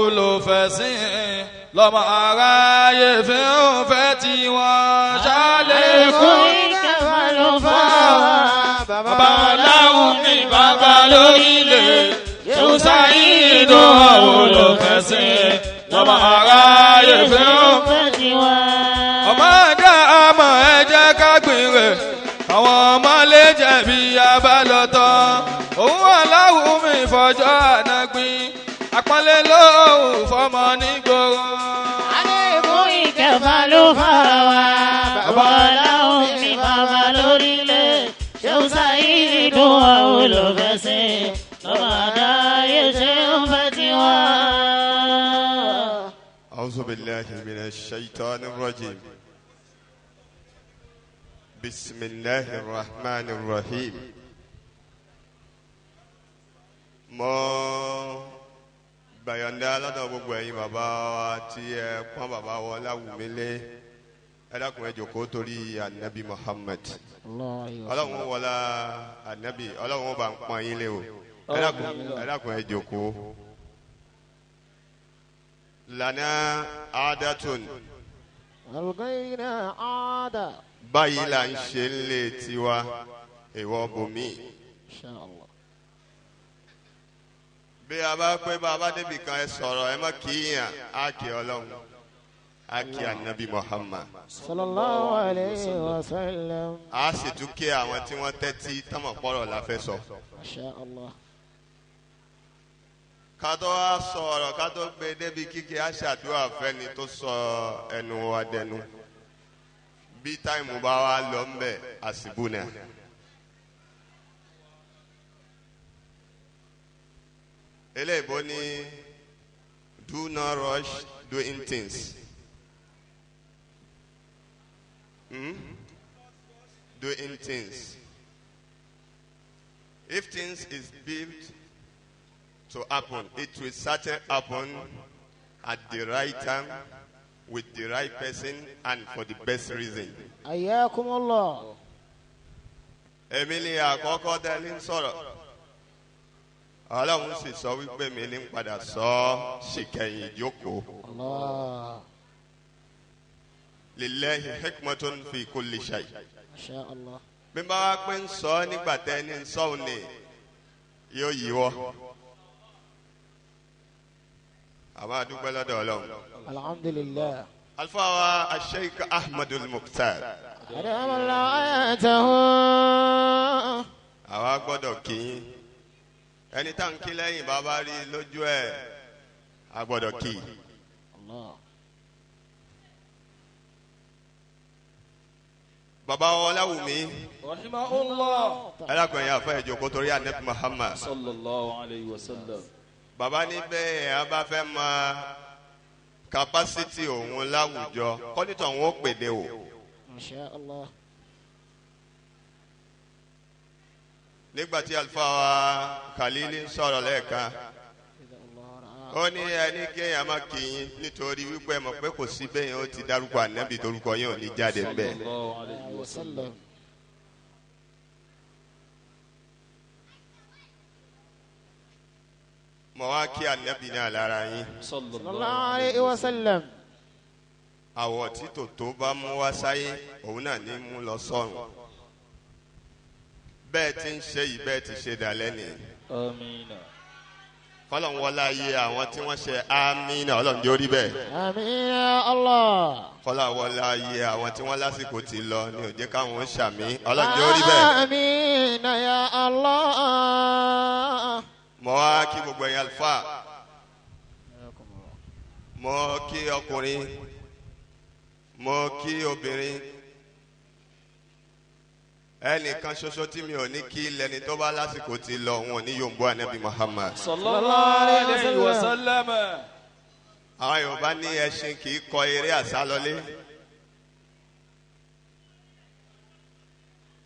olùfẹ̀sìn lọ́mọ aráyé fi ń fẹ́ tí wọ́n ṣálẹ̀ fún ìkẹfà ló fà wá. bàbá Ọláwùmí bàbá lórílẹ̀. Sheikh Saheed olùfẹ̀sìn lọ́mọ aráyé fi ń fẹ́ tí wọ́n. ọmọ ẹ̀dá àmọ́ ẹ jẹ́ ká gbìn rẹ̀ àwọn ọmọ lè jẹ̀bi abálọ́tọ́ òun Ọláwùmí fọjọ́ ànágbín àpọ́nlé lóhùn fọmọ nígboro. àlékún ìkẹfà ló fà wá. bàbá Ọláwùmí bàbá lórílẹ̀. Sheikh Saheed olùfẹ̀sìn lọ́mọ àdáyé ṣe ń fẹ́ tiwa. a'udhu billahi minash shaitanir rajim. bismillahir rahmanir rahim. mo gbàyànjá lọ́dọ̀ gbogbo ẹ̀yin bàbá wa tí ẹ pọ́n bàbá wa Ọláwùmí lé ẹ dákun ẹ jókòó torí anabi Muhammad ọlọ́run wọlá anabi ọlọ́run bá ń pọ́n yín lé o ẹ dákun ẹ jókòó. lana adatun. alghayna ada. báyìí là ń ṣe ń lé tiwa èèwọ̀ bòmí. inshallah. bí a bá pé bàbá débi kan ẹ sọ̀rọ̀ ẹ má kíyàn á kí ọlọ́run á kí anabi Muhammad. sallallahu alayhi wa sallam. a sì tún kí àwọn tí wọ́n tẹ́tí tọ́mọ̀ pọ̀rọ̀ la fẹ́ sọ. masha Allah. ká tó wá sọ ọ̀rọ̀ ká tó gbé débi kíkẹ́ á ṣàdúrà fẹ́ni tó sọ ẹnu wa dẹnu bí táìmù bá wá lọ ń bẹ̀ àsìbù náà. eléyìí ní do not rush doing things. Doing things. If things is built to happen, it will certainly happen at the right time, with the right person, and for the best reason. Ayyakumullah. Emily àkọ́kọ́ dẹ́lí ń sọ̀rọ̀. Ọlọ́run sì sọ wípé mi ní padà sọ ṣìkẹyìn ìjókòó. Lillahi hikmatun fi kulli shay. Masha Allah. Bí bá wá pé ń sọ nígbà tẹ́ ní ń sọ òní yóò yíwọ́. Àmọ́ àdúgbò lọ́dọ̀ Ọlọ́run. Alhamdulillah. Alfawa Sheikh Ahmadul Mukhtar. Adamallahu ayatahu. Àwa gbọ́dọ̀ kí yín. Ẹni tá ń kí lẹ́yìn bàbá rí lójú ẹ̀ a gbọ́dọ̀ kí. Bàbá Ọláwùmí. rahimahullah. Ẹlẹ́kùnrin yà fẹ́ ìjókòó torí Ànábì Muhammad. sallallahu alayhi wa sallam. Bàbá níbẹ̀ ẹ̀ a bá fẹ́ mọ kapásítì òun láwùjọ kọ́nítọ̀ òun ó pèdè o. Masha Allah. Nígbàtí àlùfáà wa Khalili ń sọ̀rọ̀ lẹ́ẹ̀kan ó ní ẹni kéèyàn má kí yín nítorí wípé mọ̀ pé kò sí bẹ́yìn ó ti dárúkọ ànábì torúkọ yín ò ní jáde ń bẹ̀. Mo wá kí ànábì náà lára yín. sallallahu alayhi wa sallam. Àwọ̀ tí tòótọ́ bá mú wá sáyé òun náà ní mú lọ sọ́run. bẹ́ẹ̀ ti ń ṣe yìí bẹ́ẹ̀ ti ṣe dàlẹ́ ni. Amina. Fọlọ́n wọlá yé àwọn tí wọ́n ṣe amínà ọlọ́run yóò rí bẹ́ẹ̀. Amina Allah. Fọlọ́n wọlá yé àwọn tí wọ́n lásìkò ti lọ ní òjé káwọn ń ṣàmì ọlọ́run yóò rí bẹ́ẹ̀. Amina ya Allah. Mo wá kí gbogbo ẹ̀yin àlùfáà. Mo kí ọkùnrin. Mo kí obìnrin. Ẹnìkan ṣoṣo tí mi ò ní kí lẹni tó bá lásìkò ti lọ òun ò ní yòǹbó ànábì Muhammad. Sallallahu alayhi wa sallam. Àwọn Yorùbá ní ẹṣin kì í kọ eré àsálọlé.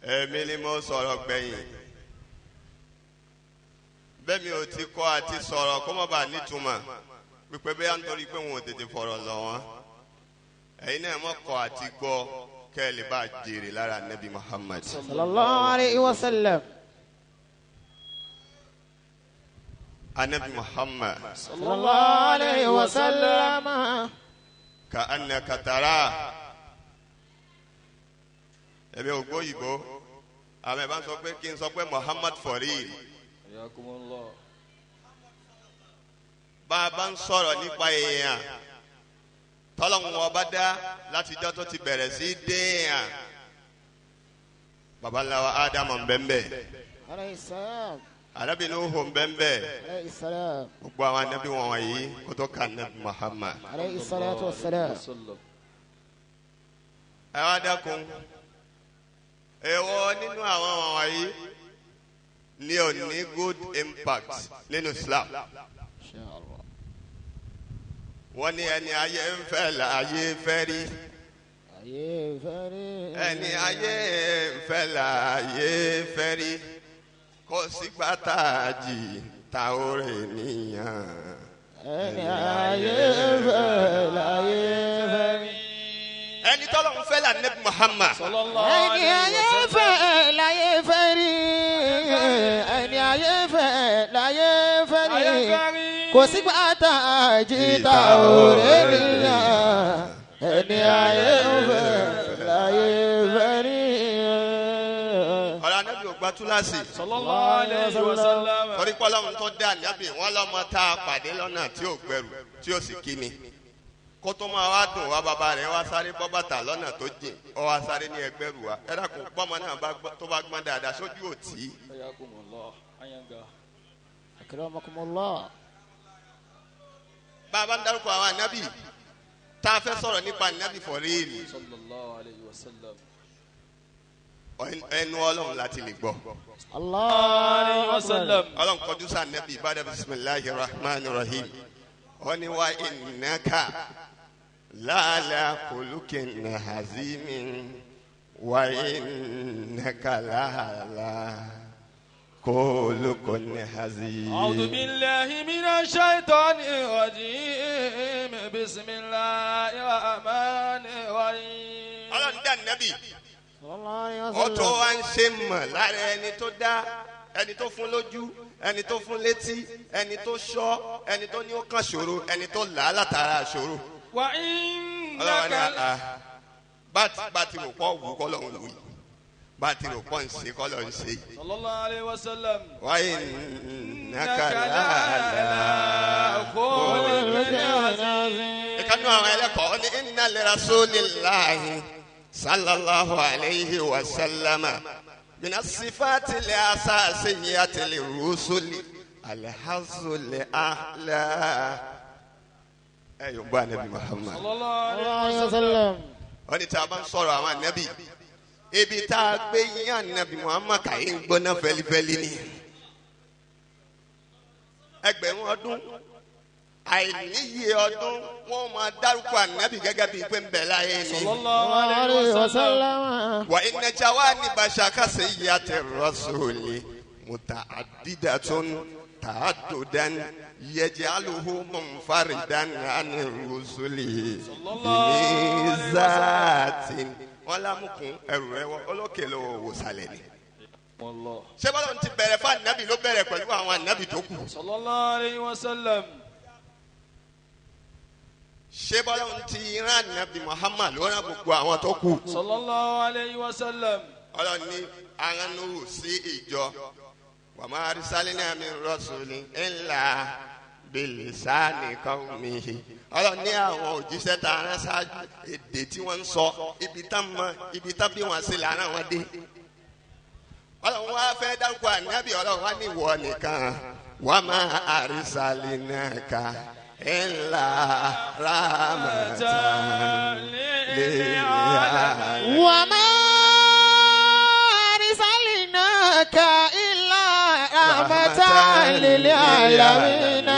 Èmi ni mo sọ̀rọ̀ gbẹ̀yìn. Bẹ́ẹ̀ mi ò ti kọ́ àti sọ̀rọ̀ kó má bàa nítumọ̀. Pípẹ́ bẹ́ẹ̀ nítorí pé wọn ò tètè fọ̀rọ̀ lọ wọ́n. Ẹ̀yin náà mọ̀ kọ́ àti gbọ́ kẹ́lì bá jèrè lára Nabi Muhammad. Sallallahu alayhi wa sallam. Anabi Muhammad. Sallallahu alayhi wa sallam. Ka annaka tara. Èmi ò gbọ́ Ìgbò. Àwọn ẹ̀ bá ń sọ pé kí n sọ pé Muhammad for real. Bá a bá ń sọ̀rọ̀ nípa èèyàn. Tọ́lọ́hun ọba dá látijọ́ tó ti bẹ̀rẹ̀ sí déèyàn. Baba ńlá wa Ádámù ńbẹ́ńbẹ́. Alayhi salam. Ànábì Nuhu ńbẹ́ńbẹ́. Alayhi salam. Gbogbo àwọn ànábì wọn wọ̀nyí kó tó ka Nabi Muhammad. Alayhi salatu wa salam. Ẹ wá dákun. Èèwọ̀ nínú àwọn wọ̀nyí ní ò ní good impact nínú Islam. Wọ́n ní ẹni ayé ń fẹ́ là ayé fẹ́ rí. Ayé fẹ́ rí. Ẹni ayé ń fẹ́ là ayé fẹ́ rí. Kò sígbà tá a jì ta orí nìyàn. Ẹni ayé ń fẹ́ là ayé fẹ́ rí. Ẹni tọ́lọ̀ ń fẹ́ là Nabi Muhammad. Ẹni ayé fẹ́ là ayé fẹ́ rí. Ẹni ayé fẹ́ là ayé fẹ́ rí. Kò sígbà tá a jí ta òré nìyàn. Ẹni ayé fẹ́ láyé fẹ́ rí. Ọ̀rọ̀ anábì ò gba túláàsì. Sallallahu alayhi wa sallam. Torí pé Ọlọ́run tó dá ànábì wọn lọ́mọ tá a pàdé lọ́nà tí ò gbẹrù tí ò sì kíni. Kó tó máa wá dùn wá bàbá rẹ̀ wá sáré bọ́ bàtà lọ́nà tó jìn ọ wá sáré ní ẹgbẹ́rù wa. Ẹ dákun pọ́nmọ náà tó bá gbọ́n dáadáa sójú òtí. Akramakumullah. Bàbá ń dárúkọ àwọn ànábì tá a fẹ́ sọ̀rọ̀ nípa ànábì for real. Sallallahu alayhi wa sallam. Ẹnu Ọlọ́run láti lè gbọ́. Sallallahu alayhi wa sallam. Ọlọ́run kọjú sí ànábì ìbádà bisimilahi rahman rahim. Wọ́n ní wa innaka la'ala khuluqin hazimin wa innaka la'ala khuluqin hazim. A'udhu billahi minash shaitanir rajim. Bismillahir rahmanir rahim. Ọlọ́run dá ànábì. Ó tó wá ń ṣe mọ̀ lára ẹni tó dá, ẹni tó fún lójú, ẹni tó fún létí, ẹni tó ṣọ́, ẹni tó ní ó kàn ṣòro, ẹni tó là á látara ṣòro. Wa innaka bá ti rò pọ̀ wù kọ́ lọ́hùn wù yìí, bá ti rò pọ̀ ń ṣe kọ́ lọ́hùn ṣe. Sallallahu alayhi wa sallam. Wa innaka la'ala khuluqin azim. Ìkànnì àwọn ẹlẹ́kọ̀ọ́ ní inna li rasulillahi sallallahu alayhi wa sallama. من الصفات الأساسية للرسل الحظ الأعلى أيوة النبي محمد صلى الله عليه وسلم. wọ́n ní tí a bá ń sọ̀rọ̀ àwọn ànábì ibi tá a gbé yín ànábì Muhammad kàyé ń gbóná fẹ́lifẹ́li ni ẹgbẹ̀rún ọdún àìníye ọdún wọ́n máa dárúkọ ànábì gẹ́gẹ́ bíi pé ń bẹ láyé ni. Sallallahu alayhi wa sallam. Wa inna jawaniba shakasiyyati rasuli muta'addidatun ta'addudan yaj'aluhu munfaridan 'ani rusuli bimizatin. Wọ́n lámùkún ẹrù rẹ̀ wọ́n olókè lọ́wọ́ wò sálẹ̀ ni. Ṣé bọ́lá ti bẹ̀rẹ̀ fún ànábì ló bẹ̀rẹ̀ pẹ̀lú àwọn ànábì tó kù? Sallallahu alayhi wa sallam. Ṣé bọ́lá ti rán ànábì Muhammad ló rán gbogbo àwọn tó kù? Sallallahu alayhi wa sallam. ọlọ́run ní aránúhù sí ìjọ wa ma arsalna min rasulin illa bilisani qawmihi ọlọ́run ní àwọn òjíṣẹ́ tá a rán ṣáájú èdè tí wọ́n ń sọ ibi tán bí wọ́n sí lára wọn dé ọlọ́run wá fẹ́ dárúkọ ànábì ọlọ́run wá ní ìwọ nìkan wa ma arsalnaka illa rahmatan lil alamin. wa ma arsalnaka illa rahmatan lil alamin.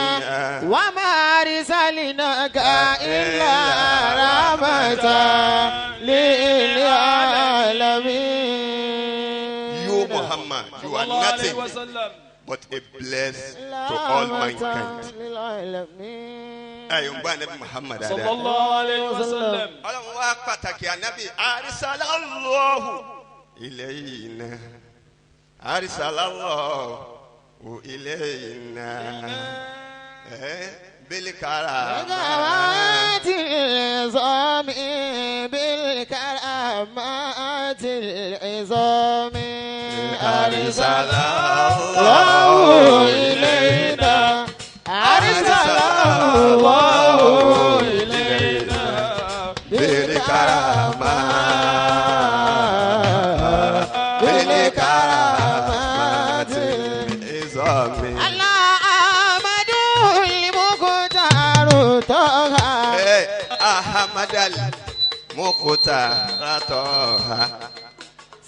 wa ma arsalnaka illa rahmatan lil alamin. You Muhammad, you are nothing but a bless to all mankind. Ayo ngba Nabi Muhammad sallallahu alayhi wa sallam. Ọlọ́run wá pàtàkì ànábì arisalallahu ilayna arisalallahu ilayna bil karamati izami bil karamati izami arisalallahu ilayna arisalallahu ilayna bil karamati izami. Ahmadal Mukhtar Toha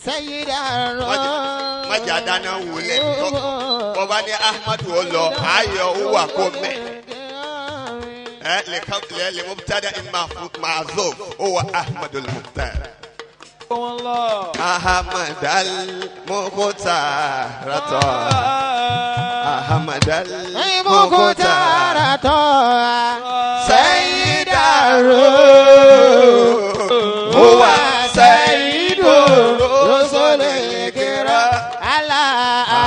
Sayyidar Maja dana wule Bọ́bá ní Ahmadu ó lọ ayọ̀ ó wà kó mẹ́ lè mubtada ma'zuf ó wà Ahmadul Mukhtar Ahmadal Mukhtar Toha Ahmadal Mukhtar Toha Sayyidar huwa sayyidu rusulil kiram ala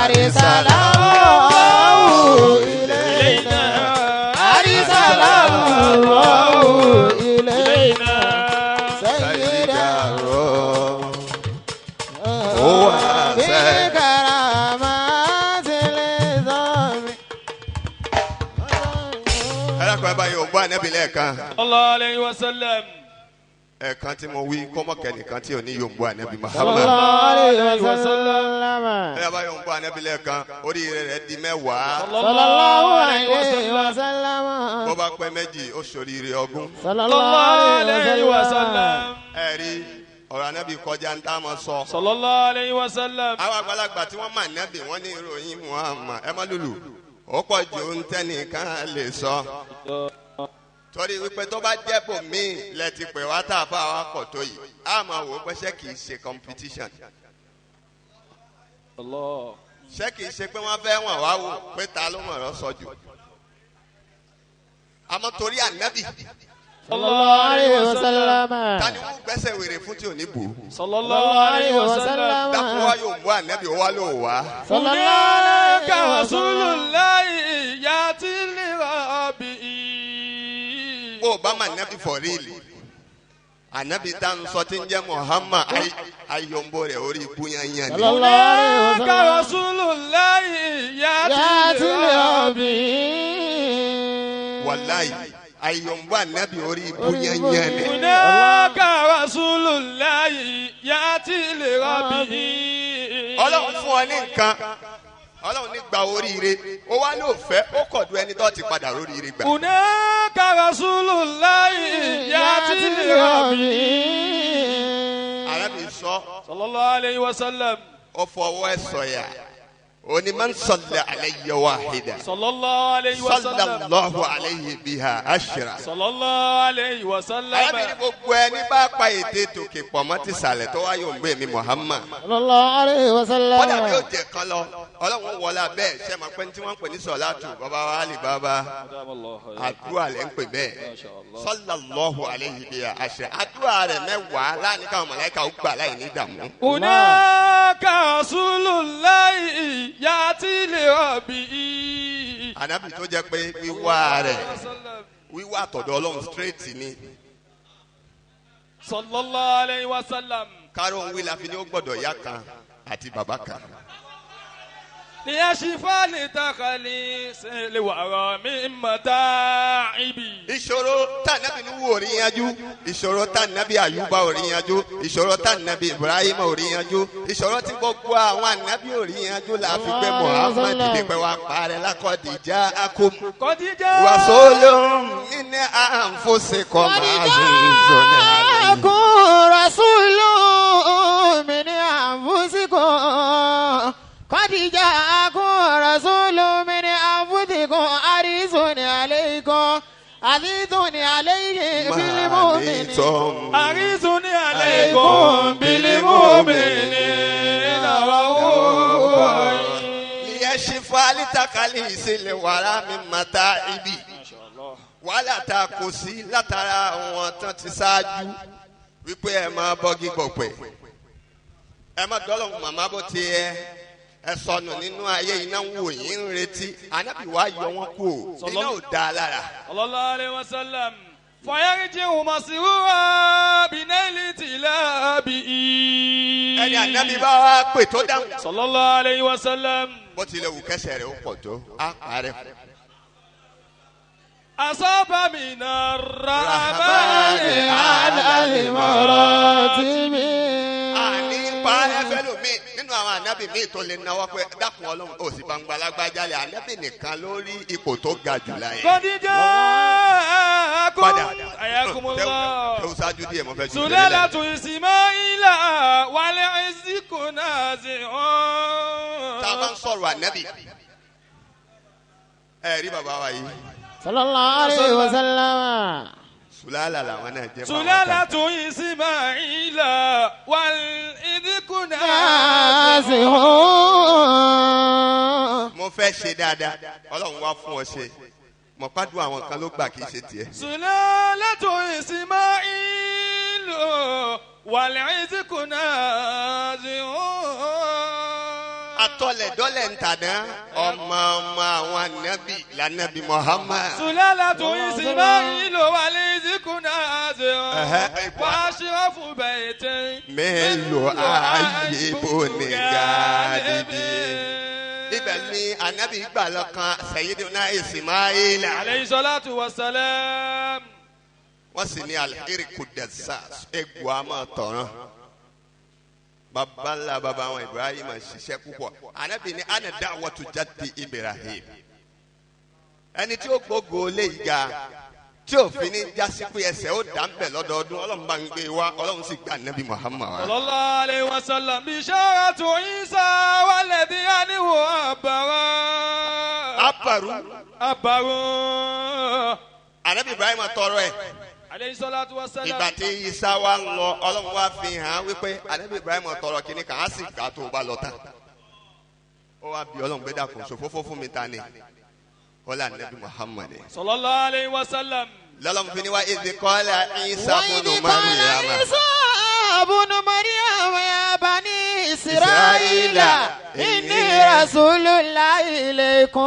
arisalallahu ilayna arisalallahu ilayna sayyidar huwa Ànábì lẹ́ẹ̀kan. sallallahu alayhi wa sallam. ẹ̀ẹ̀kan tí mo wí kọ́mọ̀kẹ́ nìkan tí ò ní yòǹbó Ànábì Muhammad. sallallahu alayhi wa sallam. ẹ bá yòǹbó Ànábì lẹ́ẹ̀kan oríire rẹ̀ di mẹ́wàá. sallallahu alayhi wa sallam. bó bá pẹ́ méjì ó ṣoríire ogún. sallallahu alayhi wa sallam. ẹ rí ọ̀rọ̀ Ànábì kọjá ń tá a máa sọ. sallallahu alayhi wa sallam. àwọn àgbàlagbà tí wọ́n mọ̀ Ànábì wọ́n ní ìròyìn Muhammad ẹ má lùlù ó pọ̀ ju ń tẹ́nìkan lè sọ. torí wípé tó bá jẹ́ bò míì lẹ́tí pé wá tá a bá wa pọ̀ tó yìí a máa wò ó pé ṣé kìí ṣe competition. ṣé kìí ṣe pé wọ́n fẹ́ wọ̀n wá wò pé ta ló mọ̀ ọ́ sọ jù. àmọ́ torí Ànábì. sallallahu alayhi wa sallam. ta ni wọ́n gbẹ́sẹ̀ wèrè fún tí ò ní bò. sallallahu alayhi wa sallam. dákun wá yóò mú Ànábì ó wá ló wá. sallallahu alayhi wa rasulullahi yati li rabbi. bó o bá ma Ànábì for real Ànábì tá n sọ tí ń jẹ́ Muhammad ayọ̀nbó rẹ̀ orí ikú yanyan ni. Hunaka rasulullahi yati li rabbi. wàláyé ayọ̀nbó Ànábì orí ikú yanyan ni. Hunaka rasulullahi yati li rabbi. Ọlọ́run fún ọ ní nǹkan Ọlọ́run ní gba oríire ó wá ló fẹ́ ó kọ̀dù ẹni tó ti padà oríire gbà. Hunaka rasulullahi yati li rabbi. Ànábì sọ. sallallahu alayhi wa sallam. ó fọwọ́ ẹ̀ sọ̀yà oni man salla alayya wahida sallallahu alayhi wa sallam sallallahu alayhi biha ashra sallallahu alayhi wa sallam. arábìnrin gbogbo ẹni bá pa ète tòkè pọ̀ mọ́ ti sàlẹ̀ tó wáyé òǹgbẹ mi Muhammad. sallallahu alayhi wa sallam. wọ́n dàbí òjè kan lọ ọlọ́run wọlé abẹ́ ṣe máa pẹ́ tí wọ́n ń pè ní sọ̀láàtù bàbá wa Ali Baba àdúrà lẹ́ ń pè bẹ́ẹ̀ sallallahu alayhi biha ashra àdúrà rẹ̀ mẹ́wàá láàrin káwọn mọ̀láìkà ó gbà láì ní ìdààmú. hunaka rasulullahi yàtí lè rọ̀bì. ànábì tó jẹ́ pé wíwá rẹ̀ wíwá àtọ̀dọ̀ ọlọ́run straight ni sallallahu alayhi wa sallam. káró ń wí la fi ní ó gbọ́dọ̀ yá kan àti bàbá kan. liyashifa litakali seliwara mi mataibi. ìṣòro tá nàbí nuhu ò rí yanjú, ìṣòro tá nàbí ayuba ò rí yanjú, ìṣòro tá nàbí ibrahim ò rí yanjú, ìṣòro tí gbogbo àwọn ànábì ò rí yanjú la fi gbé muhammad dípẹ́ wa parẹ́ lákọ̀dìjà akum. kọ́díjà. rasulun min anfusikum azizun alayhi. rasulun min anfusikum. Khadija akun rasulun min anfusikum arisun alaykum azizun alayhi bil mu'minin arisun alaykum bil mu'minin liyashifa litakali siliwara min mataibi wàhálà tá a kò sí látara àwọn tán ti ṣáájú wípé ẹ máa bọ́gí gbọ̀pẹ̀ ẹ má dọ́lọ́hùn màmá bó ti ẹ sọnù nínú ayé iná ń wò yín ń retí anábì wá yọ wọn kú o iná ò dá a lára. sallallahu alayhi wa sallam fayarji'u masruha binayli tilabi. ẹni anábì bá wá pè tó dáhùn. sallallahu alayhi wa sallam. bó tilẹ̀ wù kẹsẹ̀ rẹ̀ ó pọ̀ tó á parẹ́. asaba mina rahmani alalimorotimi. àní pa ẹfẹ lomi nínú àwọn ànábì míì tó lè náwó pé dákun Ọlọ́run ó sì gbangba lágbájálẹ ànábì nìkan lórí ipò tó ga jù láyé. kọ́díjà kó ayakumullah. ewu ṣáájú díẹ̀ mo fẹ́ ju sulalatu ismaila wàlẹ̀ ìsìnkúnà sí ọ́n. tá a bá ń sọ̀rọ̀ ànábì ẹ rí bàbá wa yìí. sallallahu alayhi wa sallam. sulala làwọn náà jẹ́. sulalatu ismaila wàlẹ̀ ìsìnkúnà sí ọ́n. mo fẹ́ ṣe dáadáa Ọlọ́run wá fún ọ ṣe mọ̀ pádùn àwọn kan ló gbà kí n ṣe tiẹ̀. sulalatu ismaila wàlẹ̀ ìsìnkúnà sí ọ́n. atọ́lẹ̀dọ́lẹ̀ ń tàná ọmọ àwọn ànábì lànàbì Muhammad. sulalatu ismaila wàlẹ̀ ìsìnkúnà sí ọ́n. wàṣírọ́fù bẹ̀yẹ̀tẹ̀. mélòó ayé bò ní gàdìbì. ibẹ̀ ni ànábì gbà lọ́kàn Sayyidina Ismail. aleyhi salatu wa salam. wọ́n sì ní alhiri kudasa egbò àmọ́ tọ̀ràn. baba ńlá baba wọn Ibrahim ṣiṣẹ́ púpọ̀ ànábì ní ana da'watu jaddi Ibrahim. ẹni tí ó gbógo lé ìga tí òfin ní jásí pé ẹsẹ̀ ó dà ń bẹ̀ lọ́dọọdún Ọlọ́run bá ń gbé wa Ọlọ́run sì gba ànábì Muhammad wa. sallallahu alayhi wa sallam bisharatu Isa walladhi anhu abaru. ànábì Ibrahim tọrọ ẹ̀. aleyhi salatu wa salam. ìgbà tí Isa wa ń lọ Ọlọ́run wa fi hàn wípé ànábì Ibrahim tọrọ kínní kan á sì gbà tó o bá lọ tán. ó wá bí Ọlọ́run gbé dàkún ṣòfófó fún mi ta ni kọ́lá ànábì Muhammad. sallallahu alayhi wa sallam. lọ́lọ́run fi ni wá ìdí kọ́lá Isa bunu Maryam. bunu Maryam ya bani Israila inni rasulullahi ilaykum.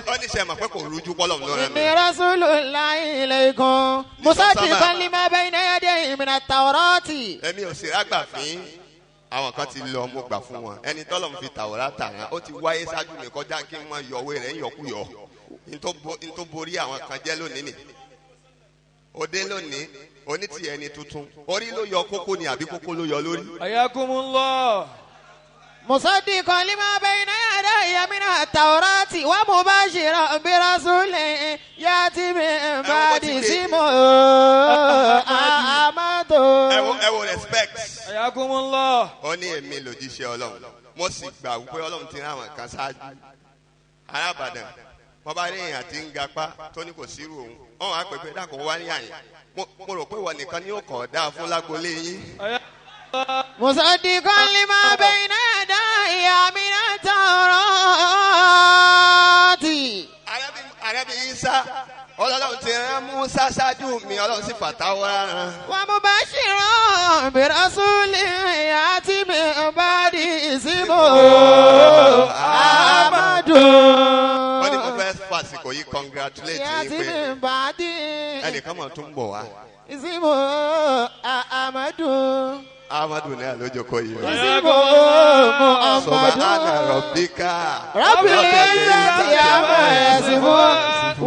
ó ní sẹ́ ma pé kò rújú kọ́lọ̀ lọ́rẹ́ mi. inni rasulullahi ilaykum. musaddiqan lima bayna yadayhi min at-tawrati. èmi ò sì rágbà fín àwọn kan ti lọ mo gbà fún wọn ẹni tọ́lọ̀ ń fi tàwọ́rá tà wọn ó ti wáyé ṣáájú mi kọjá kí n mọ yọ̀wé rẹ̀ ń yọkúyọ̀ n tó borí àwọn kan jẹ́ lónìí nì òde lónìí onítìí ẹni tuntun orí ló yọ kókó ni àbí kókó ló yọ lórí. ayakumullah. musaddiqan lima bayna yadayhi min at-tawrati wa mubashiran bi rasulin yati min ba'di ismuhu Ahmadu. ẹ wo respect. ayakumullah. ó ní èmi lòjíṣẹ́ Ọlọ́run mo sì gbà wípé Ọlọ́run ti rán àwọn kan ṣáájú arábàdàn wọn bá rí èèyàn tí ń gapá tó ní kò sírù òun wọn wá pèpè dákun wá ní àyè mo rò pé wọn nìkan ni ó kàn dáa fún lágbolé yín. musaddiqan lima bayna yadayhi min at-tawrati. Ànábì Isa Ọlọ́run ti rán Musa ṣáájú mi Ọlọ́run sì fàtàwọ́ rán. wa mubashiran bi rasulin yati min ba'di ismuhu Ahmadu. wọ́n ní mo fẹ́ fàsìkò yìí congratulate Yá yín ti pé mi bàdí. ẹnìkan mọ̀ tún bọ̀ wá. Ìsìnbó Amadu. Amadu ní àlójókòó yìí. Ìsìnbó Muhammadu. Subhana rabbika. Rabbil izzati amma yasifun.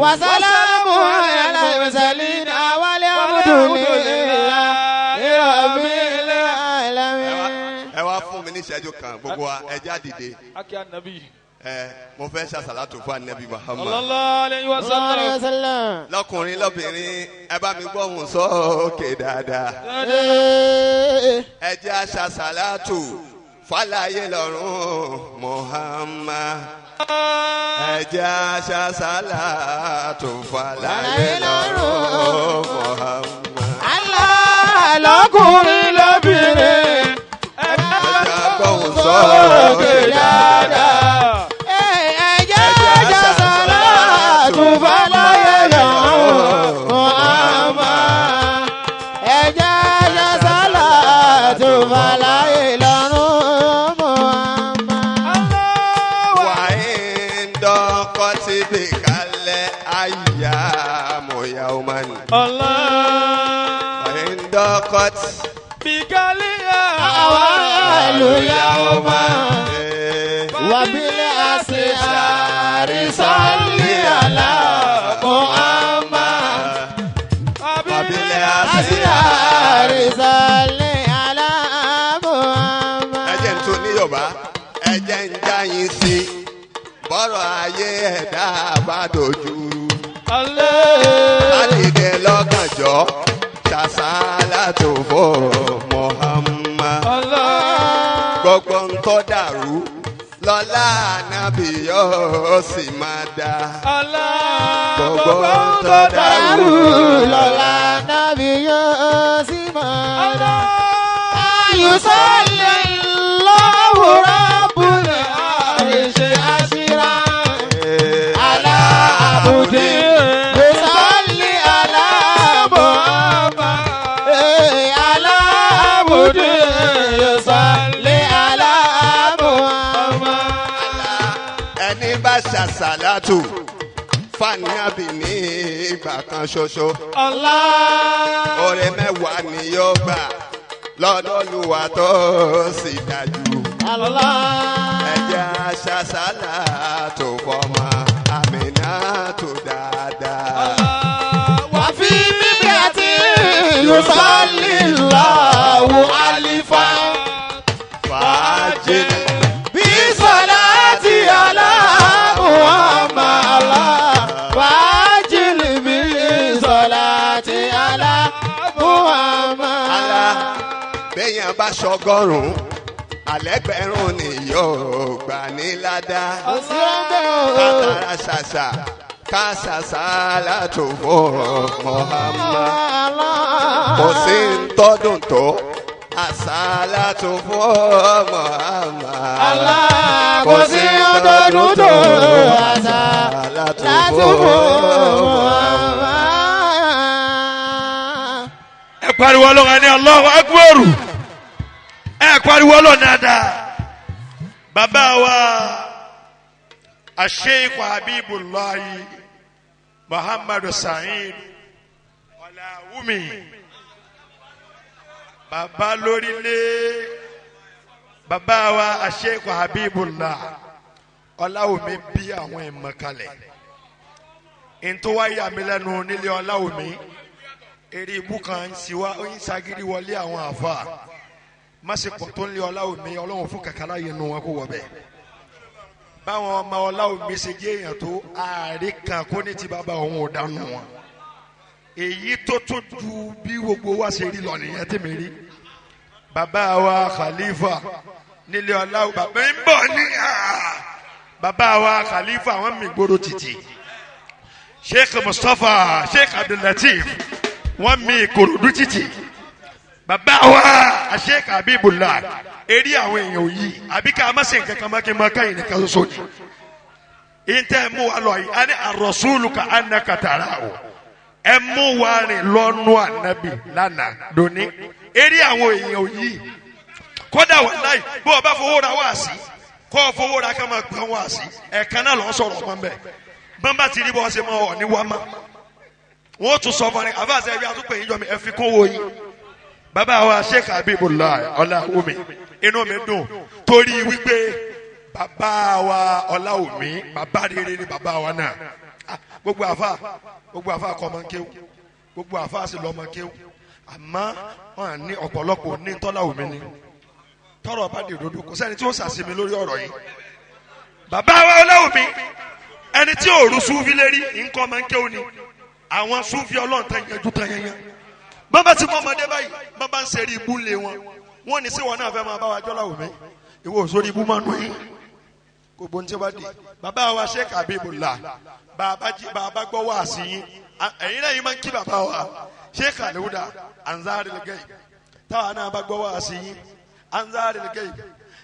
Wa salamun ala al-mursalin. Walhamdulillahi rabbil alamin. Ẹ wá fún mi ní ìṣẹ́jú kan gbogbo wa ẹ já dìde. Mo fẹ́ ṣàṣàlátù fún anabi Muhammad. Sallallahu alayhi wa sallam. Lọ́kùnrin lóbìnrin ẹ bá mi gbóhùn sókè dáadáa. Ẹ jẹ́ ṣàṣàlátù fàlàyé lọ́rùn Muhammad. Ẹ jẹ́ ṣàṣàlátù fàlàyé lọ́rùn Muhammad. Allah lọ́kùnrin lóbìnrin ẹ jẹ́ gbóhùn sókè dáadáa. ضاقت بك الأهوال يوما وبالأسحار صل على محمد وبالأسحار صل على محمد. ẹ jẹ́ n tún ní Yorùbá ẹ jẹ́ n já yín sí bọ́rọ̀ ayé ẹ̀dá bá dojúrú. Alìdè lọ́gànjọ́ ṣàṣàlátù fún Muhammad. Gbogbo ń tó dàrú lọ́lá ànábì yóò sì máa dá. Gbogbo ń tó dàrú lọ́lá ànábì yóò sì máa dá. Ayùsọ̀lẹ̀ Allahu Rabbul Arshi àṣírà. Alá àbùdí. Ṣàṣàlátù fanabi ní ìgbà kan ṣoṣo. Oore mẹ́wàá ni yóò gbà lọ́dọ̀ Olúwa tó sì dájú. Ẹ jẹ́ ṣàṣàlátù fọ́mọ Aminatu dáadáa. Wà fi bíbí àti yusallilahu alifa. Fàájì. Bí sọ̀dá ti ọlá. Béèyàn bá ṣọgọ́rùn-ún àlẹ́gbẹ̀rún ni yóò gbà ní ládá. Kátàrà ṣàṣà ká ṣàṣàlátù fún Muhammad. Kò sí ń tọ́dún tó àṣàlátù fún Muhammad. Kò sí ń tọ́dún tó àṣàlátù fún Muhammad. Ẹ pariwo Ọlọ́run ní Allahu Akbar. Ẹ pariwo Ọlọ́run dáadáa. Bàbá wa Sheikh Habibullahi Muhammadu Sa'id Ọláwùmí. Bàbá lórílẹ̀. Bàbá wa Sheikh Habibullah Ọláwùmí bí àwọn ìmọ̀ kalẹ̀. Ntọ́wáyà mi lẹ́nu nílé Ọláwùmí. Èrè ibú kan siwa oyin sagiri wọlé àwọn àfa màsìkò tó ń lé Ọláwùmí Ọlọ́run fún kàkàrà yẹn nù wọn kó wọ bẹ́ẹ̀ báwọn ọmọ Ọláwùmí ṣe jẹ́ èèyàn tó ààrẹ kan kó ní ti bàbá òun ò dánú wọn èyí tó tún ju bí gbogbo wa ṣe rí lọ nìyẹn tí mi rí bàbá wa Khalifa nílé Ọláwùmí bàbá ń bọ̀ ní bàbá wa Khalifa àwọn mi gbòòrò títì Sheikh Mustapha Sheikh Abdullatif wọ́n mi Ìkòròdú títì bàbá wa Sheikh Habibullah eré àwọn èèyàn ò yí àbí ká má ṣe nǹkan kan má kí n má káyìn nìkan ṣoṣo ni ìtẹ́ mú wa lọ yìí a ní ar-rasulu ka annaka tarahu ẹ mú wa rìn lọ́nu ànábì lánàá lóní eré àwọn èèyàn ò yí kódà wallahi bó o bá fowó ra wá sí kó o fowó ra ká máa gbọ́n wá sí ẹ̀ka náà lọ́ sọ̀rọ̀ ọmọ bẹ́ẹ̀ bàbá ti rí bọ́ ṣe mọ́ ọ ní wá má wọ́n tún sọ fún ẹ àbá àti ẹbí àtúpè yín jọ mi ẹ fi kún wo yín bàbá wa Sheikh Habibullah Ọláwùmí inú mi dùn torí wípé bàbá wa Ọláwùmí bàbá rere ni bàbá wa náà gbogbo àfa kọ́ ọmọ kéwù gbogbo àfa sì lọ́ ọmọ kéwù àmọ́ wọn ní ọ̀pọ̀lọpọ̀ ní tọ́láwùmí ni tọrọ bá di òdodo kò sẹ́ni tí ó sàṣemi lórí ọ̀rọ̀ yìí bàbá wa Ọláwùmí ẹni tí òòrùn súnfì lérí nǹkan ọmọ kéwù ni àwọn súnfì ọlọ́ọ̀tẹ̀ yẹn tán yẹn bàbá tí mo ọmọdé báyìí bàbá ń sẹ́rí ibú lé wọn ní sí wọn náà fẹ́ máa bá wa jọ́ Ọláwùmí ìwọ òsórí ibú máa nù yín gbogbo ní tí wọ́n di bàbá wa Sheikh Habibullah bàbá gbọ́ wá sí yín ẹ̀yin náà yín máa ń kí bàbá wa Sheikh Al-Huda Anzaril Ghaib táwa náà bá gbọ́ wá sí yín Anzaril Ghaib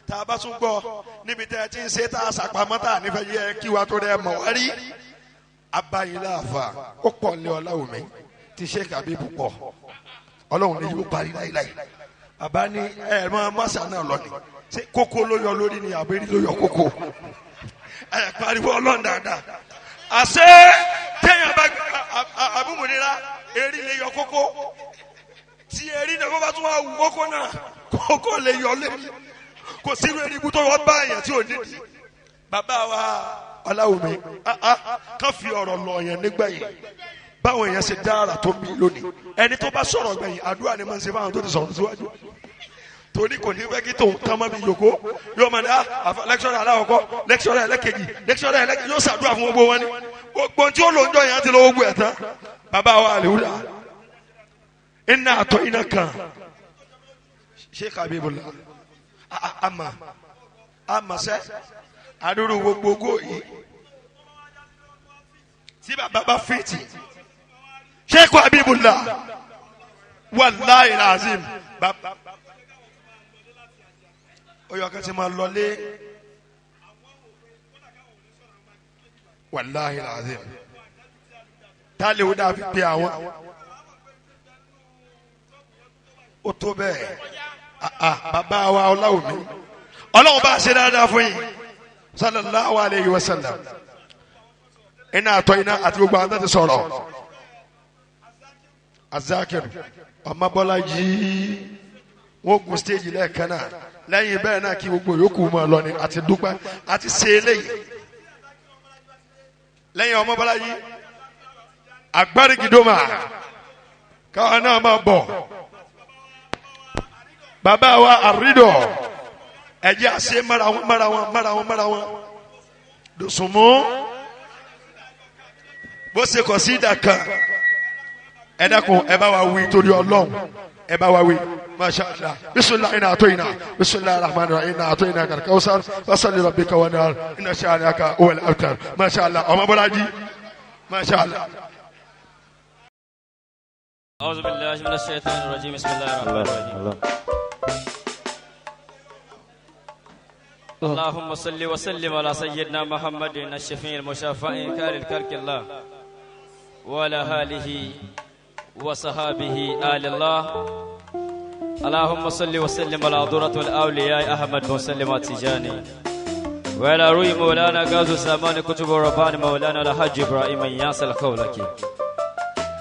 tá a bá tún gbọ́ níbi tẹ́ ẹ ti ń ṣe tá a sàpamọ́ tá a nífẹ̀ẹ́ yẹ kí wa tó rẹ̀ mọ̀ wá rí abayinláfa ó pọ̀ ní Ọláwùmí ti Sheikh Habibu pọ̀ ọlọ́run ní yóò parí láíláí bàbá ní ẹ máa mọ́sà náà lọ ni ṣé kókó ló yọ lórí ni àbẹ́rí ló yọ kókó ẹ pariwo ọlọ́run dáadáa àṣẹ téèyàn bá abúmọ̀nira erí lè yọ kókó tí erí náà bá tún wá wù kókó náà kókó lè yọ lẹ́yìn kò sírú erí ibú tó wọ́n bá èèyàn tí ò nídìí bàbá wa Ọláwùmí kàn fi ọ̀rọ̀ lọ yẹn nígbà yìí báwọn èèyàn ṣe dára tó bí lónìí ẹni tó bá sọ̀rọ̀ gbẹ̀yìn àdúrà ni máa ń ṣe fáwọn tó ti sọ̀rọ̀ síwájú torí kò ní fẹ́ kí tòun tán mọ́ bí yòókó yóò máa ní lẹ́kṣọ́rẹ́ aláwọ̀kọ́ lẹ́kṣọ́rẹ́ ẹlẹ́kejì lẹ́kṣọ́rẹ́ ẹlẹ́kejì yóò ṣàdúrà fún gbogbo wọn ni gbogbo tí ó lò ń jọ yẹn ti lọ gbogbo ẹ̀ tán bàbá wa Al-Huda iná àtọ̀ iná kan Sheikh Habibullah àmà sẹ́ àdúró gbogbo yìí tí bàbá bá fìtì Sheikh Habibullah wallahi lazim oyè ọkàn tí ma lọlé wallahi lazim tálẹ̀ ó dàbí pé àwọn ó tó bẹ́ẹ̀ bàbá wa Ọláwùmí ọlọ́run bá ṣe dáadáa fún yín sallallahu alayhi wa sallam iná àtọ̀ iná àti gbogbo àwọn tó ti sọ̀rọ̀ Azakir ọmọbọ́lá yìí wọ́n gun stage lẹ́ẹ̀kan náà lẹ́yìn bẹ́ẹ̀ náà kí gbogbo yòókù mọ́ ọ lọ ni àti dúpẹ́ àti ṣe eléyìí lẹ́yìn ọmọbọ́lá yìí agbárigidoma káwọn náà máa bọ̀ bàbá wa àrídọ̀ ẹ̀jẹ̀ àṣẹ mara wọn dòsùnmú bó ṣe kọ̀ sí ìdàkan ẹ dákun ẹ bá wa wí torí Ọlọ́run ẹ bá wa wí masha Allah bisimilahi ina ato ina bisimilahi rahman rahim ina ato ina karaka usar wasali rabbika wa nar ina sha'anaka wal abtar masha Allah ọmọ bọ́lájí masha Allah. أعوذ بالله من الشيطان الرجيم بسم الله الرحمن الرحيم اللهم صل وسلم على سيدنا محمد الشفيع المشفع كار الكرك الله وعلى آله وصحابه آل الله اللهم صل وسلم على حضرة الأولياء أحمد وسلم التجاني وعلى روي مولانا غازو سامان كتب ربان مولانا الحج إبراهيم ياس الخولكي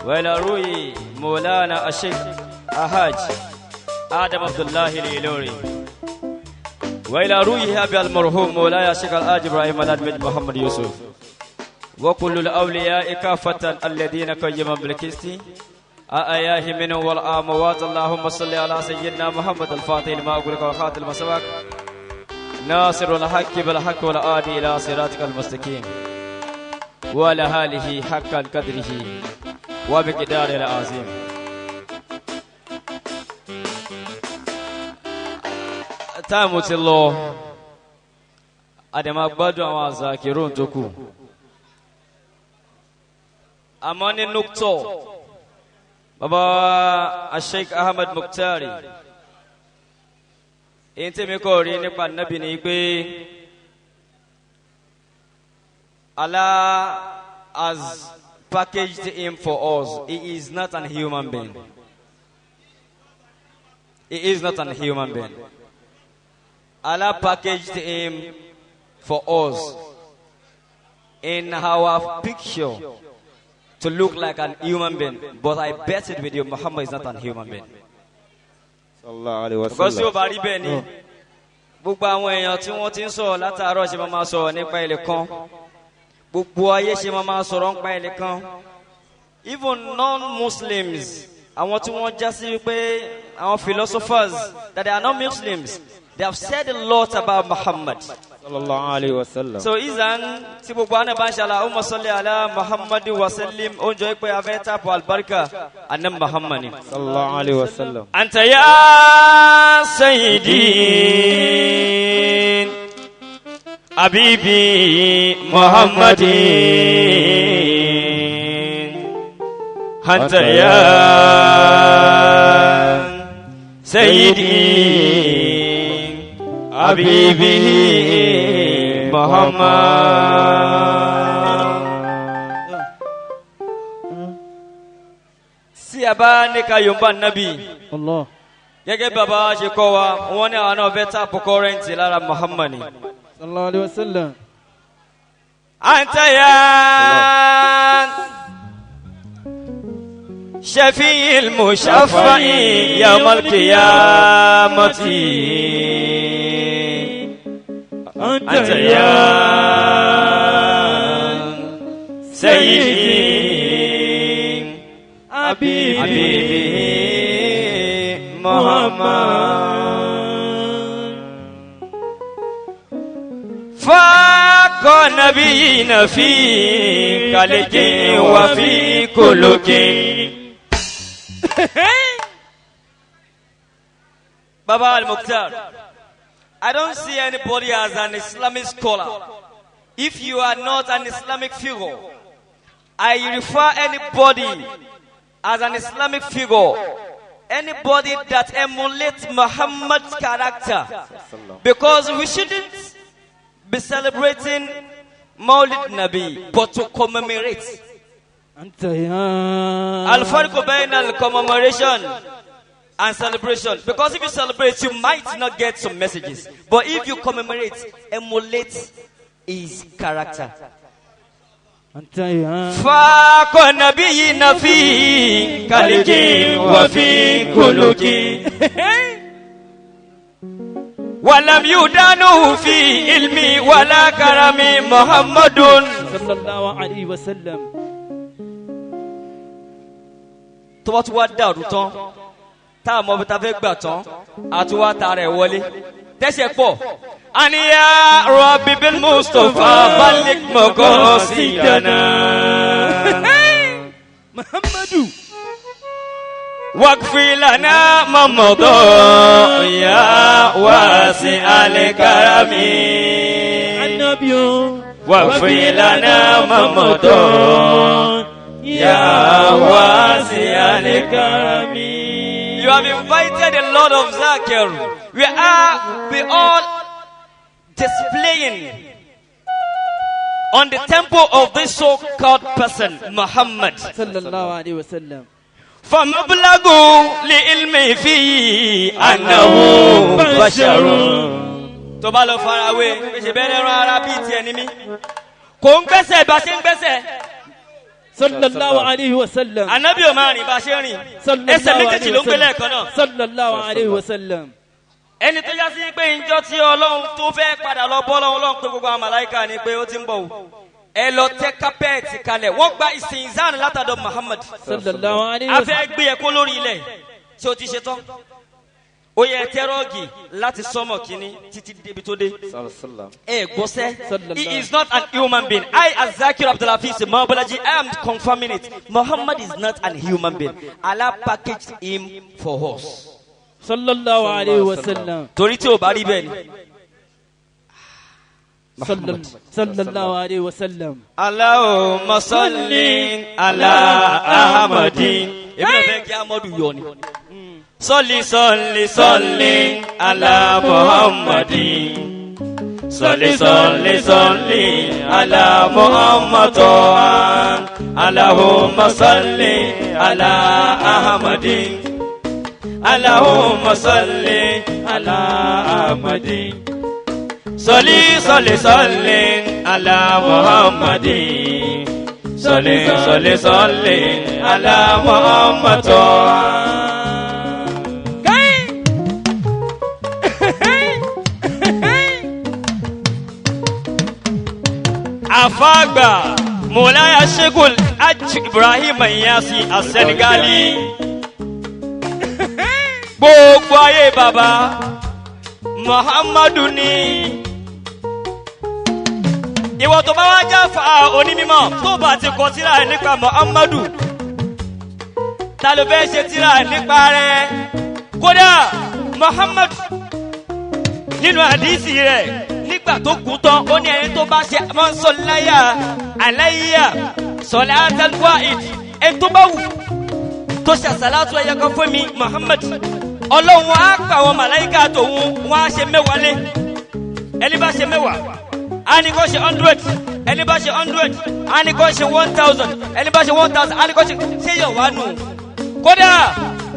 وعلى روي مولانا الشيخ أحاج آدم عبد الله الإلوري وإلى رويه أبي المرحوم مولاي الشيخ الحاج إبراهيم الأدمج محمد يوسف وكل الأولياء كافة الذين قيموا بالقسط أأياه منهم والأموات اللهم صل على سيدنا محمد الفاتح لما أغلق والخاتم لما سبق ناصر الحق بالحق والآدي إلى صراطك المستقيم وعلى آله حق قدره وبقداره العظيم. táìmù ti lọ àdèmà gbádùn àwọn àzàkìrún tó kù àmọ́ ní nukutọ bàbá Sheikh Ahmed Muktari èyí tí mi kọ́ rí nípa nàbì ni pé Allah has packaged him for us. He is not an human being. He is not an human being. Allah packaged him for us. in our picture to look like an human being, but I bet it with you, Muhammad is not an human being. Because you bari beni, gbogbo àwọn èèyàn tí wọ́n ti ń sọ̀rọ̀ látàárọ̀ ṣe máa sọ̀rọ̀ nípa ilé kan, gbogbo ayé ṣe máa sọ̀rọ̀ nípa ilé kan. Even non-Muslims, àwọn tí wọ́n já sí wípé àwọn philosophers that they are not Muslims, they have said a lot about Muhammad. Sallallahu alaihi wasallam. So izan tí gbogbo àná bá ń ṣe Allahumma salli ala Muhammadin wa sallim ó ń jọ pé a fẹ́ tàpọ̀ albarka anam Muhammad. Sallallahu alaihi wasallam. Anta ya sayyidi habibi Muhammadin. Anta ya sayyidi habibi Muhammad. Si aba ní ká yomba nabi. Allah. Gẹ́gẹ́ bàbá ṣe kọ́ wa, wọ́n ní àwọn náà fẹ́ tàpù kọ́rẹ́ǹtì lára Muhammad. Sallallahu alaihi wasallam. Anta ya shafi'il mushaffa'i yawmal qiyamati. Anta ya sayyidi habibi Muhammad. Faqa nabiyina fi khaliqin wa fi khuluqin. Baba Al-Mukhtar, I don't see anybody as an Islamic scholar. If you are not an Islamic figure, I refer anybody as an Islamic figure, anybody that emulates Muhammad's character, because we shouldn't be celebrating Maulid Nabi, but to commemorate. Al-Farqu bayna al-commemoration and celebration. Because if you celebrate, you might not get some messages. But if you commemorate, emulate his character. Faqa nabiyina fi khaliqin wa fi khuluqin. Walam yudanu fi ilmi wala karami Muhammadun sallallahu alaihi wasallam. Tó bá tún wá dàrú tán, tá a mọ̀ bí ta fẹ́ gbà tán, a tún wá ta rẹ̀ wọlé. Tẹ́sẹ̀ pọ̀. Aniya Rabbi bil Mustafa Balik Maqasidana. Muhammadu. Waqfi lana mamado ya wasi al-karami. Annabiyo. Waqfi lana mamado ya wasi al-karami. You have invited a lot of Zakir. We all displaying on the temple of this so-called person, Muhammad. Sallallahu alaihi wasallam. فمبلغ لعلمي فيه أنه بشر. tó bá lọ farawé ṣe bẹ́ẹ̀ lẹ́rọ ara bíi tiẹ̀ ní mí kò ń gbẹ́sẹ̀ bá ṣe ń gbẹ́sẹ̀. Sallallahu alaihi wasallam. Ànábì ò máa rìn bá ṣe ń rìn. Ẹsẹ̀ méjèèjì ló ń gbé lẹ́ẹ̀kan náà. Sallallahu alaihi wasallam. Ẹni tó yá sí pé ìjọ tí Ọlọ́run tó fẹ́ padà lọ bọ́ Ọlọ́run pé gbogbo àwọn màláíkà ni pé ó ti ń bọ̀ o. Ẹ lọ tẹ kápẹ́ẹ̀tì kalẹ̀ wọ́n gba ìsìnzán látàdọ̀ Muhammad. Sallallahu alaihi wasallam. A fẹ́ gbé ẹ̀kọ́ lórí ilẹ̀ tí o ti ṣe tán. Ó yẹ tẹ́rọ̀gì láti sọ́mọ̀ kínní títí débi tó dé. Ẹ gbọ́sẹ́. He is not an human being. I as Zakir Abdulhafiz Mobolaji, I am confirming it. Muhammad is not an human being. Allah packaged him for us. Sallallahu alaihi wasallam. Torí tí o bá rí bẹ́ẹ̀ ni. Sallallahu alaihi wasallam. Allahumma salli ala Ahmadin. Ebi ò fẹ́ kí Ahmadu yọ ni. Salli salli salli ala Muhammadin. Salli salli salli ala Muhammadin. Allahumma salli ala Ahmadin. Allahumma salli ala Ahmadin. Salli salli salli على محمد صلي صلي صلي على محمد afagba Mawlaya Sheikhul Hajj Ibrahim Inyasi Senegali gbogbo ayé baba Muhammadu ni ìwọ tó bá wá jáfa onímọ̀ tó bá ti kọ tírà nípa Muhammadu ta ló fẹ́ ṣe tírà nípa rẹ̀ kódà Muhammadu nínú àdísì rẹ̀ nígbà tó kú tán ó ní ẹni tó bá ṣe máa ń sọ láyà aláyà sọlá àtàlùwà ìdí ẹni tó bá wù tó ṣe àsàlátù ẹyẹ kan fún mi Muhammad ọlọ́run á pa àwọn màláìka tòun wọn á ṣe mẹ́wàá lé ẹni bá ṣe mẹ́wàá á ní kó ṣe 100 ẹni bá ṣe 100 á ní kó ṣe 1000 ẹni bá ṣe 1000 á ní kó ṣe yọ̀ wá nù kódà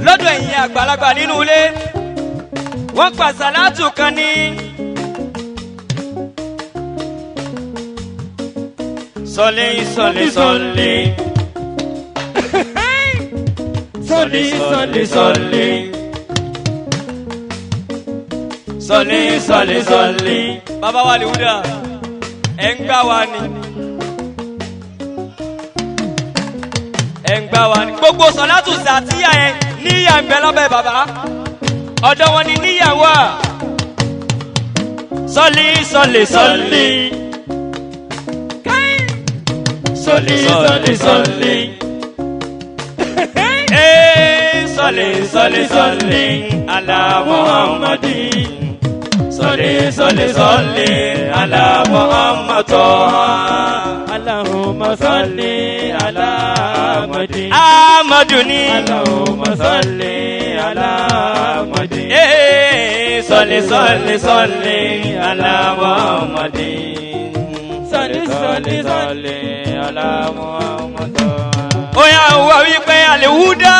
lọ́dọ̀ ẹ̀yin àgbàlagbà nínú ilé wọ́n pa àsàlátù kan ní. Sọlé sọlé sọlé sọlé sọlé sọlé sọlé sọlé sọlé bàbá wa lè wúdà ẹ̀ ń gbá wa ni ẹ̀ ń gbá wa ni gbogbo sọ̀látù sàtíyà ẹ̀ níyà ń bẹ lábẹ́ bàbá ọ̀dọ̀ wọn ni níyà wà sọlé sọlé sọlé. Sọlé sọlé sọlé sọlé sọlé sọlé ala Muhammadi sọlé sọlé sọlé ala Muhammadu Allahumma salli ala Ahmadi Ahmadu ni Allahumma salli ala Ahmadi sọlé sọlé sọlé ala Muhammadi sọlé sọlé sọlé ala Muhammadu. Oya wa wípé àlèwúdà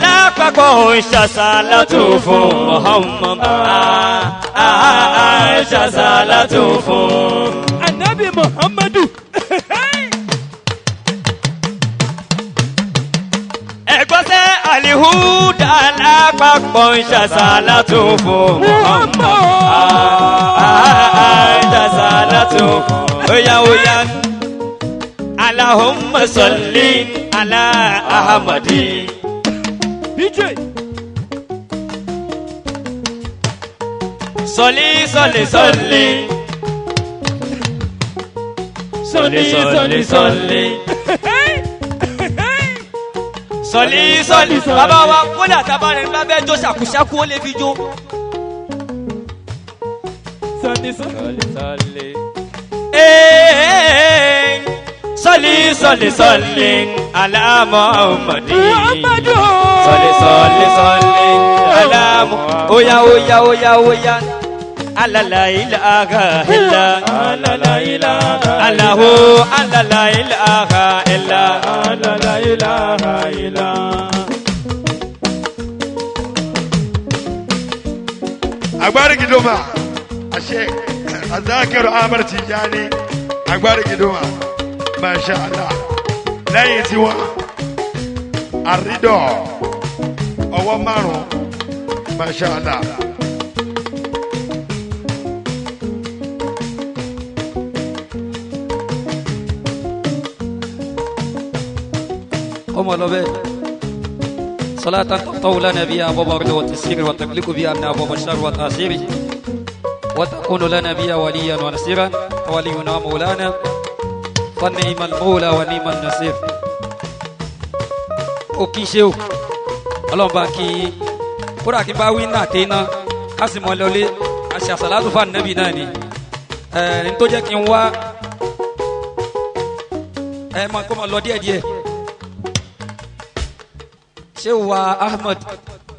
lápapọ̀ ìṣàṣàlátù fún Muhammad. Ìṣàṣàlátù fún Ànábì Muhammadu. Ẹ̀gbọ́sẹ̀ àlèwúdà lápapọ̀ ìṣàṣàlátù fún Muhammad. Ìṣàṣàlátù fún. Oya oya. Allahumma salli ala Ahmadi. DJ. Salli salli salli. Salli salli salli. Salli salli. Bàbá wa kódà tabarin bá bẹ jó ṣàkúṣàkú ó lè fi jó. Salli salli salli. Salli salli salli ala Muhammadi. Salli salli salli ala oya oya oya oya ala la ilaha illa ala la ilaha Allahu ala la ilaha illa ala la ilaha illa. Agbárí Gidoma àṣẹ Azakiru Amar Tijani Agbárí Gidoma. Masha Allah lẹ́yìn tí wọ́n àrídọ̀ ọwọ́ márùn-ún Masha Allah. ọmọ lọ bẹ́ẹ̀ salatan taqtaw lana biha abwaba ar-ridha wa at-taysir wa taghliqu biha anna abwaba ash-sharr wa ta'siri wa takunu lana biha waliyan wa nasiran waliyuna mawlana فنعم المولى ونعم النصير ó kí ṣe o ọlọ́run bá kí kódà kí n bá wí náà téná ká sì mọ́ lọlé àṣà àṣàlátù fún ànábì náà ni ní tó jẹ́ kí n wá máa kó máa lọ díẹ̀díẹ̀ ṣé wa Ahmad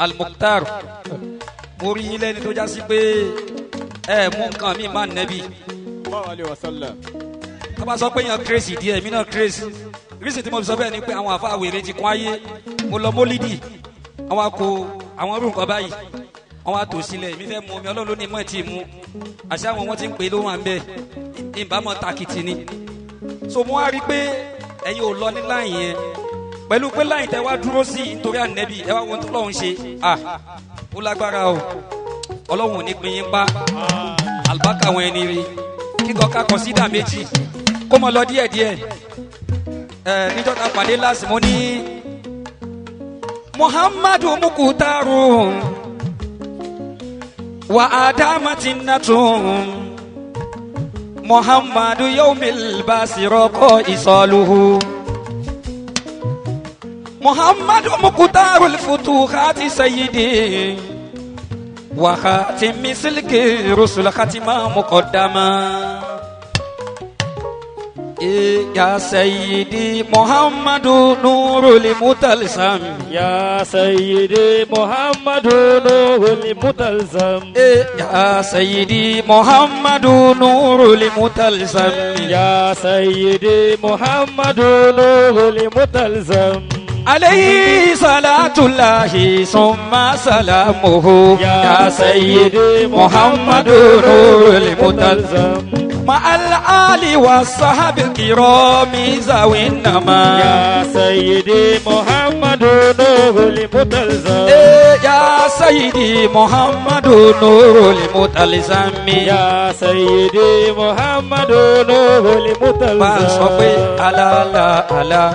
Al-Mukhtar mo rí yín lẹ́ni tó já sí pé mú nǹkan mi máa nẹ́bí a bá sọ pé yàn kérésì díẹ̀ mí náà kérésì kérésì tí mo sọ bẹ́ẹ̀ ni pé àwọn àfa àwèrè ti kún ayé mo lọ mólídì àwọn akọ àwọn orú nǹkan báyìí wọ́n wá tò sílẹ̀ mi fẹ́ mu omi ọlọ́run ló ní mọ́ ẹ̀ tí ì mu àṣà àwọn wọn ti ń pè ló wà ń bẹ̀ ìbámọ̀ takìtì ni so mo wá rí i pé ẹ̀yin ò lọ ní láyìn yẹn pẹ̀lú pé láyìn tẹ́ wá dúró sí nítorí ànẹ́bí ẹ wá wọn tó lọ́hùn ṣe ó lágbára o ọlọ́run ò ní pín yín pa àlùbákà àwọn ẹni rí kíkọ ká kọ̀nsídà méjì kó mọ lọ díẹ̀díẹ̀ níjọ́ ta pàdé láti mo ní muhammadu mukutaru wa adamatinatun muhammadu yawmil basiroko isaluhu muhammadu mukutaru futuhati sayyidi wa khatimi silki rusul khatima muqaddama يا سيدي محمد نور المتلسم يا سيدي محمد نور المتلسم يا سيدي محمد نور المتلسم يا سيدي محمد نور المتلسم عليه صلاة الله ثم سلامه يا سيدي محمد نور المتلسم مع الآل والصحاب الكرام ذوي النما يا سيدي محمد نور المتلسم يا سيدي محمد نور المتلسم يا سيدي محمد نور المتلسم ألا لا ألا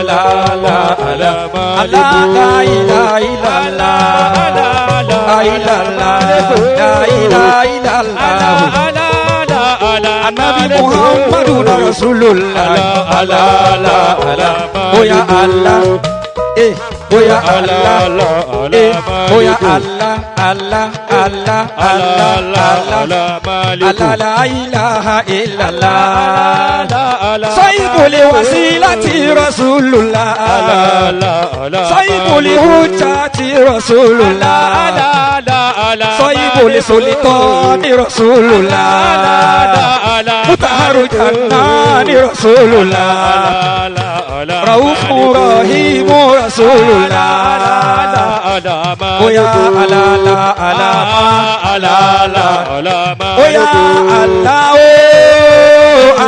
ألا لا ألا لا إله إلا الله لا إله إلا الله النبي محمد رسول الله لا لا لا ويا الله ويا الله ويا الله الله الله الله لا إله إلا الله صيب لوسيلة رسول الله صيب لهجة رسول الله صيب لسلطان رسول الله مطهر جنان رسول الله رؤوف رحيم رسول الله ويا لا لا لا لا ويا الله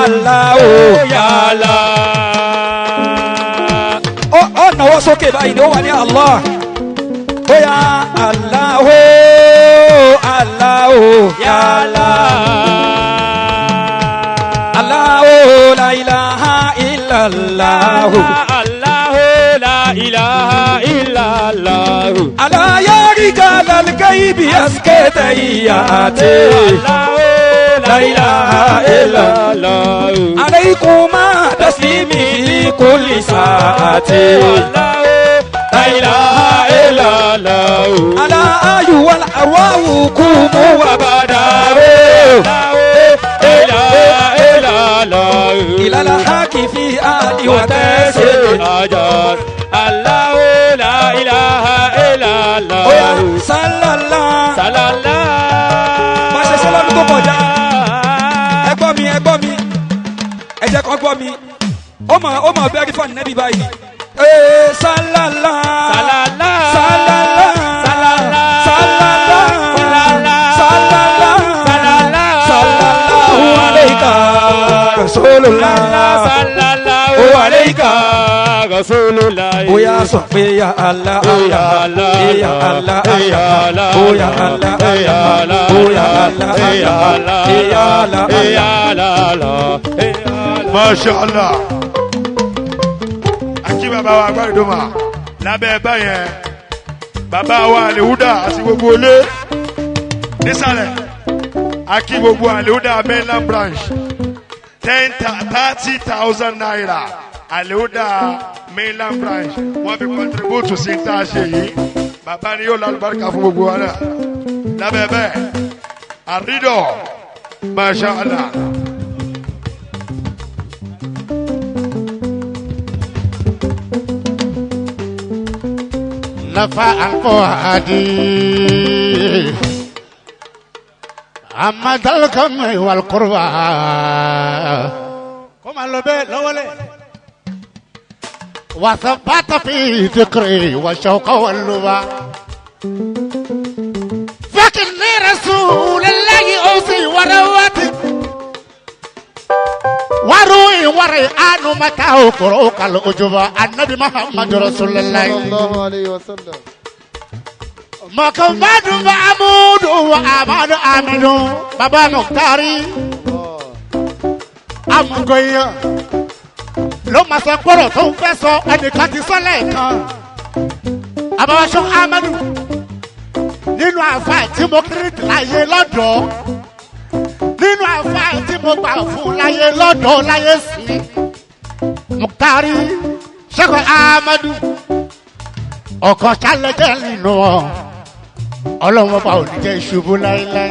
الله يا الله نوى سوكي باين هو يا الله ويا الله الله يا الله الله لا إله إلا الله الله لا إله إلا الله ألا يا رجال الغيب أسكت إياتي الله لا إله إلا الله عليكما تسليمي في كل ساعة الله لا إله إلا الله ألا أيها الأرواح قوموا وبداروا إلى الحق في آل وتسر الأجار الله لا إله إلا الله صلى الله صلى الله ما ṣe ṣe lọ́dún tó kọjá ẹ gbọ́ mi ẹ jẹ́ kó gbọ́ mi ó mọ̀ bẹ́ẹ̀rí fún ànábì báyìí sálálá sálálá sálálá sálálá sálálá sálálá sálálá sallallahu alayka rasulullah sallallahu alayka rasulullah bóyá sọ pé ya Allah ya Allah ya Allah ya Allah ya Allah ya Allah ya Allah ya Allah ya Allah ya Allah Masha Allah. Akí bàbá wa Agbárídọ́mà lábẹ́ báyẹn bàbá wa Àlèhúdà àti gbogbo olé nísàlẹ̀ akí gbogbo Àlèhúdà mainland branch 30,000 naira Àlèhúdà mainland branch wọ́n fi contribute sí tá a ṣe yìí bàbá ni yóò lálùbáríkà fún gbogbo wa náà lábẹ́ bẹ́ẹ̀ àrídọ̀ Masha Allah. nafa alqaadi amma dalkam wal qurba koma lobe lawale wa thabata fi dhikri wa shawqa wal luba القرآن متى قرؤك الأجوبة النبي محمد رسول الله صلى الله عليه وسلم. محمد محمود وأحمد آمين بابا مختاري amúgọ̀yàn ló máa sọ gbọ́dọ̀ tó ń fẹ́ sọ ẹnìkan ti sọ lẹ́ẹ̀kan àbáwáṣọ amadu nínú àfa tí mo kiri láyé lọ́dọ̀ nínú àfa tí mo gbà fún láyé lọ́dọ̀ láyé sí mukhtari sẹ́kọ̀ amadu ọkọ̀ sálẹ̀jẹ̀ nínú ọ ọlọ́wọ́n bá ò ní jẹ́ ìṣubú láéláé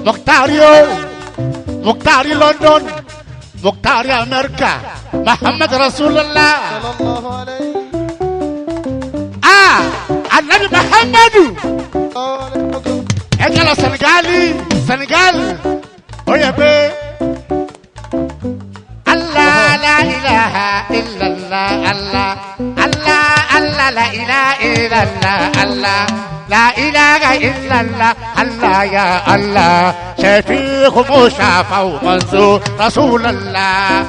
mukhtari o mukhtari London. مختار أمريكا محمد رسول الله النبي محمد اجل سنغال ويا بي الله لا إله إلا الله الله الله الله لا إله إلا الله الله لا إله إلا الله الله يا الله شفيق مشافى ومنصور رسول الله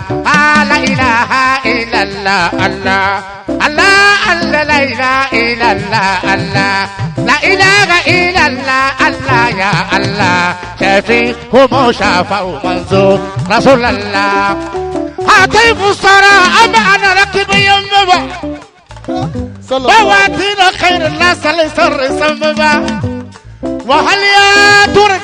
لا إله إلا الله الله الله الله لا إله إلا الله الله لا إله إلا الله الله يا الله شفيق مشافى ومنصور رسول الله هاتيف الصلاة أما أنا ركب يمبا بواتينا خير الناس لسر سمبا وهل يا ترد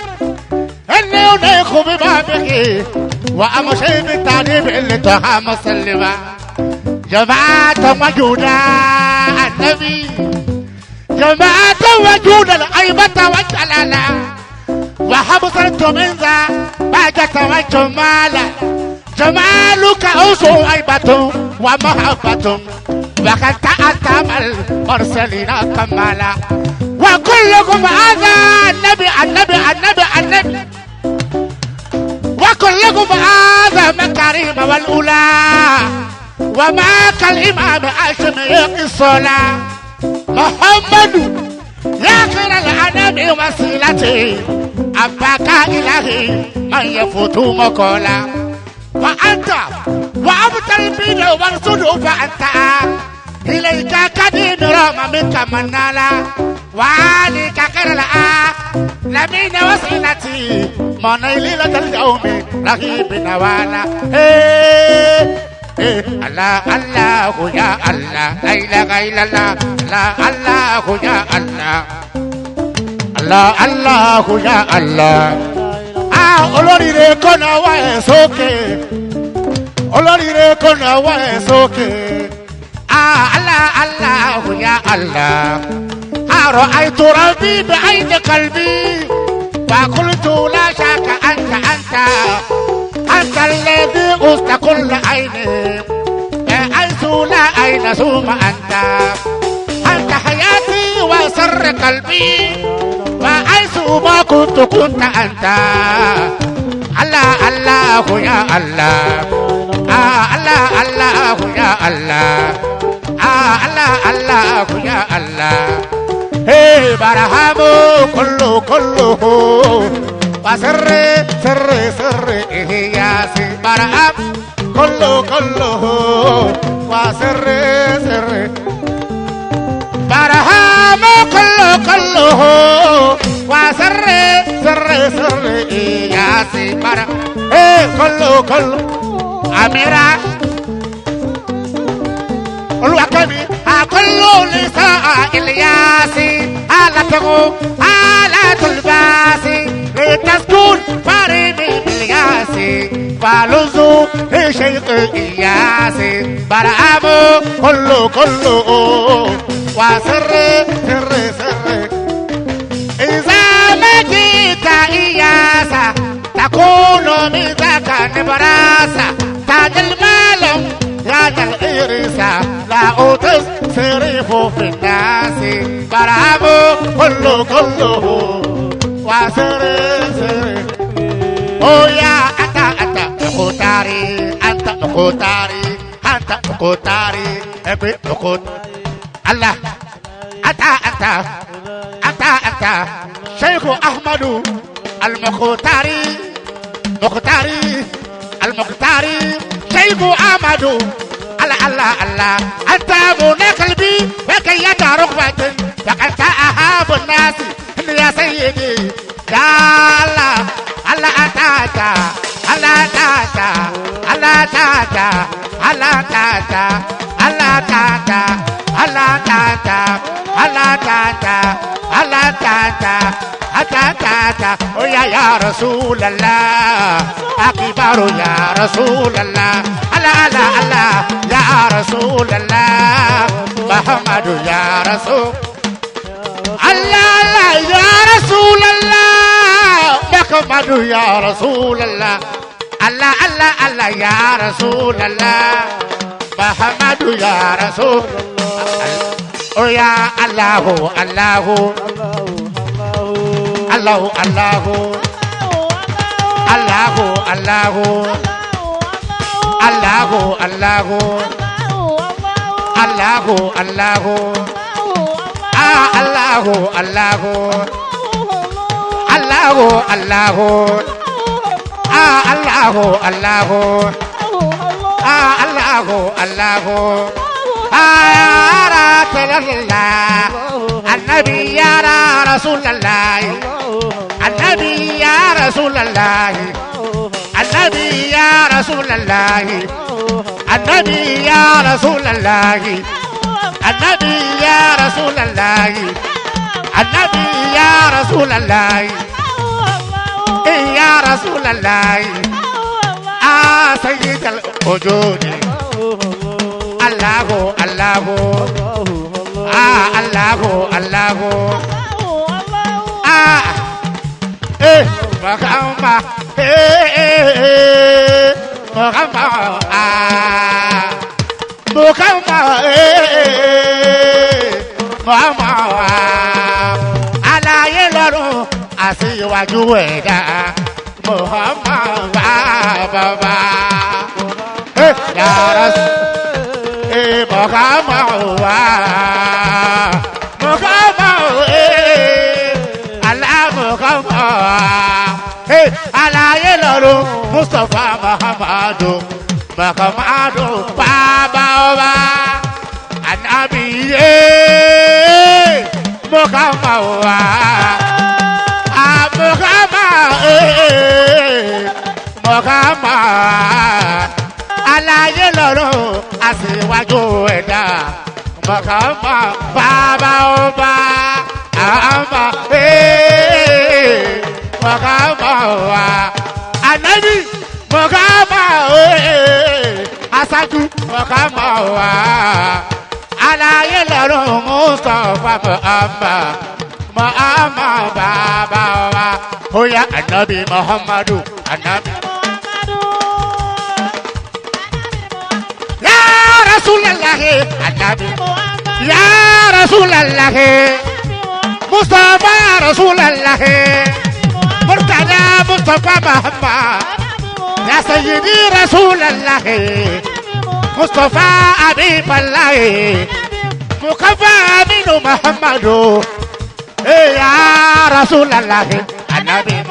اني انيخ ببابك وامشي بالتعليم اللي تها مسلمة جماعة وجودا النبي جماعة وجودا الأيبة والجلالة وحبصرت من ذا باجة وجمالة جمالك أوسو أيبة ومحبة وقد تأتم المرسلين كمالا وكلكم هذا النبي النبي النبي النبي وكلكم هذا مكارم والأولى وما كالإمام هاشم الصلاة محمد يا خير الأنام وسيلتي أباك إلهي من يفوت مقولا وأنت وأبتل بين ورسله فأنت إليك كدين رام منك منالا وعليك كرلا لمن وسيلتي من ليلة اليوم رهيب نوالا الله الله يا الله لا إله إلا الله لا الله يا الله الله الله يا الله olóríire kọ́nà wá ẹ̀ sókè olóríire kọ́nà wá ẹ̀ sókè Allah Allah ya Allah رأيت ربي بعين قلبي فقلت لا شك أنت الذي أست كل عيني حيث لا أين ثم أنت حياتي وسر قلبي وحيث ما كنت أنت الله الله يا الله الله الله يا الله الله الله يا الله hey برهام كله وسر سر إياسي برهام كله وسر سر برهام كله وسر سر إياسي برهام hey كله أميرة الوكبي كل نساء الياسي آلته آلة الباسي لتسكن فريمي بالياسي فالوزو شيخ إياسي برامو كله وسر سر إذا ما جيت إياسا تكون من ذاك نبراسا تاج المالم تاج الإرسا لا أوتس سريف في الناس برامو كله وسر oh ya anta mukhtari epi mukht Allah anta Sheikh Ahmadu al-Mukhtari شيخ أحمد الله الله الله أنت منى قلبي وكيد رغبة فأنت أحب الناس يا سيدي يا الله الله تاتا الله تاتا الله تاتا الله تاتا الله تاتا الله تاتا الله تاتا الله تاتا أتاتا يا رسول الله أكبر يا رسول الله الله الله الله يا رسول الله محمد يا رسول الله الله يا رسول الله محمد يا رسول الله الله الله الله يا رسول الله محمد يا رسول يا الله الله الله الله الله الله الله الله الله الله الله الله الله الله الله الله الله الله الله النبي يا رسول الله النبي يا رسول الله النبي يا رسول الله النبي يا رسول الله النبي يا رسول الله النبي يا رسول الله يا رسول الله سيد الوجود الله الله الله الله مغمى مغمى مغمى مغمى على يلو أسيواجو ودا مغمى بابا يا رسول مغمى مغمى على يلو مصطفى محمد محمد بابا النبي محمد محمد على يلو أسيواجو ودا محمد بابا Mokama Anabi Mokama Asatu Mokama Alaye lọ́rùn Mustafa Muhammad Baba Oya Anabi Muhammadu Anabi Ya Rasulallah Anabi Ya Rasulallah Mustafa Rasulallah مرتضى مصطفى محمد يا سيدي رسول الله مصطفى حبيب الله مكفى من محمد يا رسول الله النبي